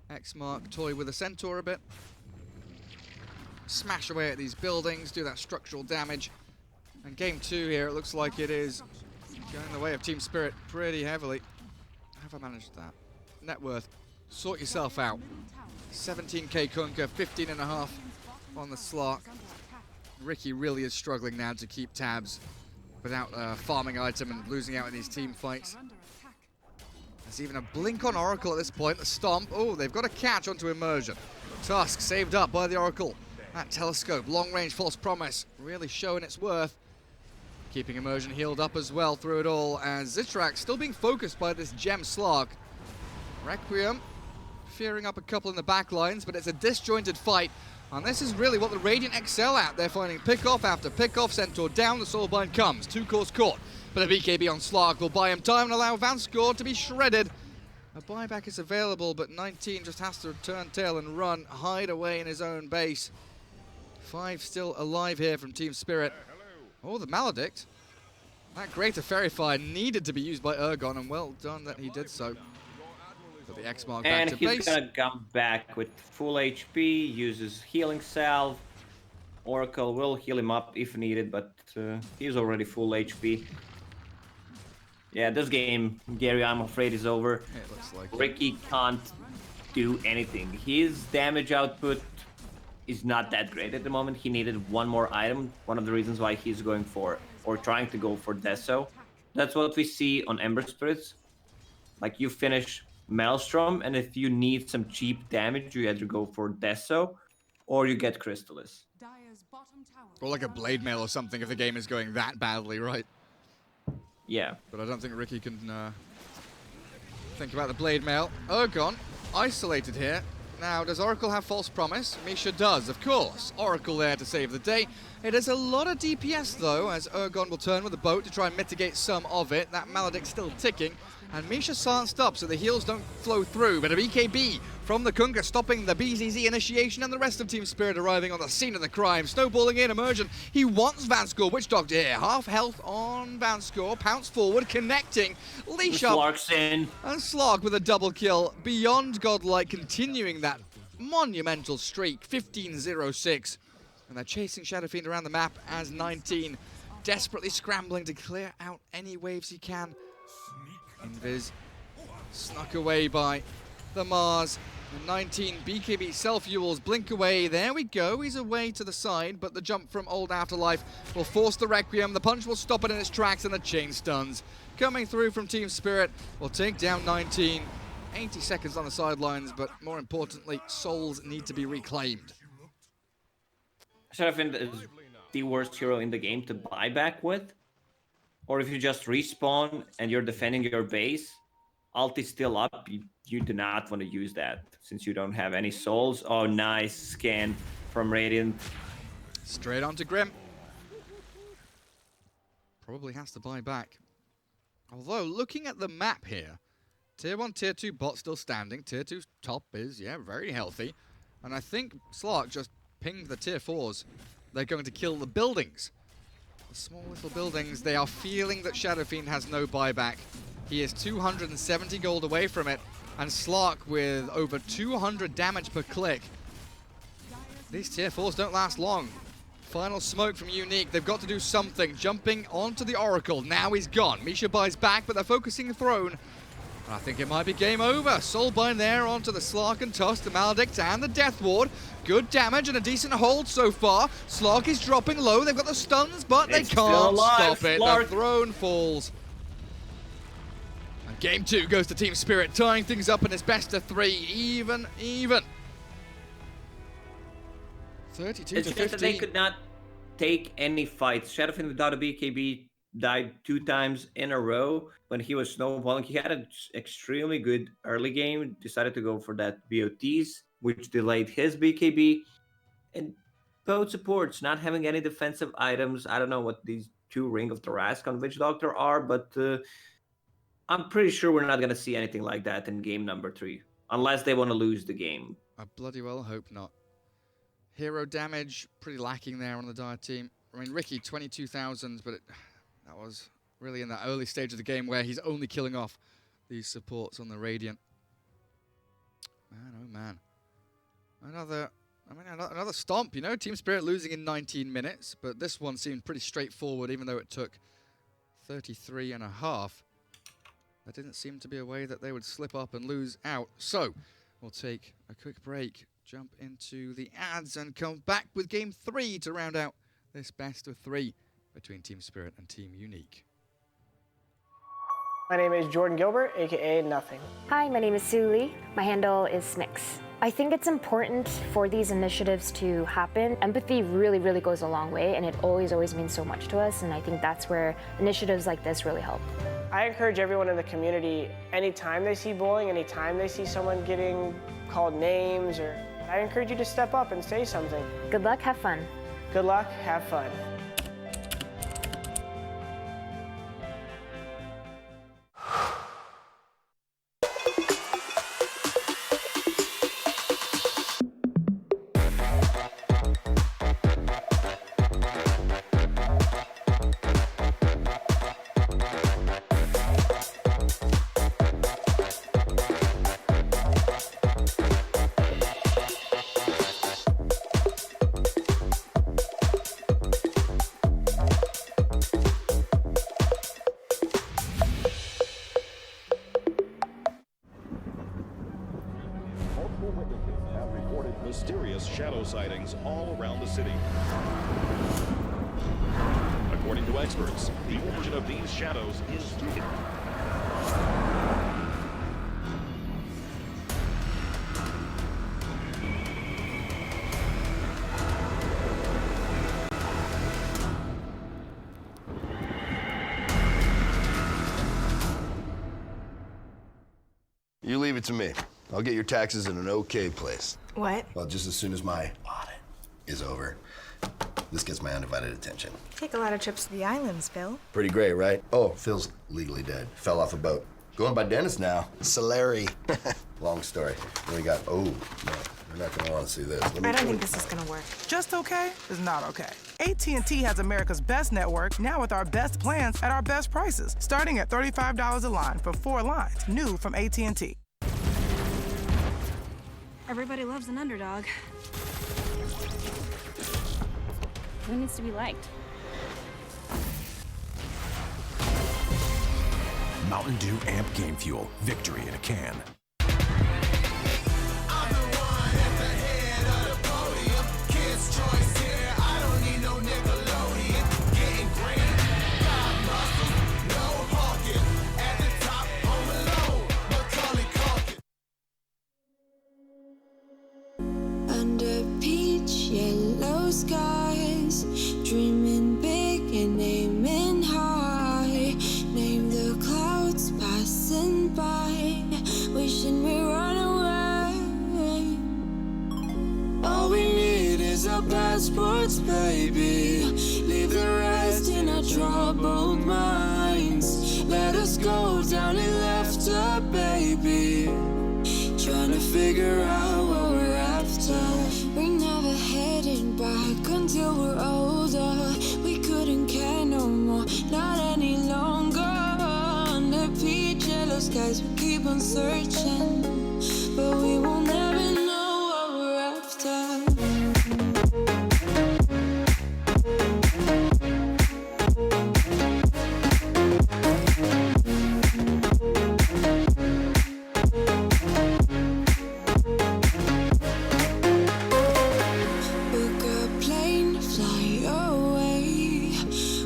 X-Mark toy with a Centaur a bit. Smash away at these buildings, do that structural damage. And game 2 here, it looks like it is going the way of Team Spirit pretty heavily. How have I managed that? Net worth, sort yourself out. 17k Kunkka, 15.5 on the Slark. Riki really is struggling now to keep tabs without a farming item and losing out in these team fights. There's even a blink on Oracle at this point. The stomp. Oh, they've got a catch onto Immersion. Tusk saved up by the Oracle. That telescope, long-range false promise, really showing its worth. Keeping Immersion healed up as well through it all, as Zitrak still being focused by this gem slug. Requiem fearing up a couple in the back lines, but it's a disjointed fight. And this is really what the Radiant excel at. They're finding pick-off after pick-off. Centaur down, the Soulbind comes. 2 cores caught, but a BKB on Slark will buy him time and allow Vanscore to be shredded. A buyback is available, but 19 just has to turn tail and run, hide away in his own base. 5 still alive here from Team Spirit. Oh, the Maledict. That Greater Fairy Fire needed to be used by Ergon, and well done that he did so. Put the X mark back to base.
And he's gonna come back with full HP, uses Healing Salve. Oracle will heal him up if needed, but he's already full HP. Yeah, this game, Gary, I'm afraid is over.
It looks like
Ricky can't do anything. His damage output is not that great at the moment. He needed one more item. One of the reasons why he's going for, or trying to go for Deso. That's what we see on Ember Spirits. Like, you finish Maelstrom, and if you need some cheap damage, you either go for Deso, or you get Crystallis.
Or like a Blade Mail or something if the game is going that badly, right?
Yeah.
But I don't think Ricky can think about the Blade Mail. Ergon, isolated here. Now, does Oracle have False Promise? Misha does, of course. Oracle there to save the day. It is a lot of DPS, though, as Ergon will turn with the boat to try and mitigate some of it. That Maledict's still ticking. And Misha silenced up so the heals don't flow through. But a BKB from the Kunga stopping the BZZ initiation, and the rest of Team Spirit arriving on the scene of the crime. Snowballing in, Immersion. He wants Vanscore. Witch Doctor here. Half health on Vanscore. Pounce forward, connecting. Leash up.
Slark's in.
And Slark with a double kill. Beyond godlike, continuing that monumental streak. 15-0-6. And they're chasing Shadow Fiend around the map as 19 desperately scrambling to clear out any waves he can. Invis snuck away by the Mars. The 19 BKB self-fuels blink away. There we go. He's away to the side, but the jump from Old Afterlife will force the Requiem. The punch will stop it in its tracks, and the chain stuns coming through from Team Spirit will take down 19. 80 seconds on the sidelines, but more importantly, souls need to be reclaimed.
Sheriff is the worst hero in the game to buy back with. Or if you just respawn and you're defending your base, ult is still up, you do not want to use that since you don't have any souls. Oh, nice scan from Radiant.
Straight onto Grim. Probably has to buy back. Although, looking at the map here, Tier 1, Tier 2 bot still standing. Tier 2 top is, yeah, very healthy. And I think Slark just pinged the Tier 4s. They're going to kill the buildings. The small little buildings, they are feeling that Shadow Fiend has no buyback. He is 270 gold away from it, and Slark with over 200 damage per click. These Tier 4s don't last long. Final smoke from Unique, they've got to do something. Jumping onto the Oracle, now he's gone. Misha buys back, but they're focusing the throne. I think it might be game over. Soulbind there onto the Slark and Tusk, the Maledict and the Death Ward. Good damage and a decent hold so far. Slark is dropping low. They've got the stuns, but they can't stop it. The throne falls. And game 2 goes to Team Spirit, tying things up in its best of 3. Even. 32
it's
to 15.
just that they could not take any fights. Shadowfiend without a BKB died 2 times in a row when he was snowballing. He had an extremely good early game, decided to go for that BOTs, which delayed his BKB. And both supports not having any defensive items. I don't know what these 2 Ring of Tarrasque on Witch Doctor are, but I'm pretty sure we're not going to see anything like that in game number 3, unless they want to lose the game.
I bloody well hope not. Hero damage, pretty lacking there on the Dire team. I mean, Ricky, 22,000, but that was really in that early stage of the game where he's only killing off these supports on the Radiant. Man, oh man. Another stomp, you know, Team Spirit losing in 19 minutes, but this one seemed pretty straightforward, even though it took 33 and a half. That didn't seem to be a way that they would slip up and lose out. So, we'll take a quick break, jump into the ads, and come back with game 3 to round out this best of 3 between Team Spirit and Team Unique.
My name is Jordan Gilbert, aka Nothing.
Hi, my name is Sue Lee. My handle is Smix. I think it's important for these initiatives to happen. Empathy really, really goes a long way, and it always means so much to us, and I think that's where initiatives like this really help.
I encourage everyone in the community, anytime they see bullying, anytime they see someone getting called names, I encourage you to step up and say something.
Good luck, have fun.
Good luck, have fun.
Multiple witnesses have reported mysterious shadow sightings all around the city. According to experts, the origin of these shadows is
You leave it to me. I'll get your taxes in an okay place.
What?
Well, just as soon as my audit is over, this gets my undivided attention.
Take a lot of trips to the islands, Phil.
Pretty great, right? Oh, Phil's legally dead. Fell off a boat. Going by Dennis now. Solari. Long story. Then we got, oh, no, you're not gonna want to see this.
I don't think this is gonna work.
Just okay is not okay. AT&T has America's best network, now with our best plans at our best prices, starting at $35 a line for 4 lines, new from AT&T.
Everybody loves an underdog. Who needs to be liked?
Mountain Dew Amp Game Fuel. Victory in a can.
Under peach yellow skies, dreaming big and aiming high. Name the clouds passing by, wishing we run away. All we need is our passports, baby. Leave the rest in our troubled minds. Let us go down in laughter, baby. Trying to figure out what we're after. We're never heading back until we're older. We couldn't care no more, not any longer. Under peach yellow skies, we keep on searching, but we will never know what we're after. Book a plane, fly away.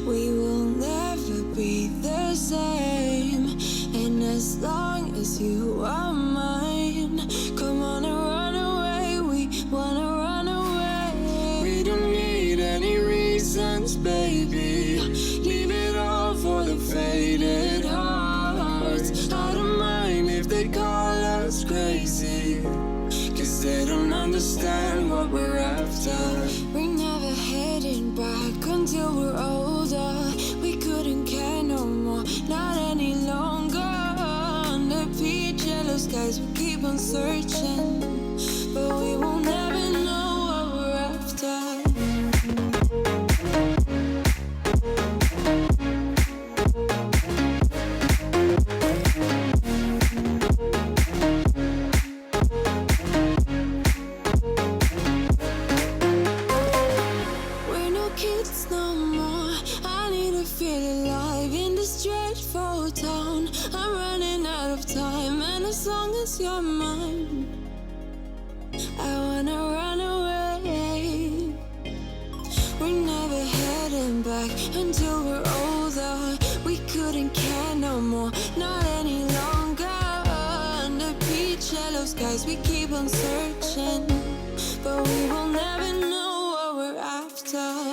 We will never be the same. And as long as you are mine, come on and run away. We wanna run away. We don't need any reasons, baby. Leave it all for the faded hearts. I don't mind if they call us crazy, 'cause they don't understand what we're after. We're never heading back until we're older. We couldn't care no more, not any longer. Under peach yellow skies, we keep on searching, but we will never know what we're after. We're no kids no more. I need to feel alive in this dreadful town. I'm running out of time, and as long as you're mine, I wanna run away. We're never heading back until we're older. We couldn't care no more, not any longer. Under peach yellow skies, we keep on searching, but we will never know what we're after.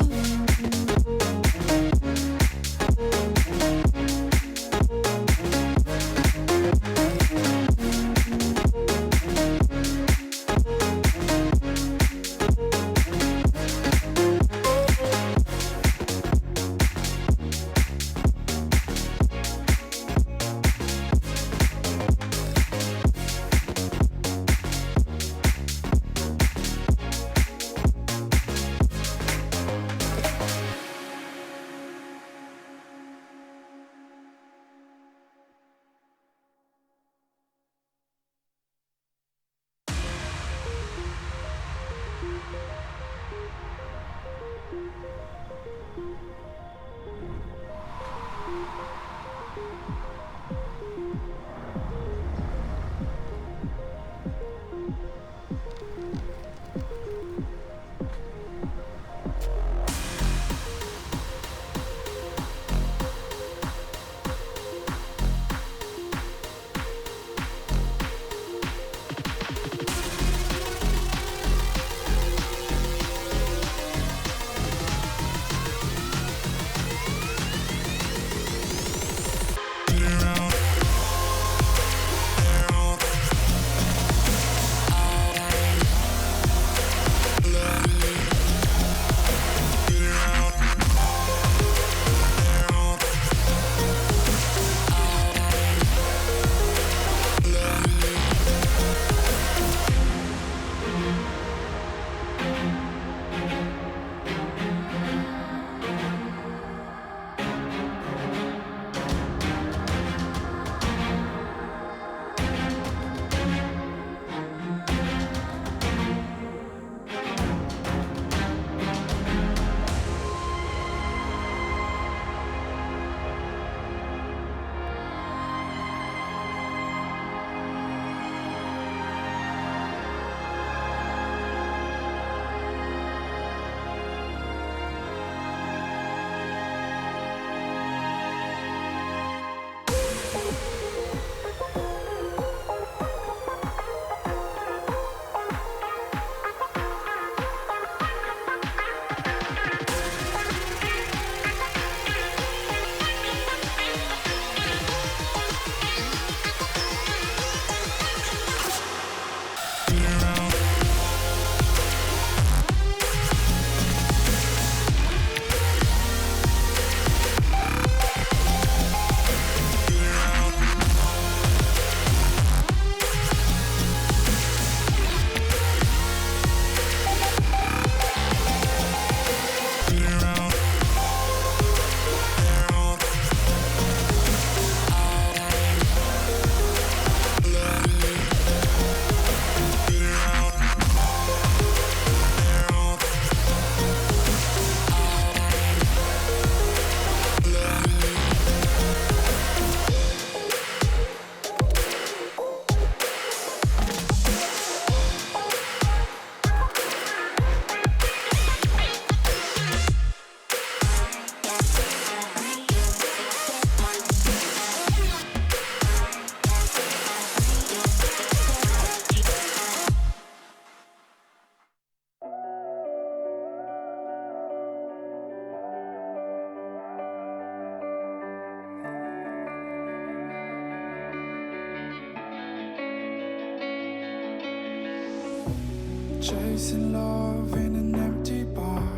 Chasing love in an empty bar.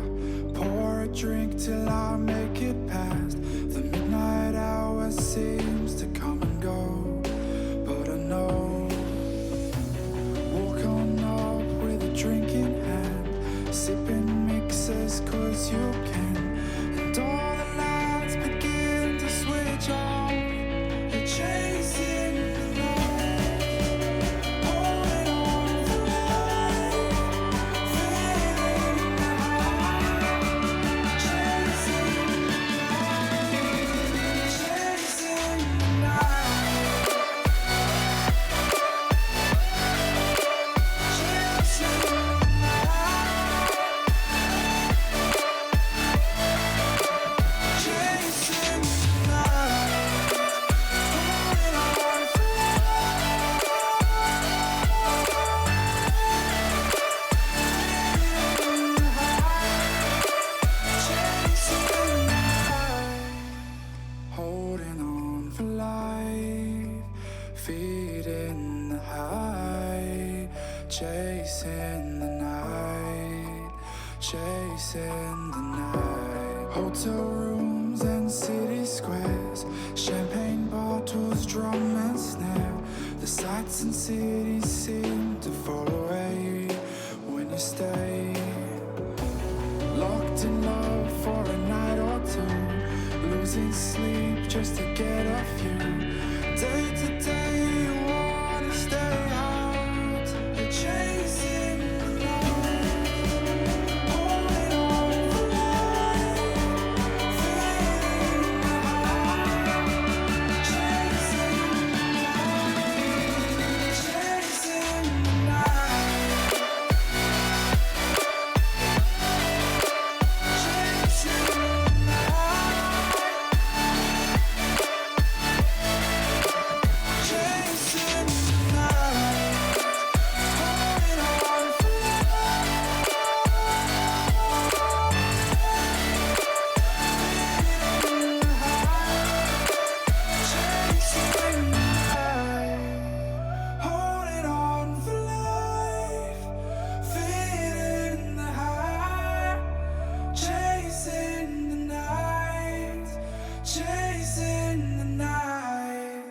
Pour a drink till I make it past. The midnight hour seems to come and go, but I know. Walk on up with a drink in hand, sipping mixers 'cause you can. And all the lights begin to switch off. You're chasing the light, holding on for life, feeling the high, chasing the night, chasing the night, chasing the night. chasing the night. Hotel rooms and city squares, champagne bottles, drum and snare. The sights and cities seem to fall away when you stay. Locked in love for a night or two, losing sleep just to get off you. Day to day you wanna stay out, you're chasing the night, holding on for life, feeling the high, chasing the night, chasing the night, chasing the night.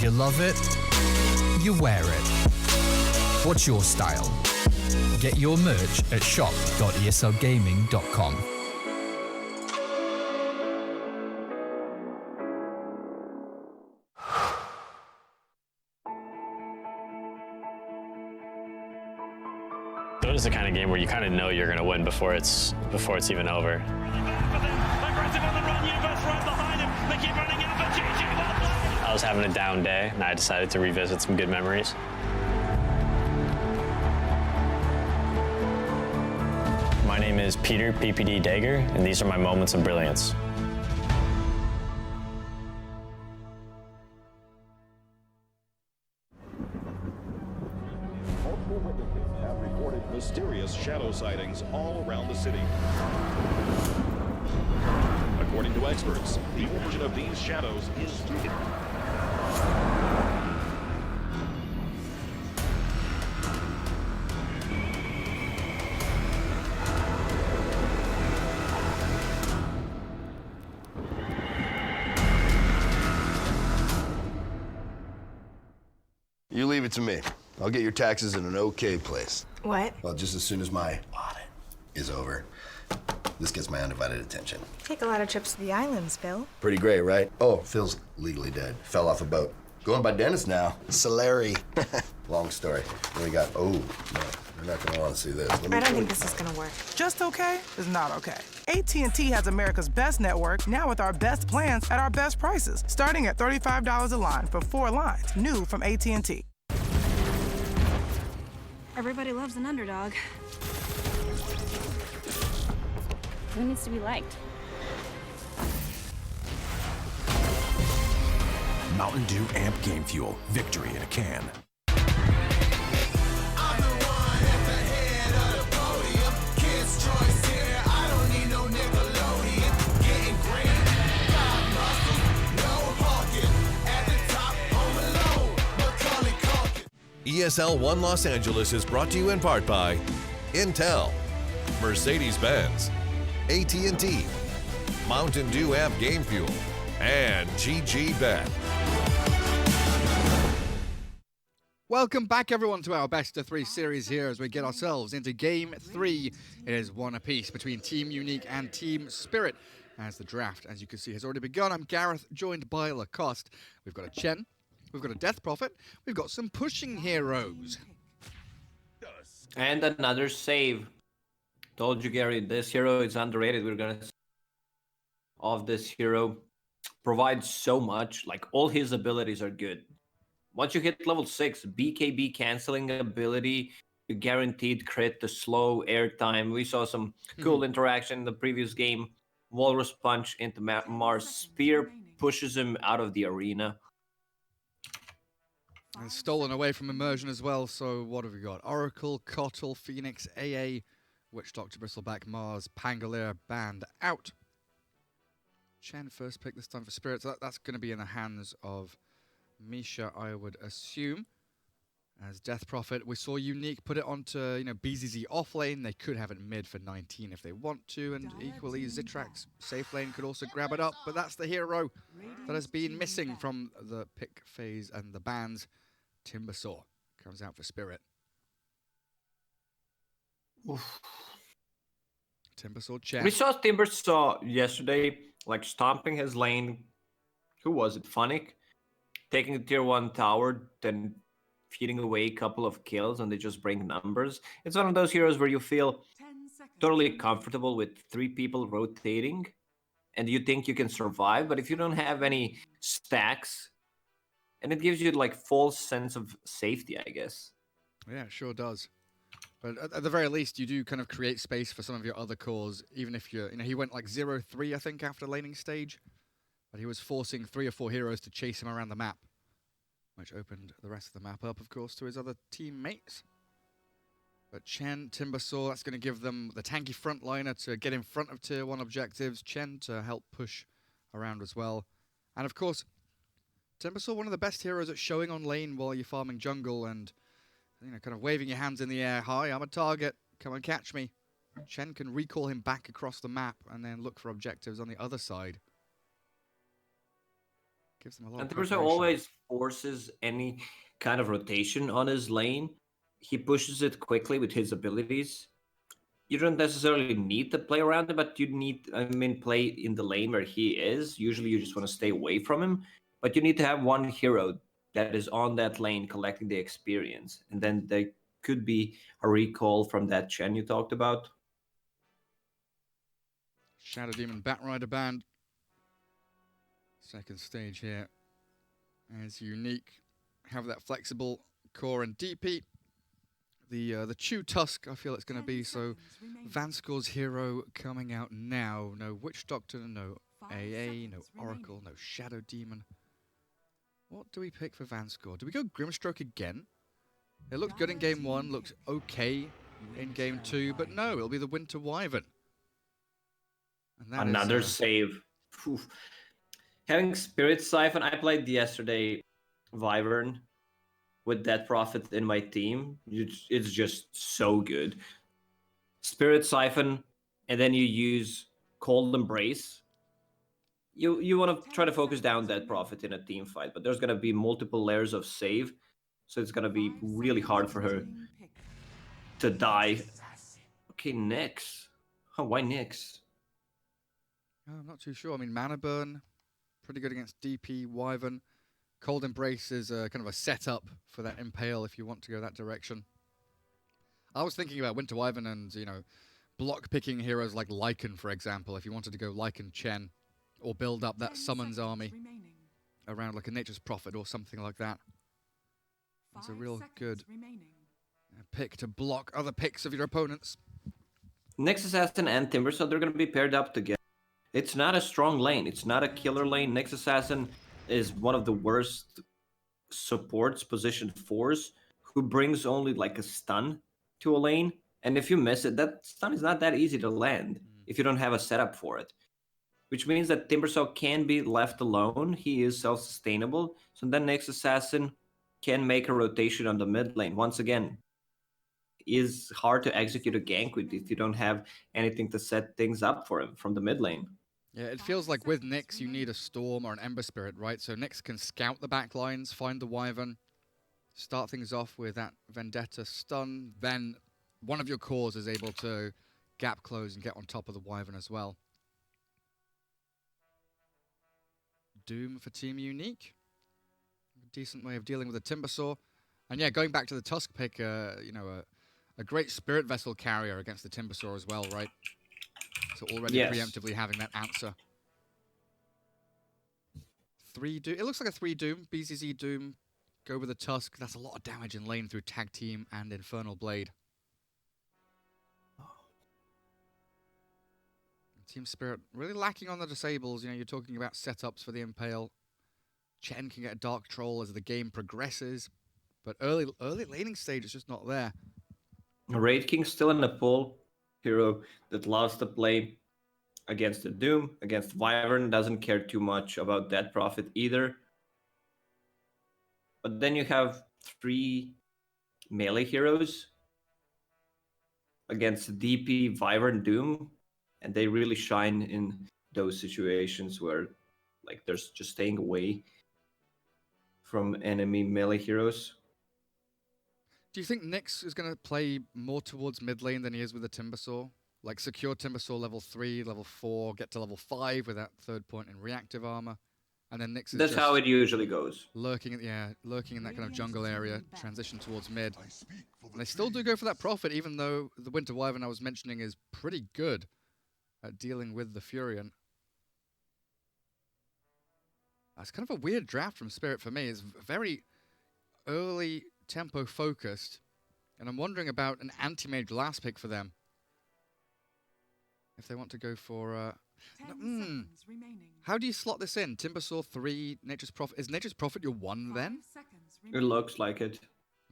You love it, you wear it. What's your style? Get your merch at shop.eslgaming.com.
Dota's the kind of game where you kind of know you're going to win before it's even over.
Aggressive on the run, Universe right behind him. They keep running out for GG.
I was having a down day, and I decided to revisit some good memories. My name is Peter PPD Dager, and these are my moments of brilliance.
mysterious shadow sightings all around the city. According to experts, the origin of these shadows is
You leave it to me. I'll get your taxes in an okay place.
What?
Well, just as soon as my audit is over, this gets my undivided attention.
Take a lot of trips to the islands, Phil.
Pretty great, right? Oh, Phil's legally dead. Fell off a boat. Going by Dennis now. Solari. Long story. Then we got, oh, no, you're not gonna want to see this.
I don't think this is gonna work.
Just okay is not okay. AT&T has America's best network, now with our best plans at our best prices, starting at $35 a line for 4 lines, new from AT&T.
Everybody loves an underdog. Who needs to be liked?
Mountain Dew Amp Game Fuel. Victory in a can.
ESL 1 Los Angeles is brought to you in part by Intel, Mercedes-Benz, AT&T, Mountain Dew Amp Game Fuel, and GG Bet.
Welcome back, everyone, to our Best of 3 series here as we get ourselves into Game 3. It is one apiece between Team Unique and Team Spirit as the draft, as you can see, has already begun. I'm Gareth, joined by Lacoste. We've got a Chen, we've got a Death Prophet, we've got some pushing heroes.
And another save. Told you, Gary, this hero is underrated. We're going to of this hero. Provides so much. Like, all his abilities are good. Once you hit level 6, BKB canceling ability, you guaranteed crit, the slow airtime. We saw some cool interaction in the previous game. Walrus Punch into Mars. Spear pushes him out of the arena.
And stolen away from Immersion as well, so what have we got? Oracle, Kotl, Phoenix, AA, Witch Doctor, Bristleback, Mars, Pangolier, Band out. Chen first pick this time for Spirit, so that's going to be in the hands of Misha, I would assume. As Death Prophet, we saw Unique put it onto, BZZ off lane. They could have it mid for 19 if they want to, and equally Zitrax safe lane could also grab it up, but that's the hero that has been missing from the pick phase and the bans. Timbersaw comes out for Spirit. Timbersaw check.
We saw Timbersaw yesterday, like stomping his lane. Who was it? Funnick? Taking the tier 1 tower, then feeding away a couple of kills, and they just bring numbers. It's one of those heroes where you feel totally comfortable with 3 people rotating, and you think you can survive, but if you don't have any stacks, and it gives you like false sense of safety, I guess.
Yeah, it sure does. But at the very least, you do kind of create space for some of your other cores, even if you're, he went like 0-3, I think, after laning stage. But he was forcing 3 or 4 heroes to chase him around the map, which opened the rest of the map up, of course, to his other teammates. But Chen, Timbersaw, that's going to give them the tanky frontliner to get in front of tier 1 objectives. Chen to help push around as well. And of course, Timbersaw, one of the best heroes at showing on lane while you're farming jungle and, kind of waving your hands in the air. Hi, I'm a target. Come and catch me. Chen can recall him back across the map and then look for objectives on the other side. Gives them a lot of
Timbersaw always forces any kind of rotation on his lane. He pushes it quickly with his abilities. You don't necessarily need to play around him, but you need, play in the lane where he is. Usually you just want to stay away from him, but you need to have one hero that is on that lane collecting the experience. And then there could be a recall from that Chen you talked about.
Shadow Demon Batrider band. Second stage here. As Unique have that flexible core and DP. The Chew Tusk, I feel it's going to be, so Vanscore's hero coming out now. No Witch Doctor, no AA, no Oracle, no Shadow Demon. What do we pick for Vanscore? Do we go Grimstroke again? It looked good in game 1, looks okay in game 2, but no, it'll be the Winter Wyvern. And that
Another
is,
save. Phew. Having Spirit Siphon, I played yesterday Wyvern with that Prophet in my team. It's just so good. Spirit Siphon, and then you use Cold Embrace. You want to try to focus down that Prophet in a team fight, but there's going to be multiple layers of save, so it's going to be really hard for her to die. Okay, Nyx. Oh, why Nyx?
I'm not too sure. I mean, Mana Burn, pretty good against DP Wyvern. Cold Embrace is kind of a setup for that Impale if you want to go that direction. I was thinking about Winter Wyvern and, you know, block picking heroes like Lycan, for example, if you wanted to go Lycan Chen, or build up that Summons army around like a Nature's Prophet or something like that. It's a real good pick to block other picks of your opponents.
Nyx Assassin and Timber, so they're going to be paired up together. It's not a strong lane. It's not a killer lane. Nyx Assassin is one of the worst supports, position 4s, who brings only like a stun to a lane. And if you miss it, that stun is not that easy to land if you don't have a setup for it. Which means that Timbersaw can be left alone. He is self-sustainable. So then Nyx Assassin can make a rotation on the mid lane. Once again, is hard to execute a gank with if you don't have anything to set things up for him from the mid lane.
Yeah, it feels like with Nyx, you need a Storm or an Ember Spirit, right? So Nyx can scout the back lines, find the Wyvern, start things off with that Vendetta stun, then one of your cores is able to gap close and get on top of the Wyvern as well. Doom for Team Unique. A decent way of dealing with a Timbersaw. And yeah, going back to the Tusk pick, you know, a great Spirit Vessel carrier against the Timbersaw as well, right? So already preemptively having that answer. 3 Doom. It looks like a 3 Doom. BZZ Doom. Go with a Tusk. That's a lot of damage in lane through Tag Team and Infernal Blade. Team Spirit really lacking on the disables. You know, you're talking about setups for the Impale. Chen can get a Dark Troll as the game progresses. But early laning stage is just not there.
Raid King still in the pool. Hero that loves to play against the Doom, against Wyvern, doesn't care too much about that Prophet either. But then you have 3 melee heroes against DP, Wyvern, Doom, and they really shine in those situations where like there's just staying away from enemy melee heroes.
Do you think Nyx is going to play more towards mid lane than he is with the Timbersaw? Like secure Timbersaw level 3, level 4, get to level 5 with that 3rd point in reactive armor. And then Nyx is
That's how it usually goes.
Lurking in that kind of jungle area, transition towards mid. And they still do go for that Prophet, even though the Winter Wyvern I was mentioning is pretty good at dealing with the Furion. That's kind of a weird draft from Spirit for me. It's very early tempo focused, and I'm wondering about an anti-mage last pick for them. If they want to go for how do you slot this in? Timbersaw 3, Nature's Prophet. Is Nature's Prophet your 1 then?
It looks like it.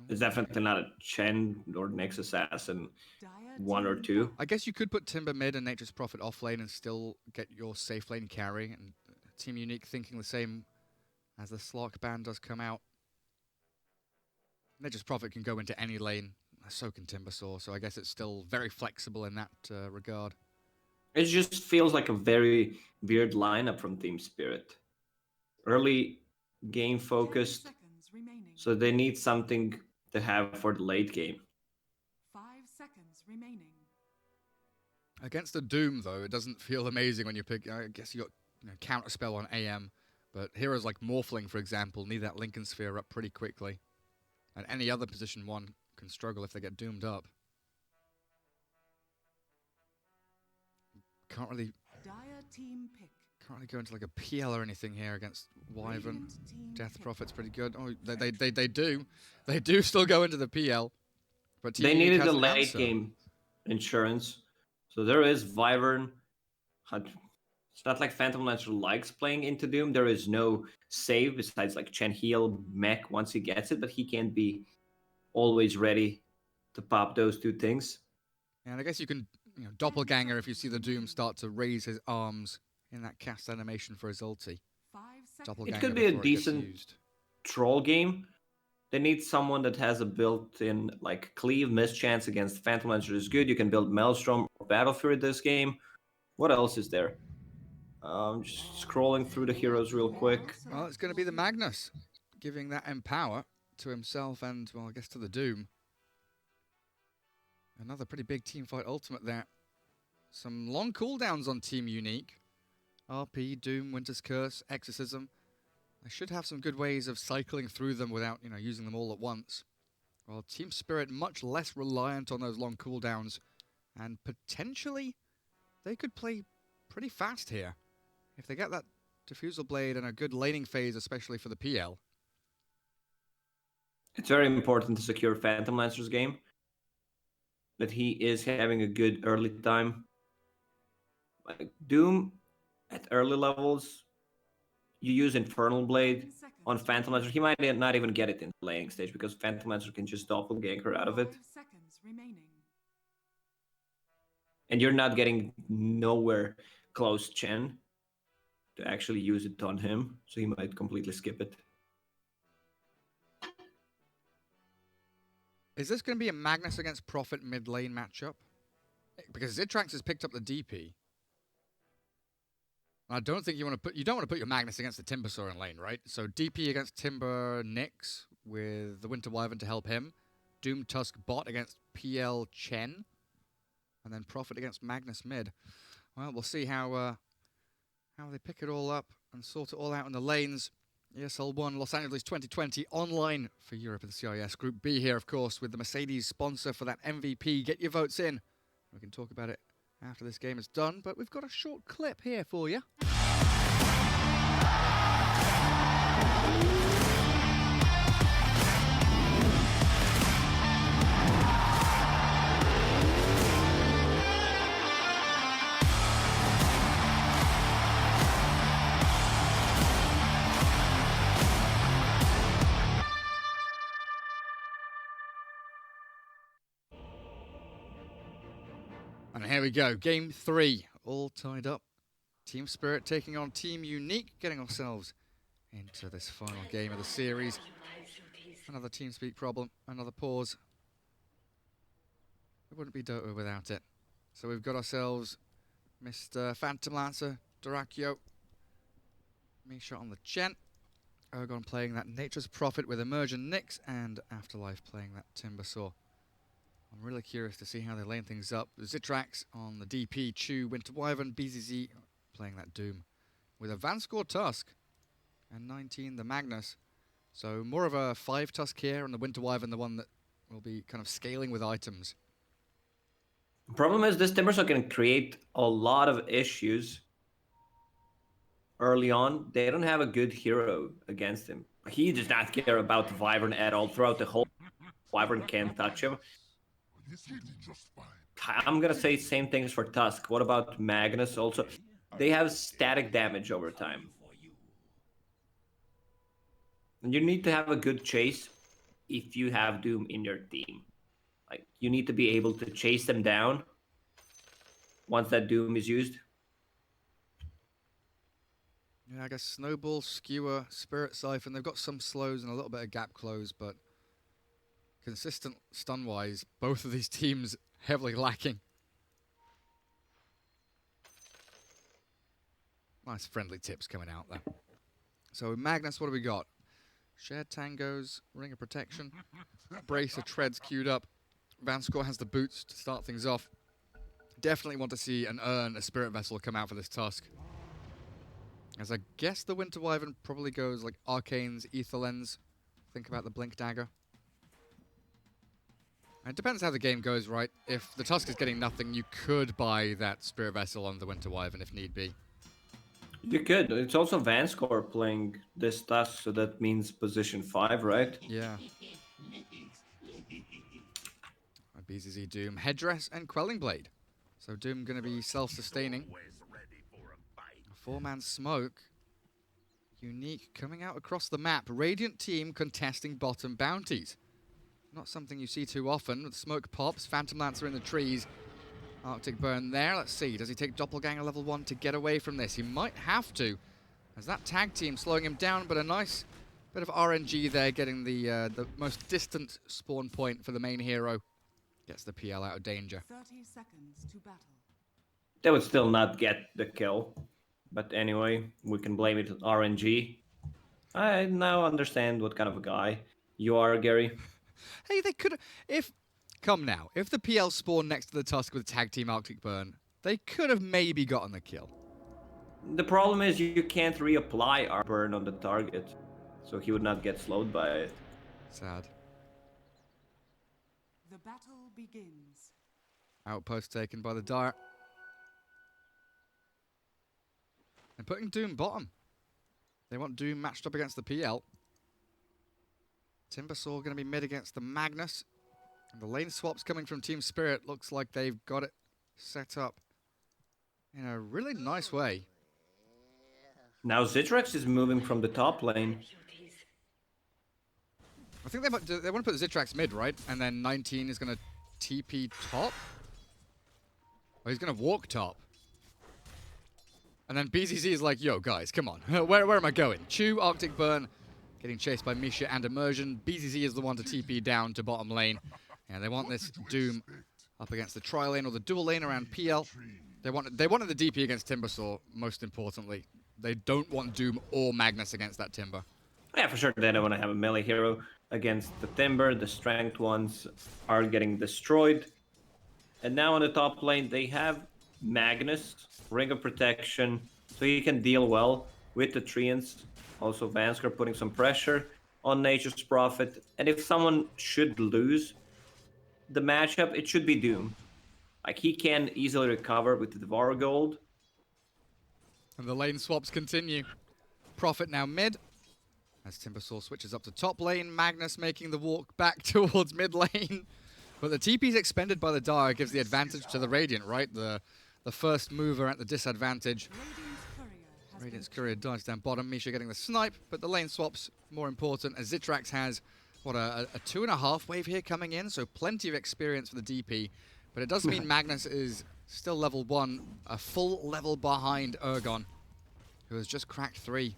It's definitely not a Chen or Nyx Assassin 1 or 2.
I guess you could put Timber mid and Nature's Prophet off lane and still get your safe lane carry, and Team Unique thinking the same as the Slark ban does come out. Nature's Prophet can go into any lane, so can Timbersaw, so I guess it's still very flexible in that regard.
It just feels like a very weird lineup from Team Spirit. Early game focused, so they need something to have for the late game.
5 seconds remaining.
Against the Doom, though, it doesn't feel amazing when you pick. I guess you got counter spell on AM, but heroes like Morphling, for example, need that Lincoln Sphere up pretty quickly, and any other position 1 can struggle if they get doomed up. Can't really go into like a PL or anything here against Wyvern. Death Prophet's pretty good. Oh, they do. They do still go into the PL. But
they needed a late game insurance. So there is Wyvern. It's not like Phantom Lancer likes playing into Doom. There is no save besides like Chen heal mech once he gets it, but he can't be always ready to pop those two things.
And I guess you can, doppelganger if you see the Doom start to raise his arms in that cast animation for his ulti. Doppelganger
It could be a
before it gets
decent
used.
troll game. They need someone that has a built-in like cleave mischance against Phantom Lancer is good. You can build Maelstrom or Battle Fury this game. What else is there? Just scrolling through the heroes real quick.
Well, it's going to be the Magnus, giving that empower to himself and, well, I guess to the Doom. Another pretty big teamfight ultimate there. Some long cooldowns on Team Unique. RP, Doom, Winter's Curse, Exorcism. They should have some good ways of cycling through them without, using them all at once. While Team Spirit much less reliant on those long cooldowns. And potentially, they could play pretty fast here. If they get that Diffusal Blade and a good laning phase, especially for the PL.
It's very important to secure Phantom Lancer's game. That he is having a good early time. Like Doom, at early levels, you use Infernal Blade on Phantom Lancer. He might not even get it in the laning stage because Phantom Lancer can just doppelganger out of it. And you're not getting nowhere close Chen to actually use it on him, so he might completely skip it.
Is this going to be a Magnus against Prophet mid lane matchup? Because Zitrax has picked up the DP. I don't think you want to put your Magnus against the Timbersaw in lane, right? So DP against Timber Nyx with the Winter Wyvern to help him. Doom Tusk bot against PL Chen. And then Prophet against Magnus mid. Well, we'll see how they pick it all up and sort it all out in the lanes. ESL 1 Los Angeles 2020 online for Europe and the CIS. Group B here, of course, with the Mercedes sponsor for that MVP. Get your votes in. We can talk about it after this game is done, but we've got a short clip here for you. And here we go, game 3, all tied up. Team Spirit taking on Team Unique, getting ourselves into this final game of the series. Another TeamSpeak problem, another pause. It wouldn't be Dota without it. So we've got ourselves Mr. Phantom Lancer, Dorakio, Misha on the Chen, Ergon playing that Nature's Prophet with Immersion Nyx, and Afterlife playing that Timbersaw. I'm really curious to see how they lane things up. Zitrax on the DP, Chu, Winter Wyvern, BZZ playing that Doom. With a Vanscore Tusk and 19 the Magnus. So more of a 5 Tusk here, and the Winter Wyvern the one that will be kind of scaling with items.
The problem is this Timbersaw can create a lot of issues early on. They don't have a good hero against him. He does not care about the Wyvern at all. Throughout the whole Wyvern can't touch him. I'm gonna say same things for Tusk. What about Magnus also? They have static damage over time. And you need to have a good chase if you have Doom in your team. Like, you need to be able to chase them down once that Doom is used.
Yeah, I guess Snowball, Skewer, Spirit Siphon, they've got some slows and a little bit of gap close, but consistent stun-wise, both of these teams heavily lacking. Nice friendly tips coming out there. So Magnus, what do we got? Shared Tangos, Ring of Protection, Brace of Treads queued up. Vanscore has the boots to start things off. Definitely want to see an Urn, a Spirit Vessel come out for this Tusk. As I guess the Winter Wyvern probably goes like Arcane's Ether Lens. Think about the Blink Dagger. It depends how the game goes, right? If the Tusk is getting nothing, you could buy that Spirit Vessel on the Winter Wyvern if need be.
You could. It's also Vanscore playing this Tusk, so that means position 5, right?
Yeah. BZZ Doom, Headdress and Quelling Blade. So Doom going to be self-sustaining. A 4-man smoke. Unique coming out across the map. Radiant team contesting bottom bounties. Not something you see too often. The smoke pops, Phantom Lancer in the trees. Arctic Burn there. Let's see, does he take Doppelganger level 1 to get away from this? He might have to, as that tag team slowing him down, but a nice bit of RNG there, getting the most distant spawn point for the main hero. Gets the PL out of danger.
30 seconds to battle.
They would still not get the kill. But anyway, we can blame it on RNG. I now understand what kind of a guy you are, Gary.
Hey, they could if come now. If the PL spawned next to the Tusk with tag team Arctic Burn, they could have maybe gotten the kill.
The problem is you can't reapply our burn on the target, so he would not get slowed by it.
Sad.
The battle begins.
Outpost taken by the Dire. And putting Doom bottom. They want Doom matched up against the PL. Timbersaw going to be mid against the Magnus. And the lane swaps coming from Team Spirit. Looks like they've got it set up in a really nice way.
Now Zitrax is moving from the top lane.
I think they want to put Zitrax mid, right? And then 19 is going to TP top. Oh, he's going to walk top. And then BZZ is like, yo, guys, come on. Where am I going? Chew, Arctic Burn, getting chased by Misha and Immersion. BZZ is the one to TP down to bottom lane. And they want this Doom up against the tri-lane or the dual lane around PL. They wanted the DP against Timbersaw, most importantly. They don't want Doom or Magnus against that Timber.
Yeah, for sure. They don't want to have a melee hero against the Timber. The strength ones are getting destroyed. And now on the top lane, they have Magnus, Ring of Protection, so he can deal well with the Treants. Also, Vansker putting some pressure on Nature's Prophet. And if someone should lose the matchup, it should be Doom. Like, he can easily recover with the Devour Gold.
And the lane swaps continue. Prophet now mid. As Timbersaw switches up to top lane. Magnus making the walk back towards mid lane. But the TP's expended by the Dire gives the advantage to the Radiant, right? The first mover at the disadvantage. Radiant's Courier dies down bottom. Misha getting the snipe, but the lane swap's more important as Zitrax has, what, a 2.5 wave here coming in, so plenty of experience for the DP. But it does mean Magnus is still level 1, a full level behind Ergon, who has just cracked 3.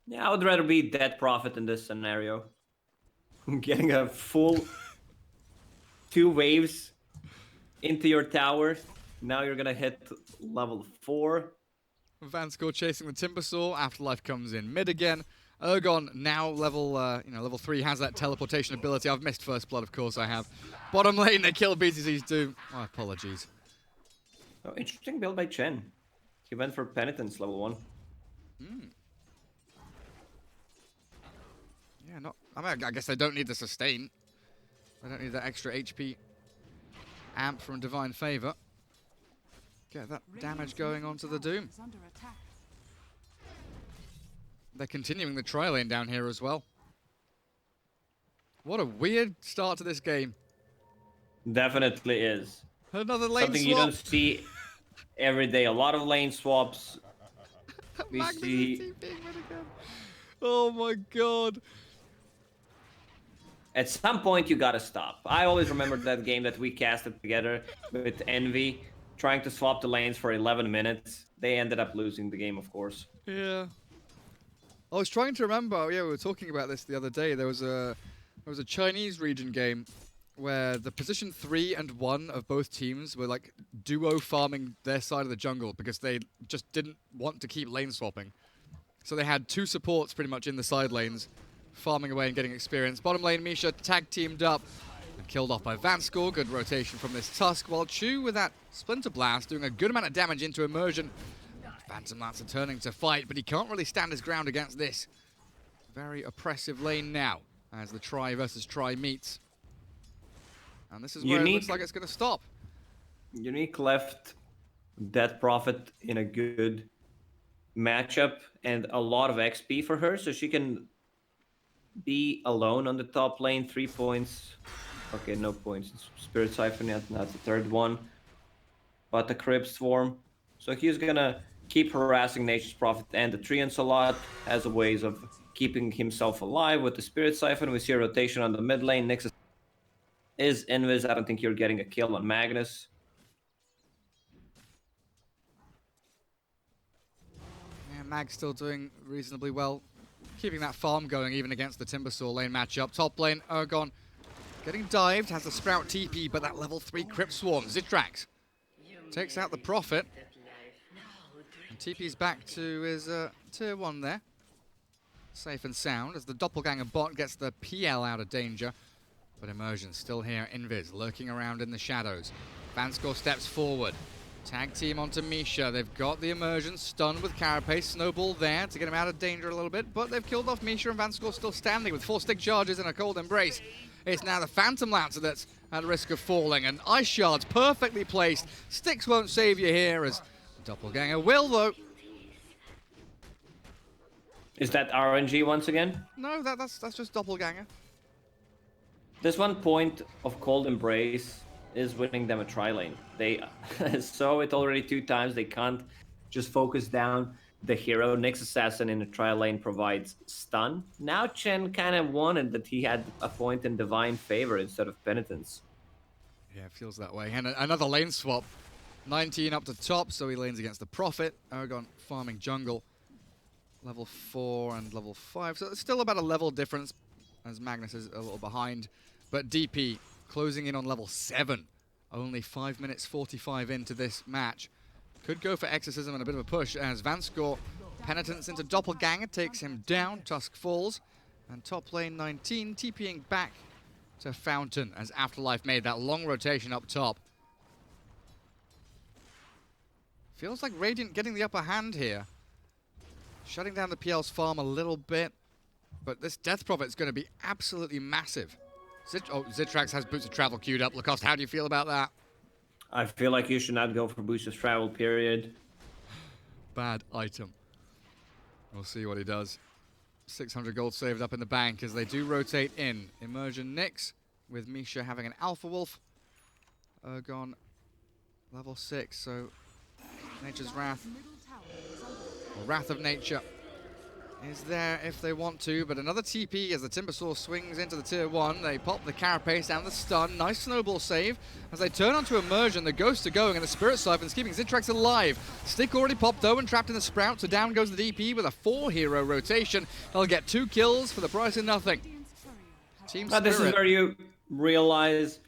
Yeah, I would rather be Dead Prophet in this scenario. Getting a full 2 waves into your tower. Now you're gonna hit level 4.
Vansker chasing the Timbersaw. Afterlife comes in mid again. Ergon now level 3 has that teleportation ability. I've missed First Blood, of course I have. Bottom lane, they kill BTZ's Doom. Oh, apologies.
Oh, interesting build by Chen. He went for Penitence level 1.
Yeah, I guess they don't need the sustain. They don't need that extra HP amp from Divine Favor. Get that damage going onto the Doom. They're continuing the tri-lane down here as well. What a weird start to this game.
Definitely is.
Another lane
Something
swap.
you don't see every day. A lot of lane swaps. We see.
Oh my god.
At some point, you gotta stop. I always remember that game that we casted together with Envy, trying to swap the lanes for 11 minutes. They ended up losing the game, of course.
Yeah. I was trying to remember. Yeah, we were talking about this the other day. There was a Chinese region game where the position 3 and 1 of both teams were like duo farming their side of the jungle because they just didn't want to keep lane swapping. So they had 2 supports pretty much in the side lanes, farming away and getting experience. Bottom lane, Misha tag teamed up and killed off by Vansker. Good rotation from this Tusk, while Chu with that Splinter Blast doing a good amount of damage into Immersion. Phantom Lancer turning to fight, but he can't really stand his ground against this. Very oppressive lane now, as the Tri versus Tri meets. And this is where it looks like it's going to stop.
Unique left Dead Prophet in a good matchup and a lot of XP for her, so she can be alone on the top lane. 3 points. Okay, no points. Spirit Siphon yet, that's the 3rd one. But the Crib Swarm. So he's gonna keep harassing Nature's Prophet and the Treants a lot as a ways of keeping himself alive with the Spirit Siphon. We see a rotation on the mid lane. Nyx is invis. I don't think you're getting a kill on Magnus.
Yeah, Mag's still doing reasonably well, keeping that farm going even against the Timbersaw lane matchup. Top lane, Ergon getting dived, has the Sprout TP, but that level 3 Crypt Swarm. Zitrax takes out the Prophet. And TP's back to his tier 1 there. Safe and sound as the Doppelganger bot gets the PL out of danger. But Immersion's still here, Invis, lurking around in the shadows. Vanskor steps forward. Tag team onto Misha. They've got the Immersion stunned with Carapace. Snowball there to get him out of danger a little bit, but they've killed off Misha, and Vanskor still standing with 4 stick charges and a cold embrace. It's now the Phantom Lancer that's at risk of falling, and Ice Shards perfectly placed. Sticks won't save you here, as Doppelganger will, though.
Is that RNG once again?
No, that's just Doppelganger.
This 1 point of Cold Embrace is winning them a tri-lane. They saw it already 2 times. They can't just focus down the hero. Nyx Assassin in a tri-lane provides stun. Now Chen kind of wanted that he had a point in Divine Favor instead of Penitence.
Yeah, it feels that way. And another lane swap. 19 up to top, so he lanes against the Prophet. Ergon farming jungle. Level 4 and level 5. So it's still about a level difference, as Magnus is a little behind. But DP closing in on level 7. Only 5 minutes 45 into this match. Could go for Exorcism and a bit of a push as Vanskor Penitence into Doppelganger takes him down. Tusk falls. And top lane 19 TPing back to Fountain as Afterlife made that long rotation up top. Feels like Radiant getting the upper hand here. Shutting down the PL's farm a little bit. But this Death Prophet's going to be absolutely massive. Zitrax has Boots of Travel queued up. Lacoste, how do you feel about that?
I feel like you should not go for Boots of Travel, period.
Bad item. We'll see what he does. 600 gold saved up in the bank as they do rotate in. Immersion Nyx with Misha having an Alpha Wolf. Ergon level 6, so Nature's Wrath. Or Wrath of Nature is there if they want to, but another TP as the Timbersaw swings into the tier 1. They pop the Carapace and the stun. Nice snowball save as they turn onto Immersion. The Ghosts are going and the Spirit Siphon's keeping Zitrax alive. Stick already popped though and trapped in the Sprout, so down goes the DP with a 4-hero rotation. They'll get 2 kills for the price of nothing. Team Spirit.
This is where you realize,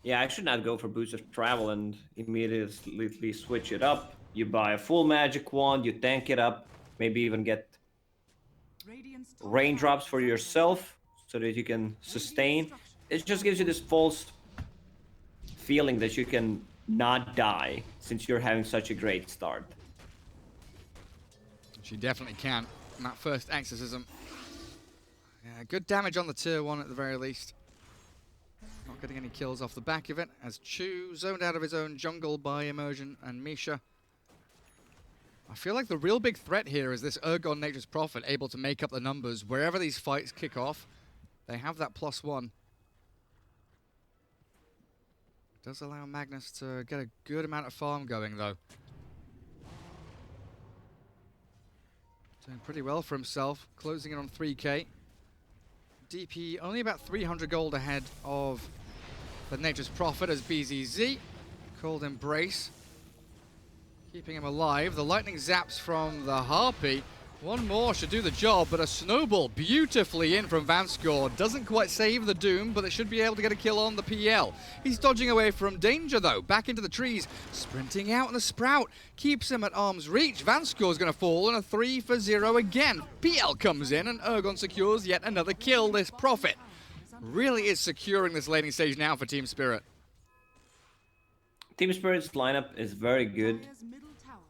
yeah, I should not go for Boost of Travel and immediately switch it up. You buy a full magic wand, you tank it up, maybe even get raindrops for yourself so that you can sustain. It just gives you this false feeling that you can not die since you're having such a great start.
She definitely can. And that first Exorcism. Yeah, good damage on the tier 1 at the very least. Not getting any kills off the back of it as Chu zoned out of his own jungle by Immersion and Misha. I feel like the real big threat here is this Ergon Nature's Prophet able to make up the numbers wherever these fights kick off. They have that +1. Does allow Magnus to get a good amount of farm going though. Doing pretty well for himself, closing in on 3k. DP only about 300 gold ahead of the Nature's Prophet as BZZ. Cold Embrace. Keeping him alive. The lightning zaps from the Harpy. One more should do the job, but a snowball beautifully in from Vanskor. Doesn't quite save the Doom, but it should be able to get a kill on the PL. He's dodging away from danger, though. Back into the trees. Sprinting out, and the Sprout keeps him at arm's reach. Vanskor's going to fall, and a 3 for 0 again. PL comes in, and Ergon secures yet another kill. This Prophet really is securing this laning stage now for Team Spirit.
Team Spirit's lineup is very good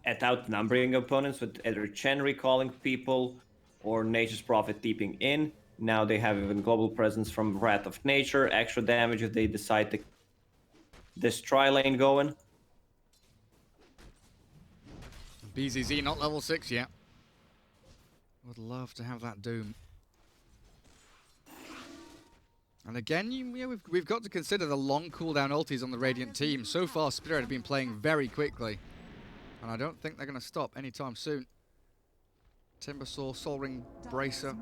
at outnumbering opponents with either Chen recalling people or Nature's Prophet deeping in. Now they have even global presence from Wrath of Nature, extra damage if they decide to this tri-lane going.
BZZ not level 6 yet. Would love to have that Doom. And again, we've got to consider the long cooldown ultis on the Radiant team. So far, Spirit have been playing very quickly. And I don't think they're going to stop anytime soon. Timbersaw, Soul Ring Bracer.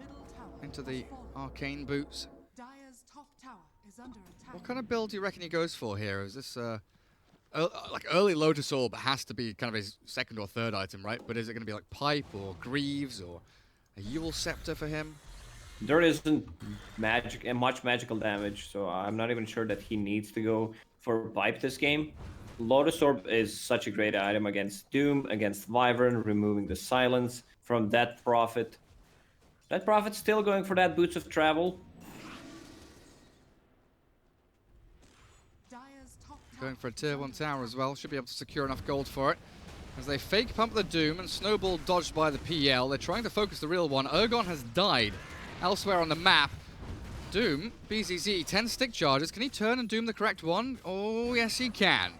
into the arcane boots.
Dire's top tower is under attack.
What kind of build do you reckon he goes for here? Is this like early Lotus Orb has to be kind of his second or third item, right? But is it going to be like Pipe or Greaves or a Yule Scepter for him?
There isn't much magical damage, so I'm not even sure that he needs to go for Pipe this game. Lotus Orb is such a great item against Doom, against Wyvern, removing the silence from that Prophet. That Prophet's still going for that Boots of Travel.
Going for a tier 1 tower as well. Should be able to secure enough gold for it. As they fake pump the Doom and Snowball dodged by the PL. They're trying to focus the real one. Ergon has died elsewhere on the map. Doom, BZZ, 10 stick charges. Can he turn and Doom the correct one? Oh, yes he can.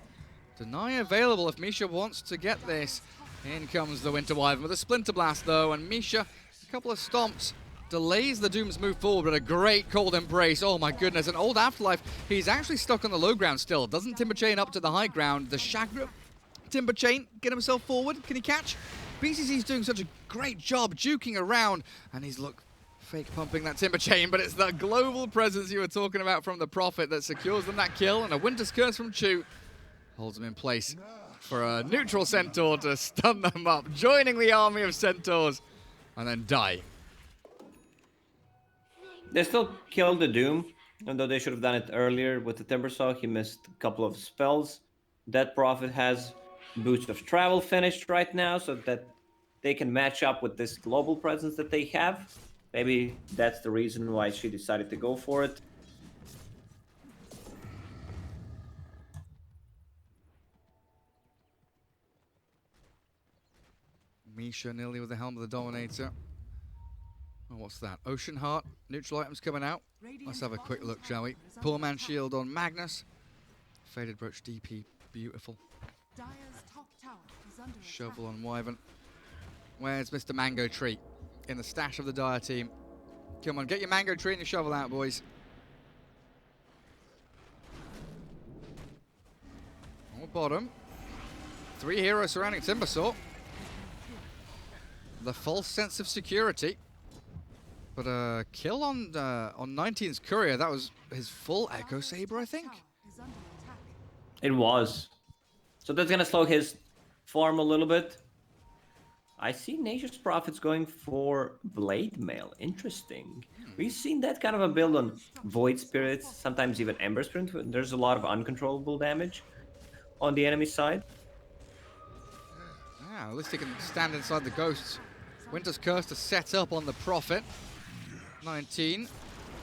Deny available if Misha wants to get this. In comes the Winter Wyvern with a Splinter Blast though, and Misha, a couple of stomps, delays the Doom's move forward, but a great cold embrace. Oh my goodness, an old Afterlife. He's actually stuck on the low ground still. Doesn't Timber Chain up to the high ground. The Shagra Timber Chain, get himself forward. Can he catch? BCC's doing such a great job juking around, and he's fake pumping that Timber Chain, but it's the global presence you were talking about from the Prophet that secures them that kill, and a Winter's Curse from Chu holds them in place for a neutral Centaur to stun them up, joining the army of Centaurs, and then die.
They still killed the Doom, although they should have done it earlier with the Timbersaw. He missed a couple of spells. That Prophet has Boots of Travel finished right now, so that they can match up with this global presence that they have. Maybe that's the reason why she decided to go for it.
Misha nearly with the helm of the Dominator. Oh, what's that? Ocean Heart. Neutral items coming out. Let's have a quick look, shall we? Poor Man Shield on Magnus. Faded Brooch DP. Beautiful. Shovel on Wyvern. Where's Mr. Mango Tree? In the stash of the Dire team. Come on, get your Mango Tree and your shovel out, boys. On bottom. 3 heroes surrounding Timbersaw. The false sense of security. But a kill on 19's Courier, that was his full Echo Saber, I think?
It was. So that's going to slow his farm a little bit. I see Nature's Prophets going for Blade Mail. Interesting. We've seen that kind of a build on Void Spirits, sometimes even Ember Spirit. There's a lot of uncontrollable damage on the enemy side.
Yeah, at least he can stand inside the Ghosts. Winter's Curse to set up on the Prophet. 19,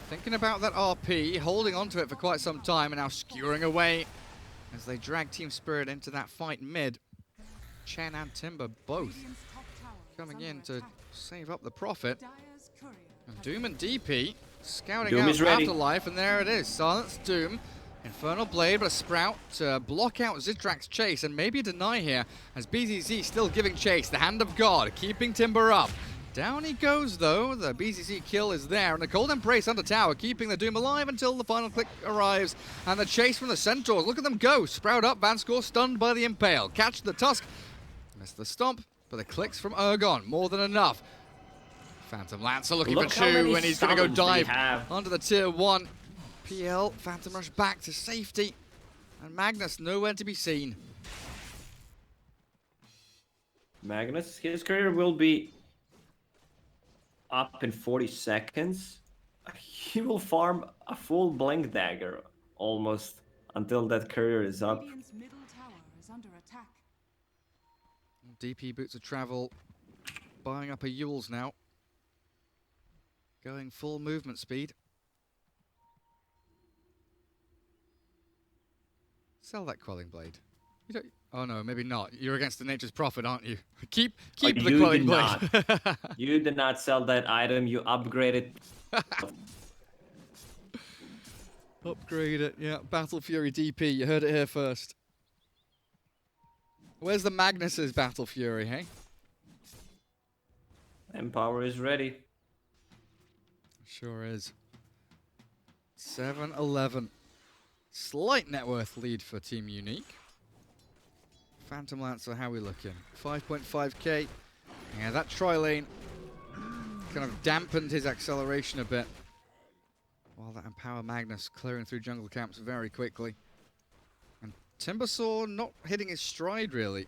thinking about that RP, holding on to it for quite some time, and now skewering away as they drag Team Spirit into that fight mid. Chen and Timber both coming in to save up the Prophet. And Doom and DP scouting out Afterlife, and there it is. Silence Doom. Infernal Blade, but a Sprout to block out Zidrak's chase, and maybe a deny here, as BZZ still giving chase. The Hand of God, keeping Timber up. Down he goes, though. The BZZ kill is there, and the Cold Embrace under tower, keeping the Doom alive until the final click arrives. And the chase from the Centaurs, look at them go. Sprout up, Vanscore stunned by the Impale. Catch the Tusk, miss the Stomp, but the clicks from Ergon, more than enough. Phantom Lancer looking for Chu, and he's going to go dive onto the tier 1. PL, Phantom Rush back to safety, and Magnus nowhere to be seen.
Magnus, his career will be up in 40 seconds. He will farm a full Blink Dagger almost until that career is up.
Radiant's middle tower is under attack.
DP Boots of Travel, buying up a Yule's now. Going full movement speed. Sell that Quelling Blade. You don't, oh no, maybe not. You're against the Nature's Prophet, aren't you? Keep the Quelling Blade.
You did not sell that item. You upgraded.
Upgrade it, yeah. Battle Fury DP. You heard it here first. Where's the Magnus's Battle Fury, hey?
Empower is ready.
Sure is. 7-11. Slight net worth lead for Team Unique. Phantom Lancer, how are we looking? 5.5k. Yeah, that tri-lane kind of dampened his acceleration a bit. While that Empower Magnus clearing through jungle camps very quickly. And Timbersaw not hitting his stride, really.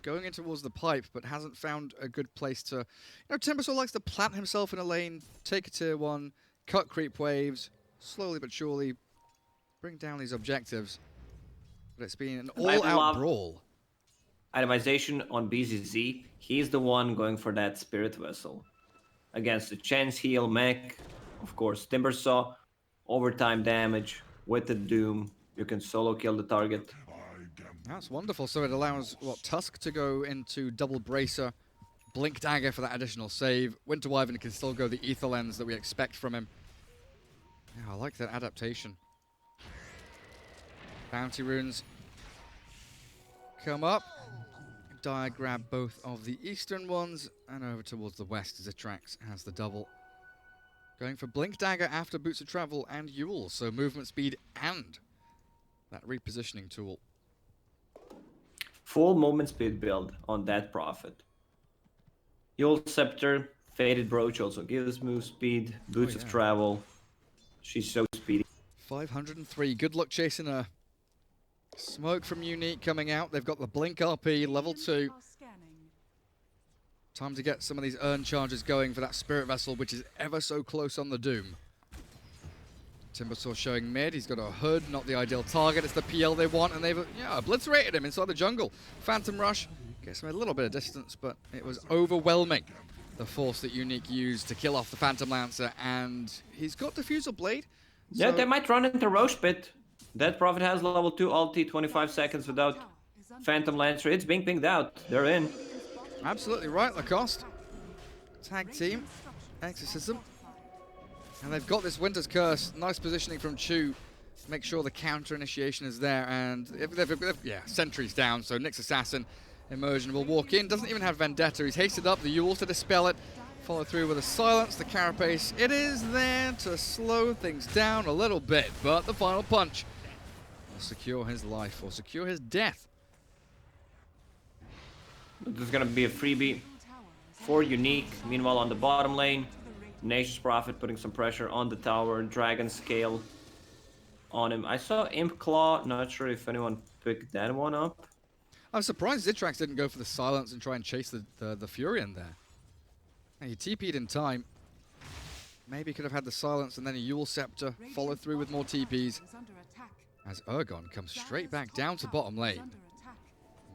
Going in towards the pipe, but hasn't found a good place to... You know, Timbersaw likes to plant himself in a lane, take a tier 1, cut creep waves, slowly but surely bring down these objectives. But it's been an all-out brawl.
Itemization on BZZ. He's the one going for that Spirit Vessel. Against the Chen's heal mech, of course, Timbersaw, overtime damage with the Doom. You can solo kill the target.
That's wonderful. So it allows, what, Tusk to go into double bracer, Blink Dagger for that additional save. Winter Wyvern can still go the Ether Lens that we expect from him. Yeah, I like that adaptation. Bounty runes come up. Dire grab both of the eastern ones, and over towards the west as Zitrax has the double. Going for Blink Dagger after Boots of Travel and Yule, so movement speed and that repositioning tool.
Full movement speed build on that Prophet. Yule Scepter, Faded Brooch also gives move speed, Boots of Travel. She's so speedy.
503, good luck chasing her. Smoke from Unique coming out. They've got the Blink RP, level 2. Time to get some of these earn charges going for that Spirit Vessel, which is ever so close on the Doom. Timbersaw showing mid. He's got a hood, not the ideal target. It's the PL they want, and they've obliterated him inside the jungle. Phantom Rush gets him a little bit of distance, but it was overwhelming, the force that Unique used to kill off the Phantom Lancer, and he's got Diffusal Blade.
Yeah, they might run into Roche Pit. That Prophet has level 2 ulti, 25 seconds without Phantom Lancer. It's being pinged out. They're in.
Absolutely right, Lacoste. Tag team, Exorcism. And they've got this Winter's Curse. Nice positioning from Chu. Make sure the counter initiation is there. And Sentry's down. So Nyx Assassin, Immersion will walk in. Doesn't even have Vendetta. He's hasted up the Yule to dispel it. Follow through with a Silence. The Carapace. It is there to slow things down a little bit. But the final punch will secure his life or secure his death.
This is going to be a freebie for Unique. Meanwhile, on the bottom lane, Nation's Prophet putting some pressure on the tower. Dragon Scale on him. I saw Imp Claw. Not sure if anyone picked that one up.
I'm surprised Zitrax didn't go for the Silence and try and chase the Fury in there. He TP'd in time. Maybe could have had the Silence and then a Yule Scepter. Follow through with more TPs. As Urgon comes straight back down to bottom lane.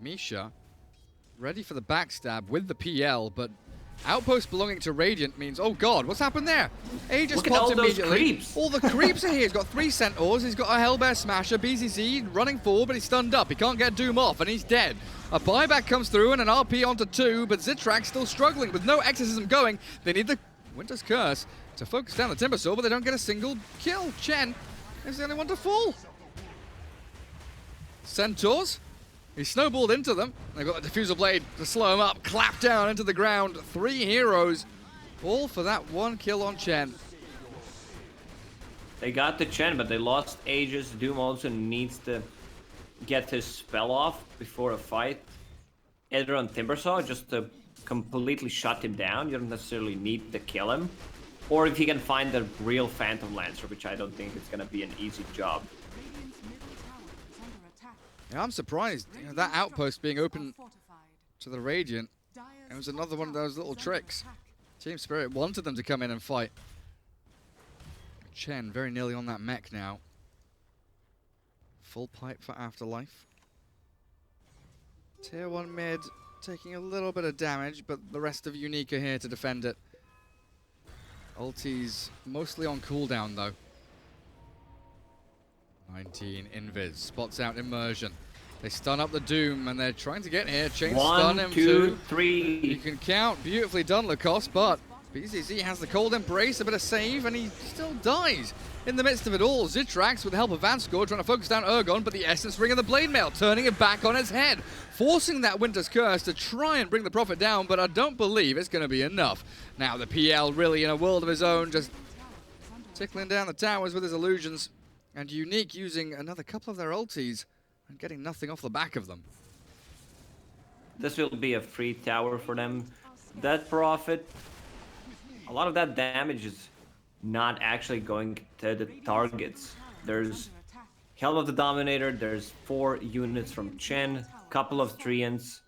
Misha ready for the backstab with the PL, but Outpost belonging to Radiant means, oh god, what's happened there? Aegis
Look at
popped
all those
immediately.
creeps.
All the creeps are here. He's got 3 Centaurs, he's got a Hellbear Smasher, BZZ running forward, but he's stunned up. He can't get Doom off, and he's dead. A buyback comes through and an RP onto 2, but Zitrax still struggling with no Exorcism going. They need the Winter's Curse to focus down the Timbersaw, but they don't get a single kill. Chen is the only one to fall. Centaurs. He snowballed into them. They've got the Diffusal Blade to slow him up. Clap down into the ground. 3 heroes. All for that 1 kill on Chen.
They got the Chen, but they lost Aegis. Doom also needs to get his spell off before a fight. Either on Timbersaw, just to completely shut him down. You don't necessarily need to kill him. Or if he can find the real Phantom Lancer, which I don't think it's going to be an easy job.
Yeah, I'm surprised. You know, that outpost being open to the Radiant, it was another one of those little tricks. Team Spirit wanted them to come in and fight. Chen very nearly on that mech now. Full pipe for Afterlife. Tier 1 mid taking a little bit of damage, but the rest of Unique are here to defend it. Ulti's mostly on cooldown though. 19 Invis spots out Immersion. They stun up the Doom and they're trying to get here. Chain stun him
1, 2, 3.
You can count. Beautifully done, Lacoste, but BZZ has the Cold Embrace, a bit of save, and he still dies. In the midst of it all, Zitrax, with the help of Vanscore, trying to focus down Urgon, but the Essence Ring of the Blade Mail, turning it back on its head, forcing that Winter's Curse to try and bring the Prophet down, but I don't believe it's going to be enough. Now the PL really in a world of his own, just tickling down the towers with his illusions, and Unique using another couple of their ultis and getting nothing off the back of them.
This will be a free tower for them. That Prophet a lot of that damage is not actually going to the targets. There's Helm of the Dominator, there's 4 units from Chen, couple of Treants.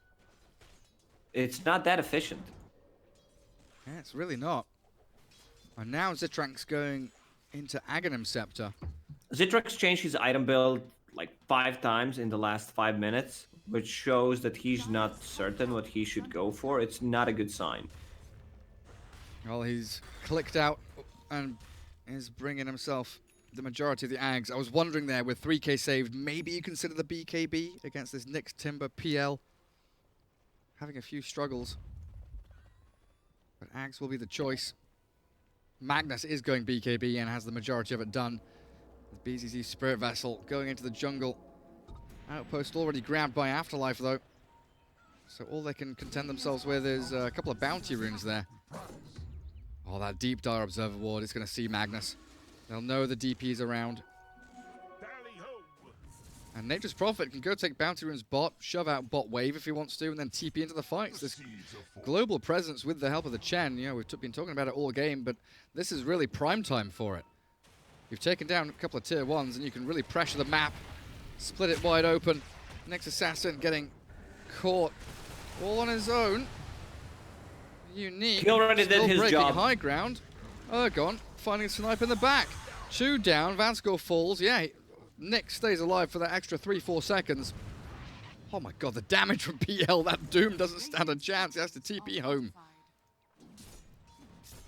It's not that efficient.
Yeah, it's really not. And now Zitrank's going into Aghanim Scepter.
Zitrax changed his item build like 5 times in the last 5 minutes, which shows that he's not certain what he should go for. It's not a good sign.
Well, he's clicked out and is bringing himself the majority of the Ags. I was wondering there, with 3k saved, maybe you consider the BKB against this Nyx Timber PL. Having a few struggles. But Ags will be the choice. Magnus is going BKB and has the majority of it done. The BZZ Spirit Vessel going into the jungle. Outpost already grabbed by Afterlife though. So all they can contend themselves with is a couple of bounty runes there. Oh, that Deep Dire Observer Ward is going to see Magnus. They'll know the DP's around. And Nature's Prophet can go take bounty runes bot, shove out bot wave if he wants to, and then TP into the fights. This global presence with the help of the Chen, you know, we've been talking about it all game, but this is really prime time for it. You've taken down a couple of tier 1s, and you can really pressure the map, split it wide open. Next Assassin getting caught all on his own. Unique.
He already did his job.
High ground. Ergon finding a snipe in the back. 2 down. Vansko falls. Yeah, Nick stays alive for that extra 3-4 seconds. Oh my god, the damage from PL. That Doom doesn't stand a chance. He has to TP home.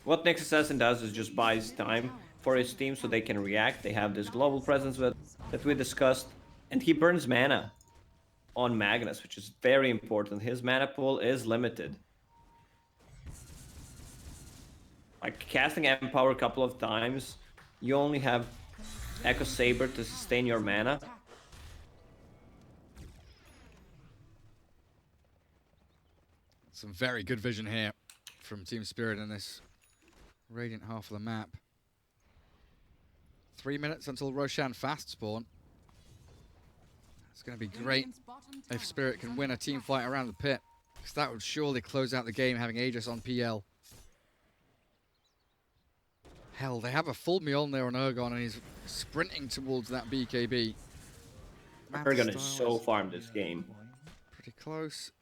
What Nyx Assassin does is just buys time for his team so they can react. They have this global presence that we discussed. And he burns mana on Magnus, which is very important. His mana pool is limited. Like casting Empower a couple of times, you only have Echo Saber to sustain your mana.
Some very good vision here from Team Spirit in this radiant half of the map. 3 minutes until Roshan fast spawn. It's going to be great if Spirit can win a team fight around the pit, because that would surely close out the game, having Aegis on PL. Hell, they have a full Mjolnir on Ergon, and he's sprinting towards that BKB.
Ergon is so farmed this game.
Pretty close.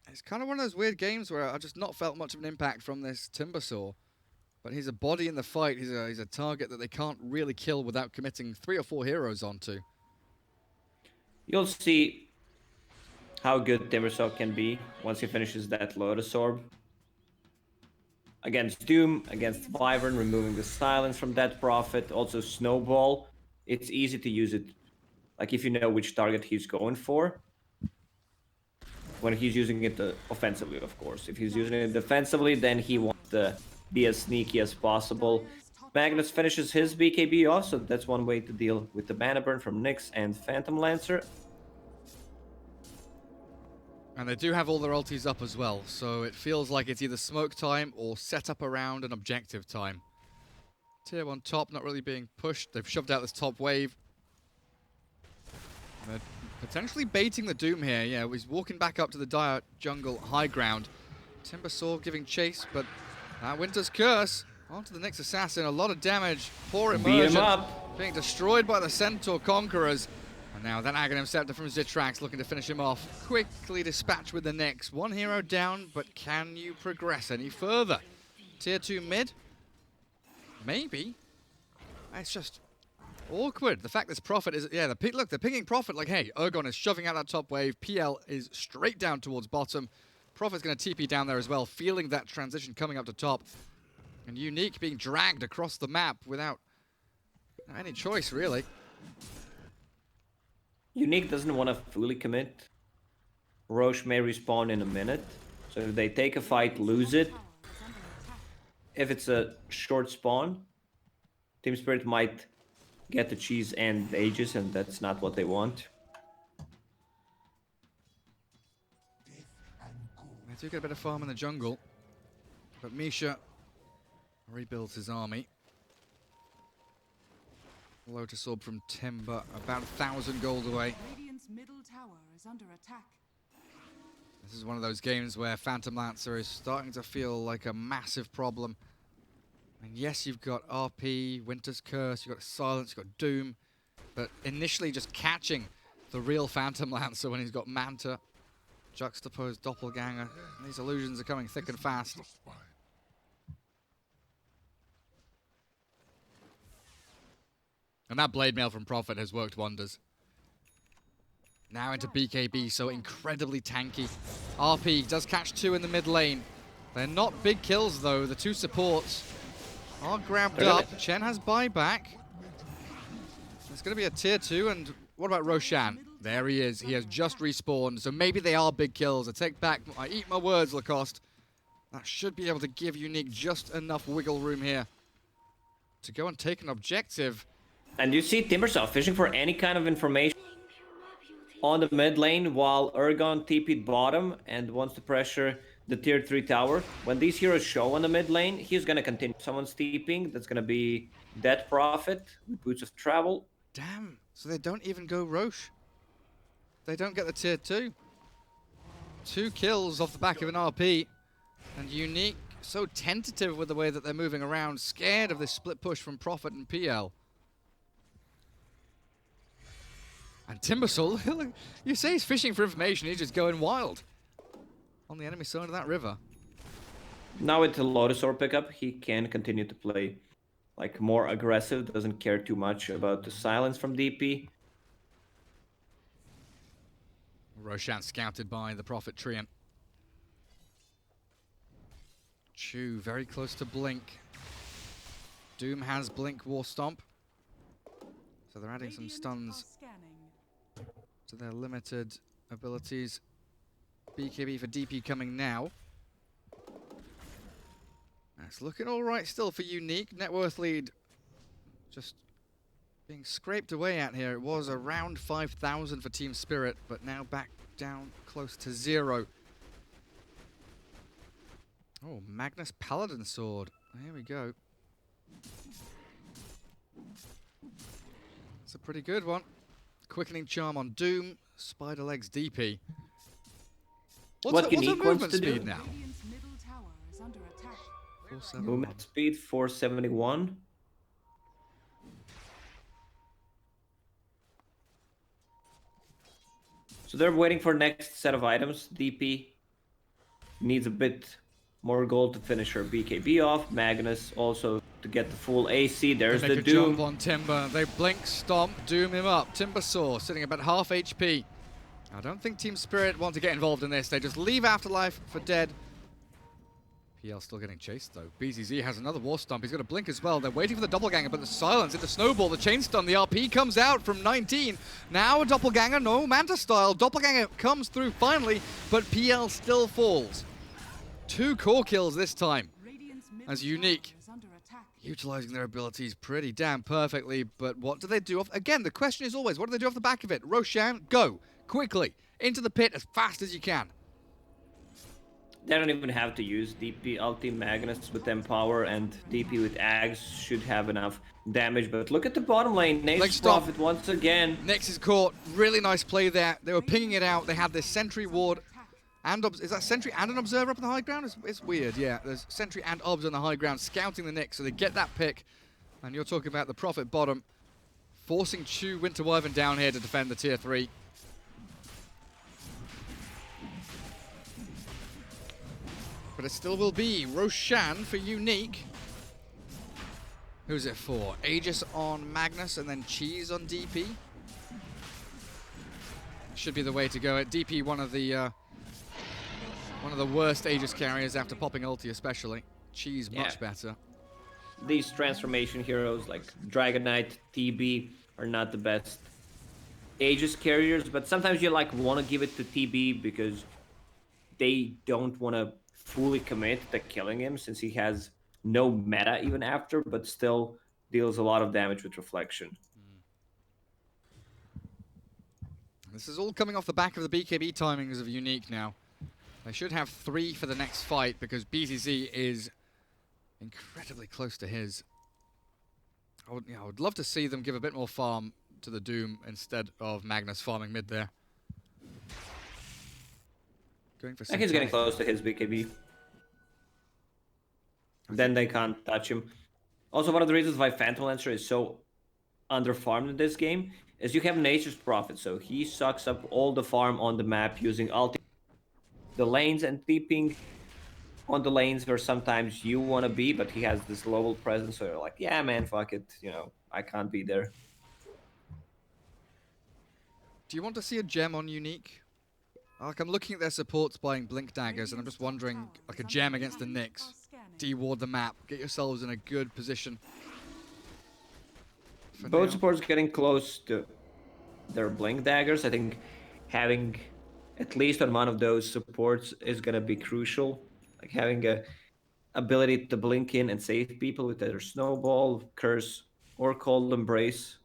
It's kind of one of those weird games where I've just not felt much of an impact from this Timbersaw. But he's a body in the fight. He's a target that they can't really kill without committing 3 or 4 heroes onto.
You'll see how good Timbersaw can be once he finishes that Lotus Orb. Against Doom, against Wyvern, removing the silence from that Prophet. Also Snowball. It's easy to use it, like if you know which target he's going for. When he's using it offensively, of course. If he's using it defensively, then he wants to be as sneaky as possible. Magnus finishes his BKB off, so that's one way to deal with the mana burn from Nyx and Phantom Lancer.
And they do have all their ultis up as well, so it feels like it's either smoke time or set up around an objective time. Tier 1 top not really being pushed. They've shoved out this top wave. They're potentially baiting the Doom here. Yeah, he's walking back up to the Dire jungle high ground. Timbersaw giving chase, but Winter's Curse onto the Nyx Assassin. A lot of damage. Poor immersion.
Beat him up.
Being destroyed by the Centaur Conquerors. And now that Aghanim Scepter from Zitrax looking to finish him off. Quickly dispatched with the Nyx. 1 hero down, but can you progress any further? Tier 2 mid? Maybe. It's just awkward. The fact this Prophet is... Yeah, look, they're pinging Prophet like, hey, Ergon is shoving out that top wave. PL is straight down towards bottom. Prophet's going to TP down there as well, feeling that transition coming up to top. And Unique being dragged across the map without any choice, really.
Unique doesn't want to fully commit. Roche may respawn in a minute. So if they take a fight, lose it. If it's a short spawn, Team Spirit might get the cheese and Aegis, and that's not what they want.
They do get a bit of farm in the jungle. But Misha rebuilds his army. Lotus Orb from Timber, about 1,000 gold away.
Radiant's middle tower is under attack.
This is one of those games where Phantom Lancer is starting to feel like a massive problem. And yes, you've got RP, Winter's Curse, you've got Silence, you've got Doom, but initially just catching the real Phantom Lancer when he's got Manta, juxtaposed Doppelganger. These illusions are coming thick and fast. And that Blade Mail from Prophet has worked wonders. Now into BKB, so incredibly tanky. RP does catch 2 in the mid lane. They're not big kills though. The 2 supports are grabbed up. Chen has buyback. There's going to be a tier 2, and what about Roshan? There he is. He has just respawned, so maybe they are big kills. I take back, I eat my words, Lacoste. That should be able to give Unique just enough wiggle room here to go and take an objective.
And you see Timbersaw fishing for any kind of information on the mid lane while Ergon TP'd bottom and wants to pressure the tier 3 tower. When these heroes show on the mid lane, he's going to continue. Someone's TPing. That's going to be Dead Prophet with Boots of Travel.
Damn. So they don't even go Roche. They don't get the tier 2. 2 kills off the back of an RP. And Unique, so tentative with the way that they're moving around, scared of this split push from Prophet and PL. And Timbersaw, you say he's fishing for information, he's just going wild on the enemy side of that river.
Now with the Lotus Orb pickup, he can continue to play like more aggressive, doesn't care too much about the silence from DP.
Roshan scouted by the Prophet Treant. Chu very close to Blink. Doom has Blink War Stomp. So they're adding some stuns to their limited abilities. BKB for DP coming now. It's looking all right still for Unique. Net worth lead just being scraped away at here. It was around 5,000 for Team Spirit, but now back down close to 0. Oh, Magnus Paladin Sword. Here we go. It's a pretty good one. Quickening Charm on Doom. Spider Legs DP.
What Unique wants to
speed
do
now?
Movement speed 471. So they're waiting for next set of items. DP needs a bit more gold to finish her BKB off. Magnus also to get the full AC. There's the Doom.
Jump on Timber. They Blink, Stomp, Doom him up. Timbersaw sitting about half HP. I don't think Team Spirit want to get involved in this. They just leave Afterlife for dead. PL still getting chased though. BZZ has another War Stomp. He's got a Blink as well. They're waiting for the Doppelganger, but the silence into Snowball, the Chain Stun. The RP comes out from 19. Now a Doppelganger, no Manta style. Doppelganger comes through finally, but PL still falls. 2 core kills this time as Unique, utilizing their abilities pretty damn perfectly, but what do they do off? Again, the question is always, what do they do off the back of it? Roshan, go, quickly, into the pit as fast as you can.
They don't even have to use DP. Ulti Magnus with Empower and DP with Ags should have enough damage, but look at the bottom lane. Nate's Prophet once again.
Nyx is caught, really nice play there. They were pinging it out, they had this Sentry Ward. And is that Sentry and an Observer up on the high ground? It's weird, yeah. There's Sentry and Obs on the high ground, scouting the Nyx, so they get that pick. And you're talking about the Prophet bottom, forcing Chu Winter Wyvern down here to defend the tier 3. But it still will be Roshan for Unique. Who's it for? Aegis on Magnus and then Cheese on DP. Should be the way to go. At DP, one of the worst Aegis carriers after popping ulti especially. Cheese much better.
These transformation heroes like Dragon Knight, TB are not the best Aegis carriers, but sometimes you like want to give it to TB because they don't want to fully commit to killing him since he has no meta even after, but still deals a lot of damage with reflection.
This is all coming off the back of the BKB timings of Unique now. They should have 3 for the next fight because BZZ is incredibly close to his. I would love to see them give a bit more farm to the Doom instead of Magnus farming mid there. Going for
And he's getting
some
close to his BKB. Then they can't touch him. Also, one of the reasons why Phantom Lancer is so underfarmed in this game is you have Nature's Prophet, so he sucks up all the farm on the map using ulti, the lanes, and TPing on the lanes where sometimes you want to be, but he has this global presence, so you're like, yeah, man, fuck it, you know, I can't be there.
Do you want to see a gem on Unique? Like, I'm looking at their supports buying Blink Daggers, and I'm just wondering, like a gem against the Nyx. De-ward the map. Get yourselves in a good position.
Both supports getting close to their Blink Daggers. I think having at least on one of those supports is going to be crucial. Like having a ability to blink in and save people with either Snowball, Curse, or Cold Embrace.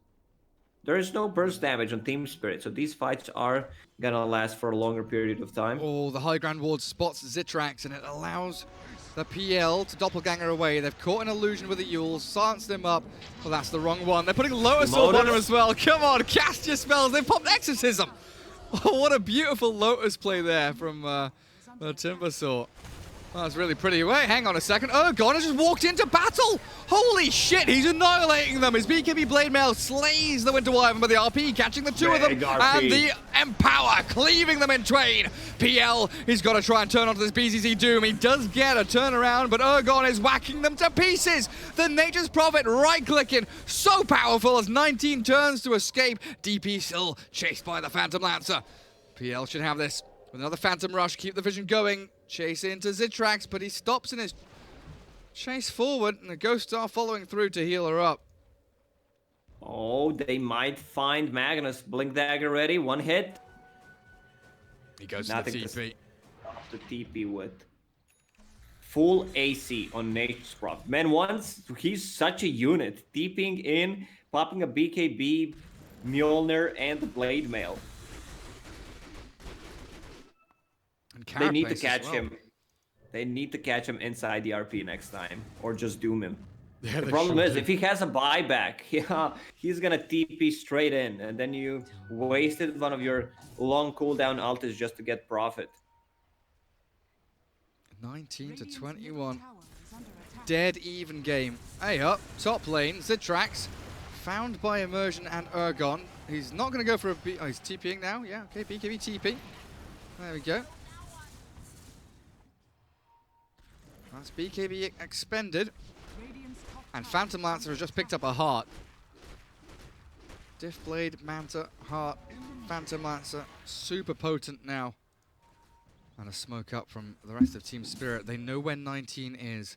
There is no burst damage on Team Spirit, so these fights are gonna last for a longer period of time.
Oh, the high ground ward spots Zitrax, and it allows the PL to doppelganger away. They've caught an illusion with the Yule, silenced him up. Well, that's the wrong one. They're putting Lotus Orb on him as well. Come on, cast your spells. They've popped Exorcism. Oh, what a beautiful Lotus play there from the Timbersaw. Oh, that's really pretty. Wait, hang on a second. Urgon has just walked into battle! Holy shit, he's annihilating them! His BKB Blade Mail slays the Winter Wyvern, but the RP catching the two of them, and the Empower cleaving them in twain! PL, he's got to try and turn onto this BZZ Doom. He does get a turnaround, but Urgon is whacking them to pieces! The Nature's Prophet right-clicking, so powerful as 19 turns to escape. DP still chased by the Phantom Lancer. PL should have this. With another Phantom Rush, keep the vision going. Chase into Zitrax, but he stops in his chase forward, and the Ghost Star following through to heal her up.
Oh, they might find Magnus. Blink Dagger ready, one hit.
He goes to the TP.
To TP with full AC on Nature's Prophet. Man, once he's such a unit. TPing in, popping a BKB, Mjolnir, and the Blade Mail. They need to catch him. They need to catch him inside the RP next time, or just doom him. Yeah, the problem is, if he has a buyback, yeah, he's gonna TP straight in, and then you wasted one of your long cooldown ultis just to get profit.
19 to 21. Dead even game. Hey up, top lane, Zitrax, found by Immersion and Urgon. He's not gonna go for a B. Oh, he's TPing now. Yeah, okay, BKB TP. There we go. That's BKB expended. And Phantom Lancer has just picked up a heart. Diff Blade, Manta, heart, Phantom Lancer, super potent now. And a smoke up from the rest of Team Spirit. They know where 19 is.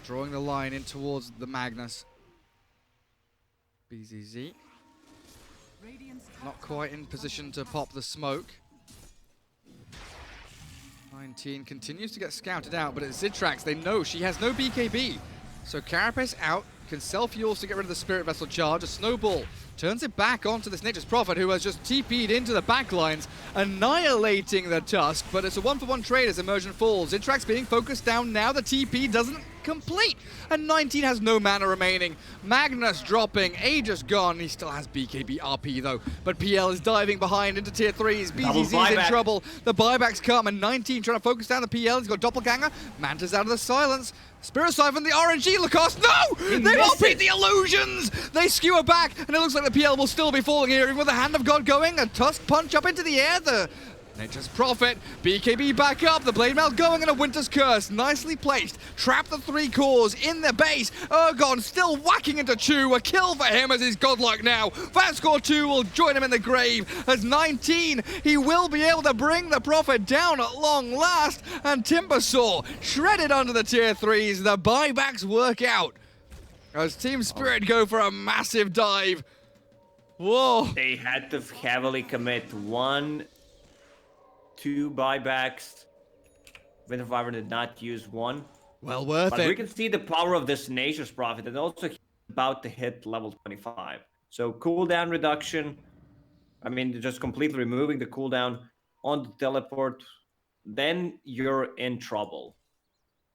Drawing the line in towards the Magnus. BZZ. Not quite in position to pop the smoke. 19 continues to get scouted out, but at Zitrax, they know she has no BKB. So Carapace out, can self-fuels to get rid of the Spirit Vessel charge. A Snowball turns it back onto this Nature's Prophet, who has just TP'd into the backlines, annihilating the Tusk, but it's a one-for-one trade as Immersion falls. Zitrax being focused down now, the TP doesn't complete, and 19 has no mana remaining. Magnus dropping, Aegis gone, he still has BKB RP though, but PL is diving behind into tier 3s, BZZ's in trouble, the buybacks come, and 19 trying to focus down the PL, he's got Doppelganger, Manta's out of the silence, Spirit Siphon, the RNG, Lacoste, no! They've all beat the illusions! They skewer back, and it looks like the PL will still be falling here, even with the Hand of God going, a Tusk punch up into the air, the Nature's Prophet, BKB back up, the Blade Mail going, and a Winter's Curse, nicely placed. Trap the 3 cores in the base. Urgon still whacking into Chu, a kill for him as he's godlike now. Vanscore 2 will join him in the grave as 19, he will be able to bring the Prophet down at long last, and Timbersaw shredded under the tier 3s. The buybacks work out as Team Spirit go for a massive dive. Whoa.
They had to heavily commit 2 buybacks. Winter Wyvern did not use 1.
Well worth
but
it.
We can see the power of this Nature's Prophet, and also he's about to hit level 25. So cooldown reduction. I mean, just completely removing the cooldown on the teleport. Then you're in trouble.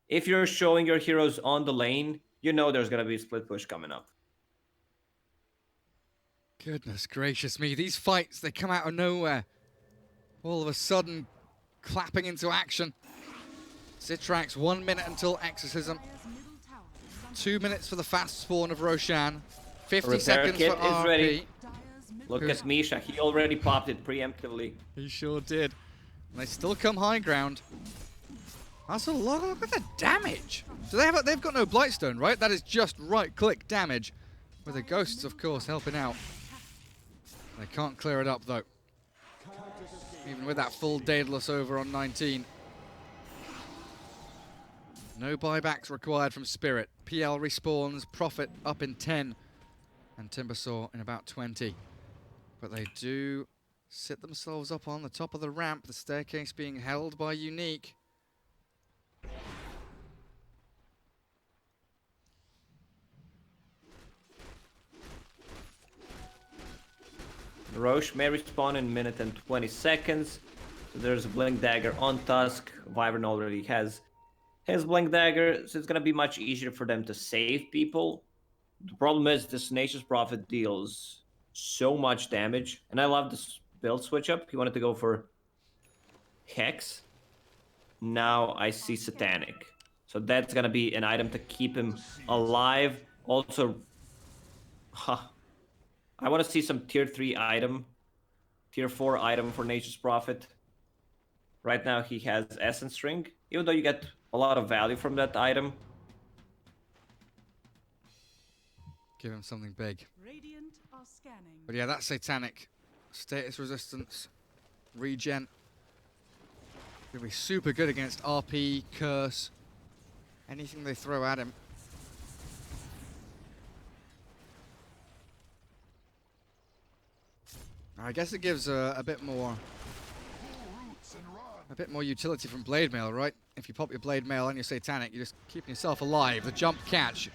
If you're showing your heroes on the lane, you know there's going to be a split push coming up.
Goodness gracious me. These fights, they come out of nowhere. All of a sudden, clapping into action. Citrax, 1 minute until Exorcism. 2 minutes for the fast spawn of Roshan. 50
Repair
seconds
kit
for
is
RP.
ready. Look at Misha, he already popped it preemptively.
He sure did. And they still come high ground. That's a lot. Look at the damage. So they've got no Blightstone, right? That is just right-click damage. With the ghosts, of course, helping out. They can't clear it up, though. Even with that full Daedalus over on 19. No buybacks required from Spirit. PL respawns, Prophet up in 10. And Timbersaw in about 20. But they do sit themselves up on the top of the ramp, the staircase being held by Unique.
Roche may respawn in a minute and 20 seconds. So there's a Blink Dagger on Tusk. Wyvern already has his Blink Dagger, so it's gonna be much easier for them to save people. The problem is this Tenacious Prophet deals so much damage, and I love this build switch up. He wanted to go for Hex. Now I see Satanic. So that's gonna be an item to keep him alive. Also, I want to see some tier 3 item, tier 4 item for Nature's Prophet. Right now he has Essence Ring, even though you get a lot of value from that item.
Give him something big.
Radiant are scanning.
But yeah, that's Satanic. Status resistance, regen. Gonna be super good against RP, Curse, anything they throw at him. I guess it gives a bit more utility from Blade Mail, right? If you pop your Blade Mail and your Satanic, you're just keeping yourself alive. The jump catch.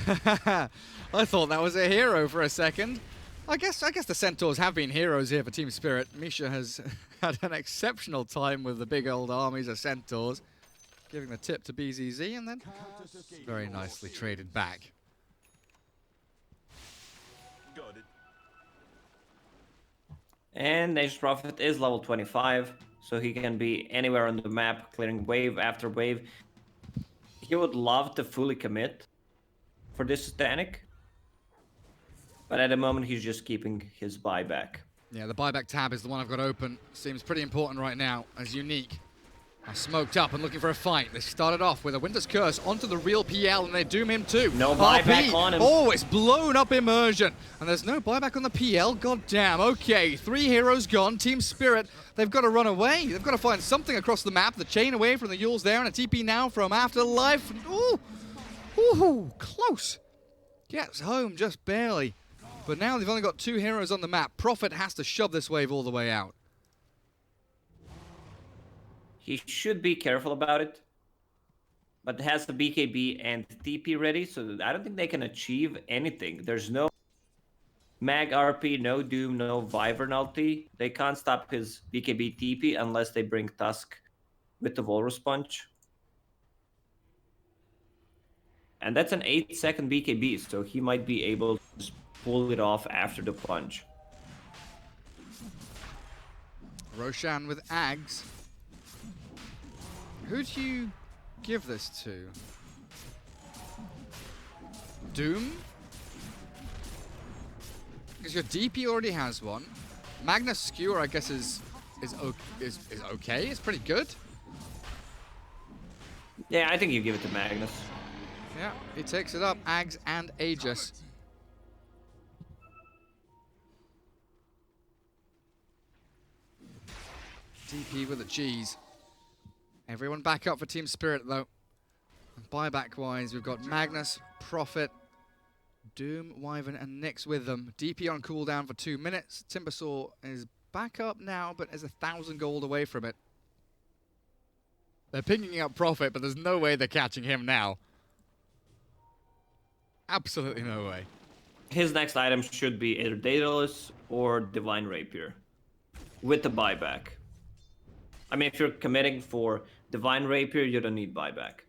I thought that was a hero for a second. I guess the Centaurs have been heroes here for Team Spirit. Misha has had an exceptional time with the big old armies of Centaurs, giving the tip to BZZ and then very nicely traded back.
And Nature's Prophet is level 25, so he can be anywhere on the map, clearing wave after wave. He would love to fully commit for this Satanic, but at the moment he's just keeping his buyback.
Yeah, the buyback tab is the one I've got open. Seems pretty important right now as Unique are smoked up and looking for a fight. They started off with a Winter's Curse onto the real PL and they doom him too.
No buyback on him.
Oh, it's blown up immersion. And there's no buyback on the PL. God damn. Okay, 3 heroes gone. Team Spirit, they've got to run away. They've got to find something across the map. The chain away from the Yules there and a TP now from Afterlife. Ooh, ooh, close. Gets home just barely. But now they've only got 2 heroes on the map. Prophet has to shove this wave all the way out.
He should be careful about it, but has the BKB and TP ready, so I don't think they can achieve anything. There's no Mag RP, no Doom, no Wyvern ulti. They can't stop his BKB TP unless they bring Tusk with the Walrus Punch. And that's an 8-second BKB, so he might be able to just pull it off after the punch.
Roshan with Ags. Who do you give this to? Doom? Because your DP already has one. Magnus Skewer, I guess, is okay. It's pretty good.
Yeah, I think you give it to Magnus.
Yeah, he takes it up. Ags and Aegis. DP with a G's. Everyone back up for Team Spirit, though. And buyback-wise, we've got Magnus, Prophet, Doom, Wyvern, and Nyx with them. DP on cooldown for 2 minutes. Timbersaw is back up now, but is 1,000 gold away from it. They're picking up Prophet, but there's no way they're catching him now. Absolutely no way.
His next item should be either Daedalus or Divine Rapier with the buyback. I mean, if you're committing for Divine Rapier, you don't need buyback.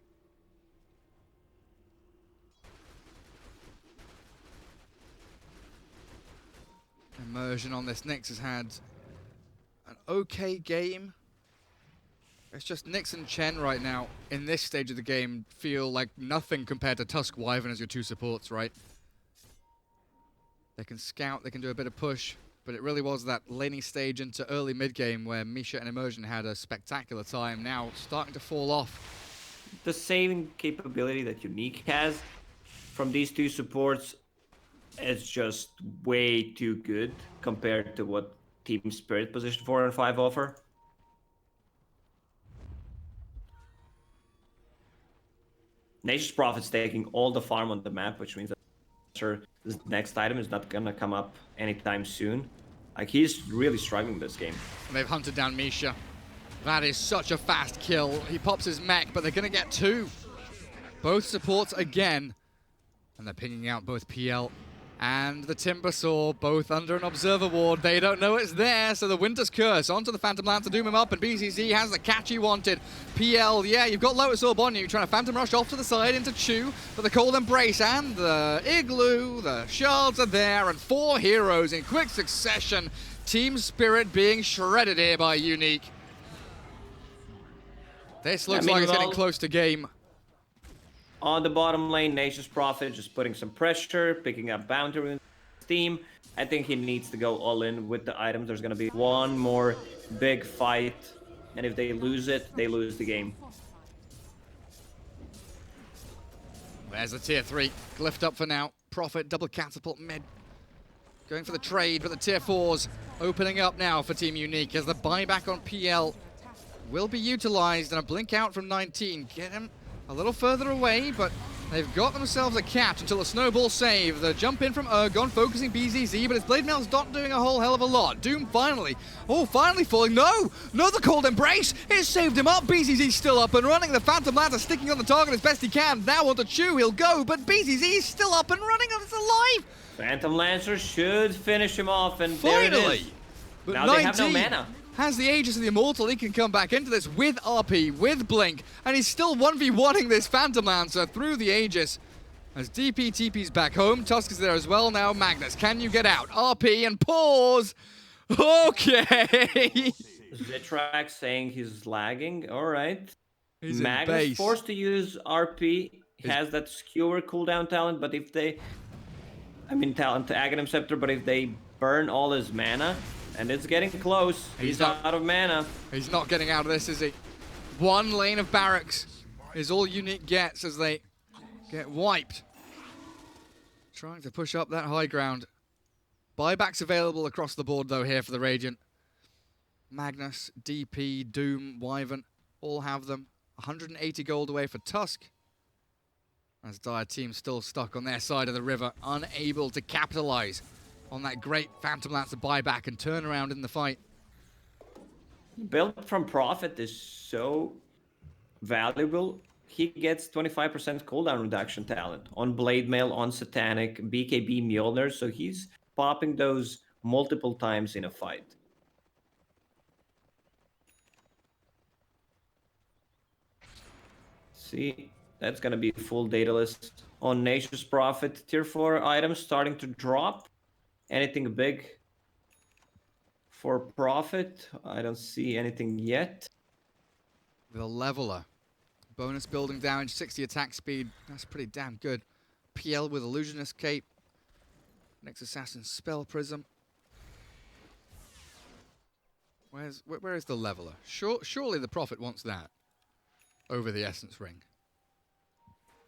Immersion on this. Nyx has had an okay game. It's just Nyx and Chen right now, in this stage of the game, feel like nothing compared to Tusk Wyvern as your two supports, right? They can scout, they can do a bit of push, but it really was that laning stage into early mid-game where Misha and Immersion had a spectacular time, now starting to fall off.
The saving capability that Unique has from these two supports is just way too good compared to what Team Spirit position 4 and 5 offer. Nature's Prophet's taking all the farm on the map, which means that sure this next item is not gonna come up anytime soon. Like, he's really struggling this game.
And they've hunted down Misha. That is such a fast kill. He pops his mech, but they're gonna get two. Both supports again. And they're pinging out both PL and the Timber Saw, both under an Observer Ward. They don't know it's there, so the Winter's Curse onto the Phantom Lance to doom him up, and BCZ has the catch he wanted. PL, yeah, you've got Lotus Orb on you, trying to Phantom Rush off to the side into Chew, but the Cold Embrace and the Igloo, the Shards are there, and 4 heroes in quick succession. Team Spirit being shredded here by Unique. This looks like it's getting close to game.
On the bottom lane, Nature's Prophet just putting some pressure, picking up Bounty Runes, Steam. I think he needs to go all in with the items. There's going to be one more big fight, and if they lose it, they lose the game.
There's a tier 3. Glyphed up for now. Prophet, double catapult mid. Going for the trade, but the tier 4s opening up now for Team Unique as the buyback on PL will be utilized, and a blink out from 19. Get him a little further away, but they've got themselves a catch until a snowball save. The jump in from Ergon, focusing BZZ, but his Blade Mail's not doing a whole hell of a lot. Doom finally falling. No, the Cold Embrace, it saved him up. BZZ's still up and running. The Phantom Lance is sticking on the target as best he can. Now on to Chew, he'll go, but BZZ's still up and running, and it's alive.
Phantom Lancer should finish him off, and
finally,
there it is.
But
now they have no mana.
Has the Aegis of the Immortal. He can come back into this with RP, with Blink, and he's still 1v1ing this Phantom Lancer through the Aegis. As DP TP's back home, Tusk is there as well now. Magnus, can you get out? RP and pause. Okay.
Zitrax saying he's lagging. All right.
He's
Magnus forced to use RP. He has that skewer cooldown talent, but if they... talent to Aghanim Scepter, but if they burn all his mana... And it's getting close. He's out of mana.
He's not getting out of this, is he? One lane of barracks is all Unique gets as they get wiped. Trying to push up that high ground. Buybacks available across the board, though, here for the Radiant. Magnus, DP, Doom, Wyvern, all have them. 180 gold away for Tusk. As Dire Team still stuck on their side of the river, unable to capitalize on that great Phantom Lance buyback and turn around in the fight.
Build from Prophet is so valuable. He gets 25% cooldown reduction talent on Blade Mail, on Satanic, BKB Mjolnir, so he's popping those multiple times in a fight. See, that's gonna be a full data list on Nature's Prophet. Tier 4 items starting to drop. Anything big for Prophet? I don't see anything yet.
The Leveler. Bonus building damage, 60 attack speed. That's pretty damn good. PL with Illusionist Cape. Next Assassin Spell Prism. Where is the Leveler? Surely the Prophet wants that over the Essence Ring.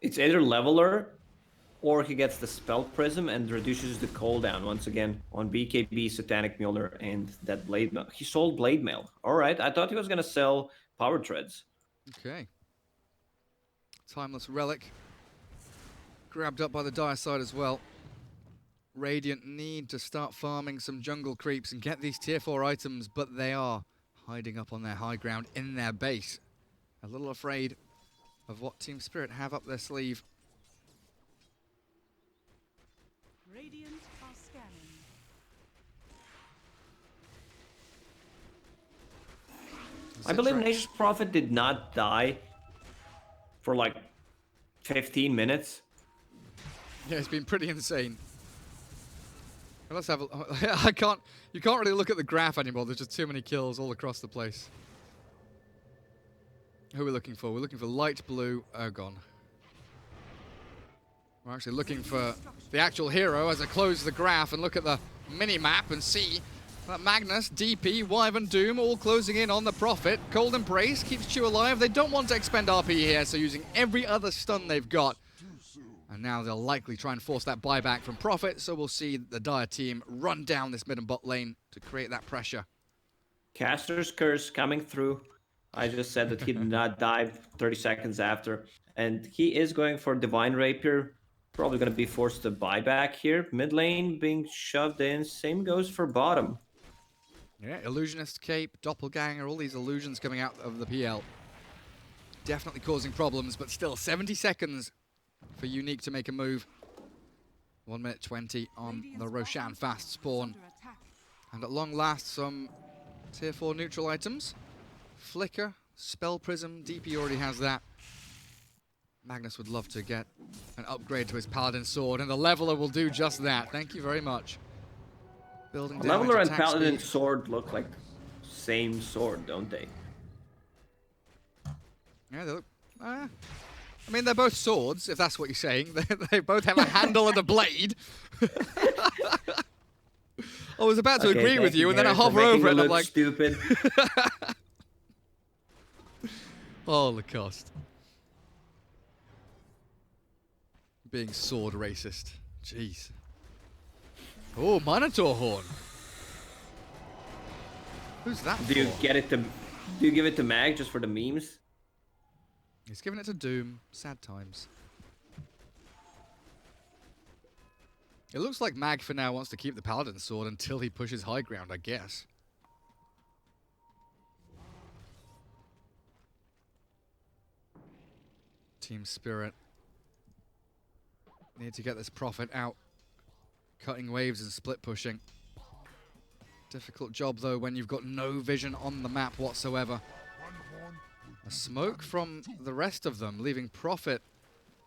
It's either Leveler or he gets the Spell Prism and reduces the cooldown once again on BKB, Satanic Mjolnir, and that Blade Mail. He sold Blade Mail. All right, I thought he was going to sell Power Treads.
Okay. Timeless Relic. Grabbed up by the Dire side as well. Radiant need to start farming some jungle creeps and get these tier 4 items, but they are hiding up on their high ground in their base. A little afraid of what Team Spirit have up their sleeve.
Radiant are scanning.
I believe Nature's Prophet did not die for like 15 minutes.
Yeah, it's been pretty insane. Well, let's have a... You can't really look at the graph anymore. There's just too many kills all across the place. Who are we looking for? We're looking for light blue Ergon. We're actually looking for the actual hero as I close the graph and look at the mini-map and see that Magnus, DP, Wyvern, Doom all closing in on the Prophet. Cold Embrace keeps Chew alive. They don't want to expend RP here, so using every other stun they've got. And now they'll likely try and force that buyback from Prophet, so we'll see the Dire team run down this mid and bot lane to create that pressure.
Caster's Curse coming through. I just said that he did not die 30 seconds after. And he is going for Divine Rapier. Probably going to be forced to buy back here. Mid lane being shoved in. Same goes for bottom.
Yeah, Illusionist Cape, Doppelganger, all these illusions coming out of the PL. Definitely causing problems, but still 70 seconds for Unique to make a move. 1 minute 20 on the Roshan fast spawn. And at long last, some tier 4 neutral items. Flicker, Spell Prism, DP already has that. Magnus would love to get an upgrade to his Paladin Sword, and the Leveler will do just that. Thank you very much. Building damage,
Leveler and
attack
Paladin
speed.
Sword look like same sword, don't they?
Yeah, they look... I mean, they're both swords, if that's what you're saying. They both have a handle and a blade. I was about to agree with you, and then I hover over it, and I'm like...
stupid.
Oh, Lacoste. Being sword racist. Jeez. Oh, Minotaur Horn. Who's that
Do you
for?
get it to? Do you give it to Mag just for the memes?
He's giving it to Doom. Sad times. It looks like Mag for now wants to keep the Paladin Sword until he pushes high ground, I guess. Team Spirit. Need to get this Prophet out. Cutting waves and split pushing. Difficult job though when you've got no vision on the map whatsoever. A smoke from the rest of them, leaving Prophet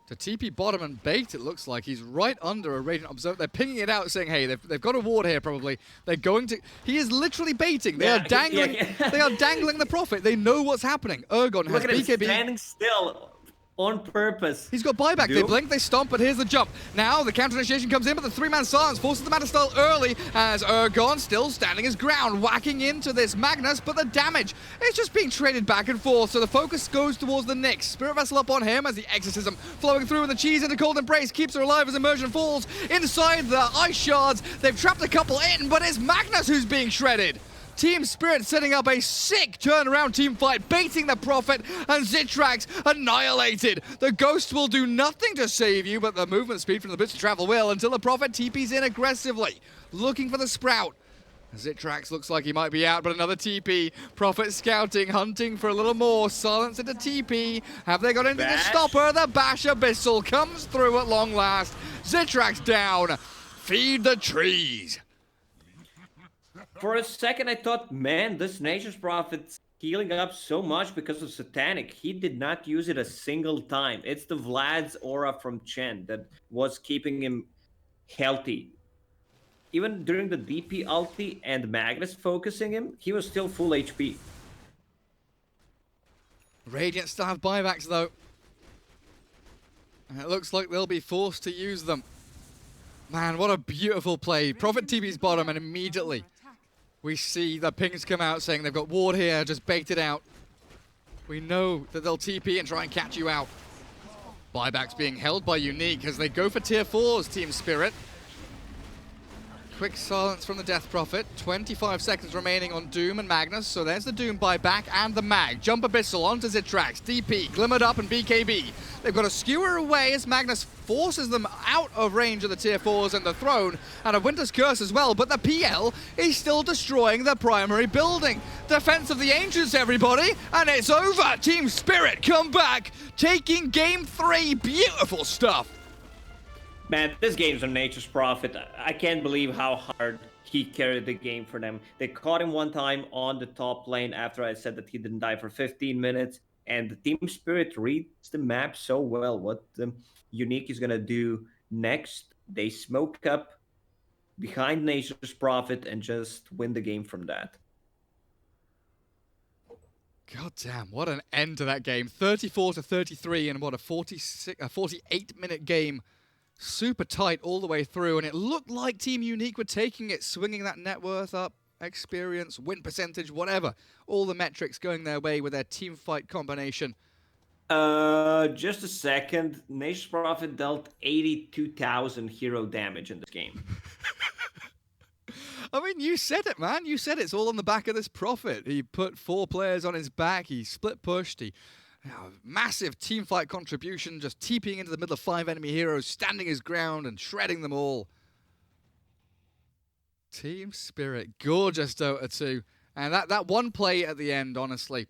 to TP bottom and bait, it looks like. He's right under a Radiant Observer. They're pinging it out saying, hey, they've got a ward here probably. They're going to... He is literally baiting. They are dangling They are dangling the Prophet. They know what's happening. Ergon has
Look at him
BKB.
standing still on purpose.
He's got buyback. They blink, they stomp, but here's the jump. Now the counter initiation comes in, but the 3-man silence forces the Matter Style early as Ergon still standing his ground, whacking into this Magnus, but the damage is just being traded back and forth, so the focus goes towards the Nyx. Spirit Vessel up on him as the Exorcism flowing through, and the cheese into Cold Embrace keeps her alive as Immersion falls inside the Ice Shards. They've trapped a couple in, but it's Magnus who's being shredded. Team Spirit setting up a sick turnaround team fight, baiting the Prophet, and Zitrax annihilated. The Ghost will do nothing to save you, but the movement speed from the boots to travel will until the Prophet TP's in aggressively, looking for the Sprout. Zitrax looks like he might be out, but another TP. Prophet scouting, hunting for a little more. Silence into TP. Have they got anything to stop her? The Bash Abyssal comes through at long last. Zitrax down. Feed the trees.
For a second, I thought, man, this Nature's Prophet's healing up so much because of Satanic. He did not use it a single time. It's the Vlad's aura from Chen that was keeping him healthy. Even during the DP ulti and Magnus focusing him, he was still full HP.
Radiant still have buybacks, though. And it looks like they'll be forced to use them. Man, what a beautiful play. Prophet TP's bottom, and immediately we see the pings come out saying they've got ward here, just bait it out. We know that they'll TP and try and catch you out. Buybacks being held by Unique as they go for tier 4s, Team Spirit. Quick silence from the Death Prophet. 25 seconds remaining on Doom and Magnus. So there's the Doom buyback and the Mag. Jump Abyssal onto Zitrax. DP, Glimmered Up and BKB. They've got to skewer away as Magnus forces them out of range of the tier 4s and the throne. And a Winter's Curse as well. But the PL is still destroying the primary building. Defense of the Ancients, everybody. And it's over. Team Spirit come back. Taking game 3. Beautiful stuff.
Man, this game's on Nature's Prophet. I can't believe how hard he carried the game for them. They caught him one time on the top lane after I said that he didn't die for 15 minutes. And the Team Spirit reads the map so well. What the Unique is going to do next, they smoke up behind Nature's Prophet and just win the game from that.
God damn, what an end to that game. 34-33 in what, a 48-minute game. Super tight all the way through, and it looked like Team Unique were taking it, swinging that net worth up, experience, win percentage, whatever. All the metrics going their way with their team fight combination.
Just a second. Nation Prophet dealt 82,000 hero damage in this game.
I mean, you said it, man. You said it's all on the back of this Prophet. He put 4 players on his back. He split pushed. He massive team fight contribution, just TPing into the middle of 5 enemy heroes, standing his ground and shredding them all. Team Spirit, gorgeous Dota 2. And that one play at the end, honestly,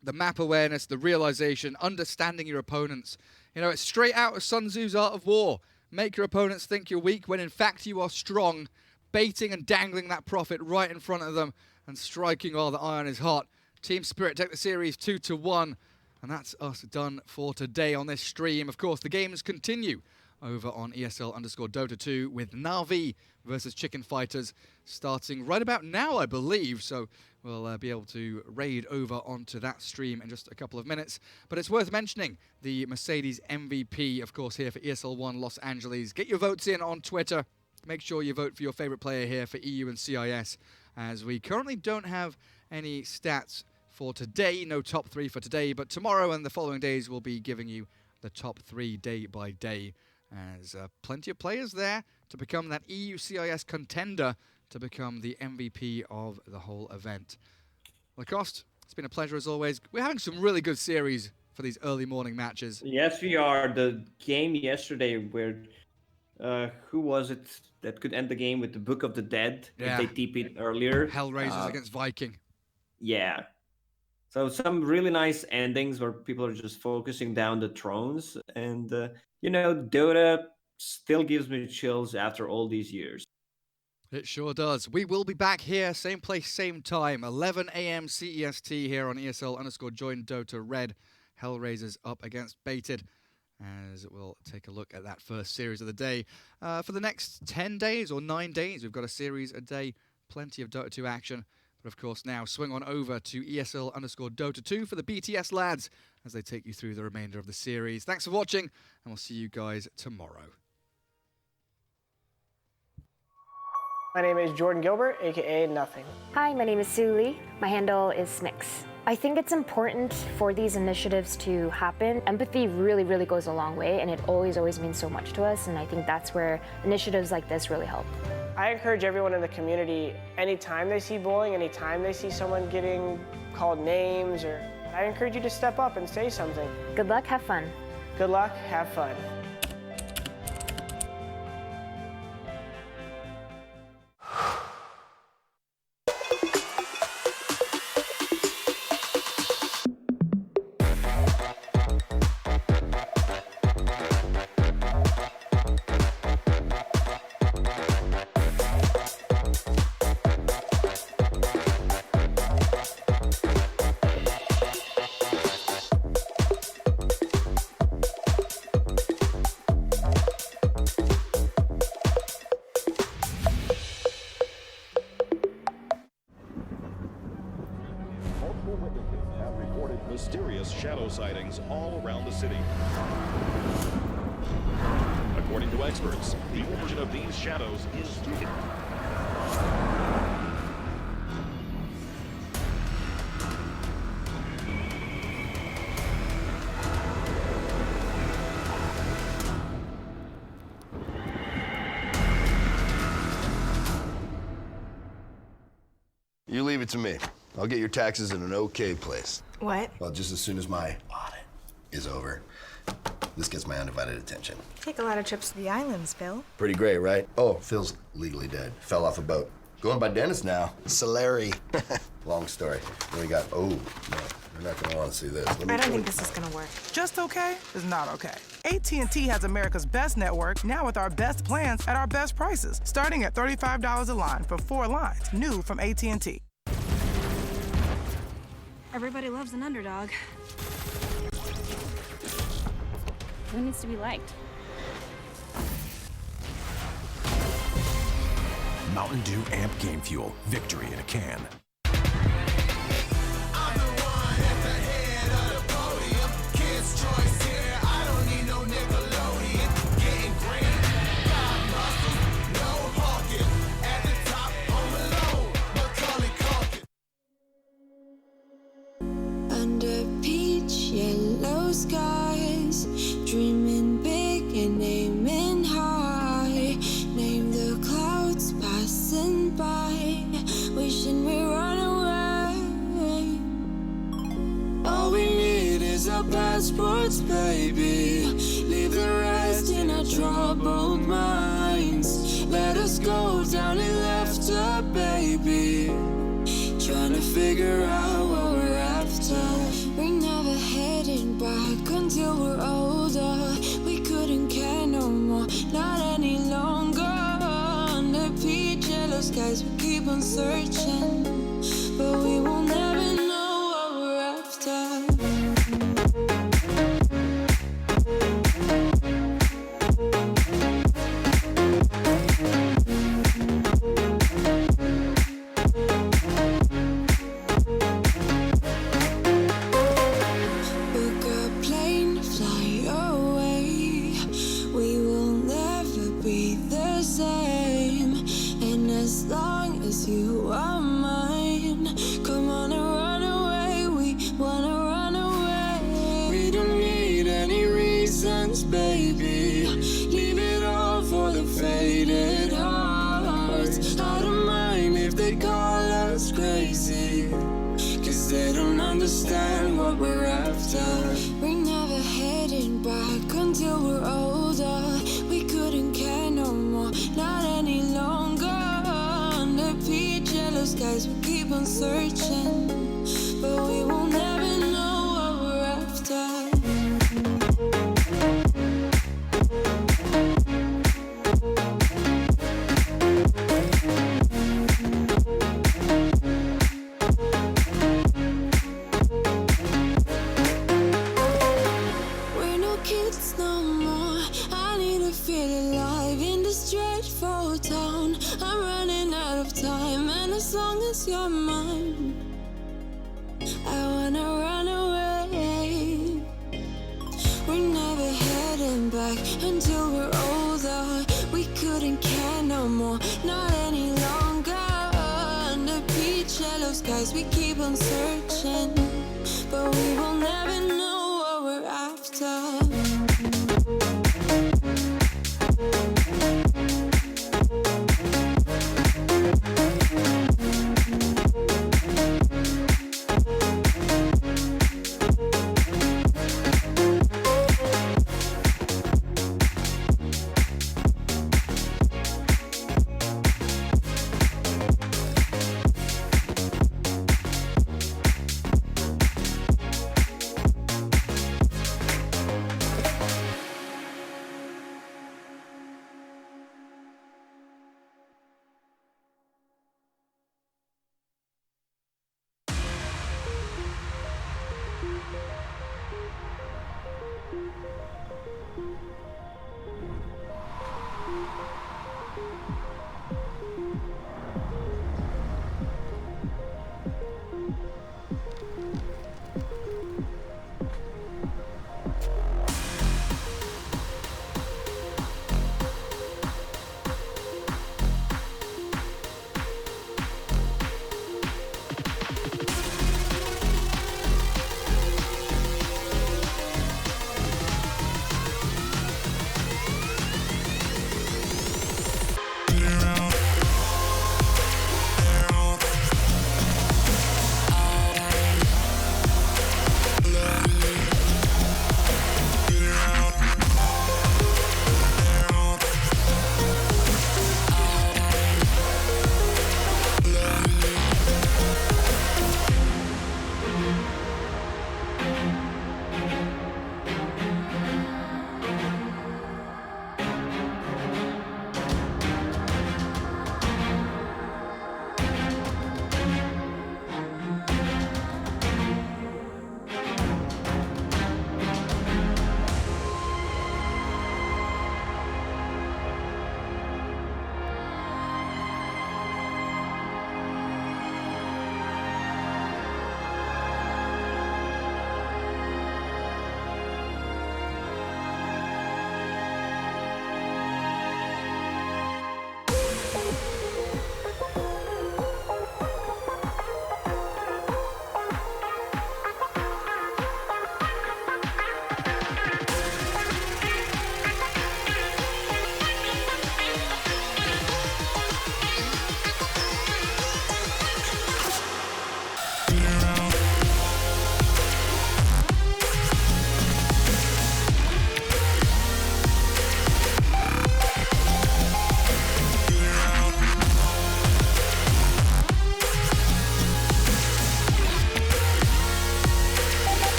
the map awareness, the realization, understanding your opponents. You know, it's straight out of Sun Tzu's Art of War. Make your opponents think you're weak when in fact you are strong. Baiting and dangling that Prophet right in front of them and striking while the iron is hot. Team Spirit take the series 2-1. And that's us done for today on this stream. Of course, the games continue over on ESL_Dota 2 with Na'Vi versus Chicken Fighters starting right about now, I believe. So we'll be able to raid over onto that stream in just a couple of minutes. But it's worth mentioning the Mercedes MVP, of course, here for ESL 1 Los Angeles. Get your votes in on Twitter. Make sure you vote for your favorite player here for EU and CIS, as we currently don't have any stats for today, no top 3 for today, but tomorrow and the following days we'll be giving you the top 3 day by day, as plenty of players there to become that EU CIS contender to become the MVP of the whole event. Lacoste, it's been a pleasure as always. We're having some really good series for these early morning matches.
Yes, we are. The game yesterday where, who was it that could end the game with the Book of the Dead if they TP'd earlier?
Hellraisers against Viking.
Yeah. So some really nice endings where people are just focusing down the thrones. And, you know, Dota still gives me chills after all these years.
It sure does. We will be back here, same place, same time, 11 a.m. CEST here on ESL_Join Dota Red. Hellraisers up against Baited, as we'll take a look at that first series of the day. For the next 10 days or 9 days, we've got a series a day, plenty of Dota 2 action. But of course now, swing on over to ESL_Dota 2 for the BTS lads as they take you through the remainder of the series. Thanks for watching, and we'll see you guys tomorrow.
My name is Jordan Gilbert, aka Nothing.
Hi, my name is Sue Lee. My handle is Smix. I think it's important for these initiatives to happen. Empathy really, really goes a long way, and it always means so much to us, and I think that's where initiatives like this really help.
I encourage everyone in the community, anytime they see bullying, anytime they see someone getting called names, I encourage you to step up and say something.
Good luck, have fun.
Good luck, have fun.
Mysterious shadow sightings all around the city. According to experts, the origin of these shadows is
You leave it to me. I'll get your taxes in an okay place.
What?
Well, just as soon as my audit is over, this gets my undivided attention.
Take a lot of trips to the islands, Phil.
Pretty great, right? Oh, Phil's legally dead. Fell off a boat. Going by Dennis now. Salary. Long story. Then we got, oh, no, you're not gonna want to see this.
I don't think this is gonna work.
Just okay is not okay. AT&T has America's best network, now with our best plans at our best prices, starting at $35 a line for 4 lines, new from AT&T.
Everybody loves an underdog. Who needs to be liked?
Mountain Dew Amp Game Fuel. Victory in a can.
I'm the one. passports, baby. Leave the rest in our troubled minds. Let us go down in laughter, baby. Trying to figure out what we're after.
We're never heading back until we're older. We couldn't care no more, not any longer. Under peach yellow skies, we keep on searching, but we will never know what we're after. Book a plane, fly away. We will never be the same. And as long as you are mine, come on and run away. We wanna run away.
We don't need any reasons, baby. Leave it all for the faded hearts. I don't mind if they call us crazy, 'cause they don't understand what we're after.
We're never heading back until we're older. We couldn't care no more, not any longer. Under peach yellow skies, we keep on searching, but we will never know what we're after. We're no kids no more. I need to feel alive in this dreadful town. I'm running out of time, and as long as you're mine, I wanna run away. We're never heading back until we're older. We couldn't care no more, not any longer. Under peach yellow skies, we keep on searching, but we will never know what we're after.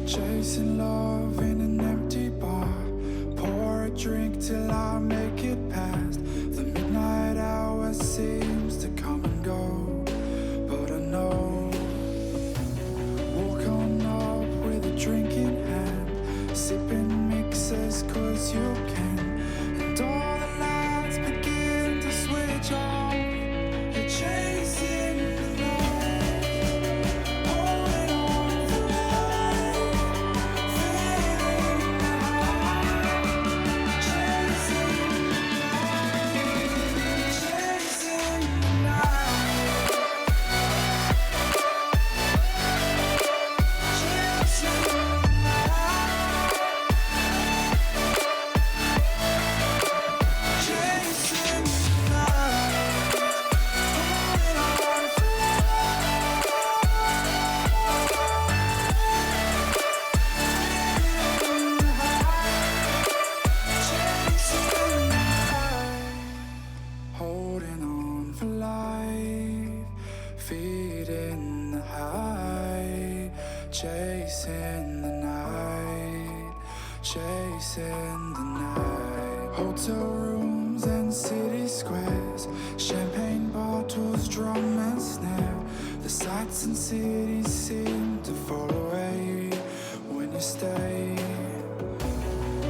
Chasing love in an empty bar. Pour a drink till I make it past. The midnight hour seems to come and go, but I know. Walk on up with a drink in hand, sipping mixers 'cause you can. And all the lights begin to switch off. You're chasing the light, holding on for life, feeling the high, chasing the light, chasing the night, chasing the night, chasing the night, holding on for holding on for life, feeding the high, chasing the night, chasing the night. Hotel rooms and city squares, champagne bottles, drum and snare. The sights and cities seem to fall away when you stay.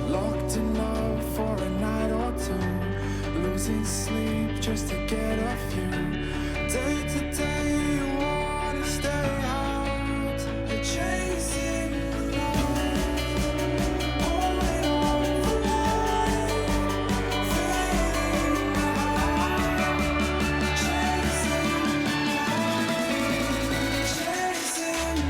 Locked in love for a night or two, losing sleep just to get off you. Day to day you wanna stay out. You're chasing the light, holding on for life, feeling the high, chasing the light, chasing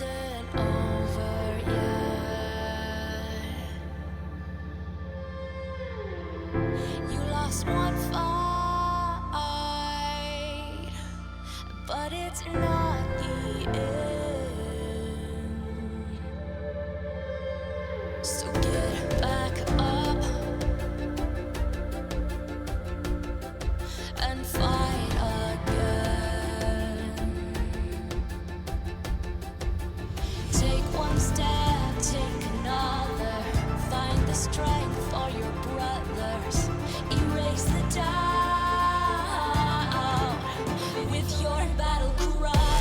isn't over yet. You lost one fight, but it's not the end. So get back up and fight again. Take one step, take another. Find the strength for your brothers. Erase the doubt with your battle cry.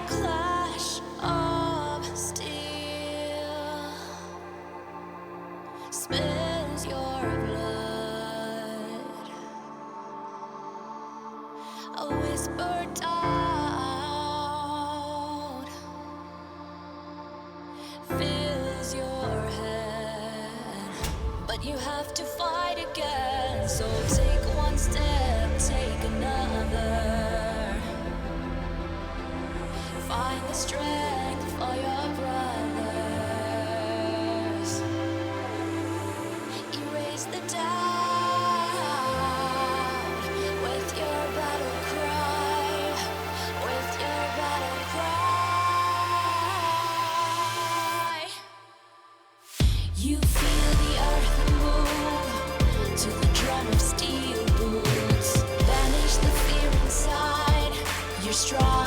Clash of steel spills your blood. A whisper doubt fills your head, but you have to fight again. So take one step, take another. Find the strength for your brothers. Erase the doubt with your battle cry. With your battle cry. You feel the earth move to the drum of steel boots. Banish the fear inside. You're strong.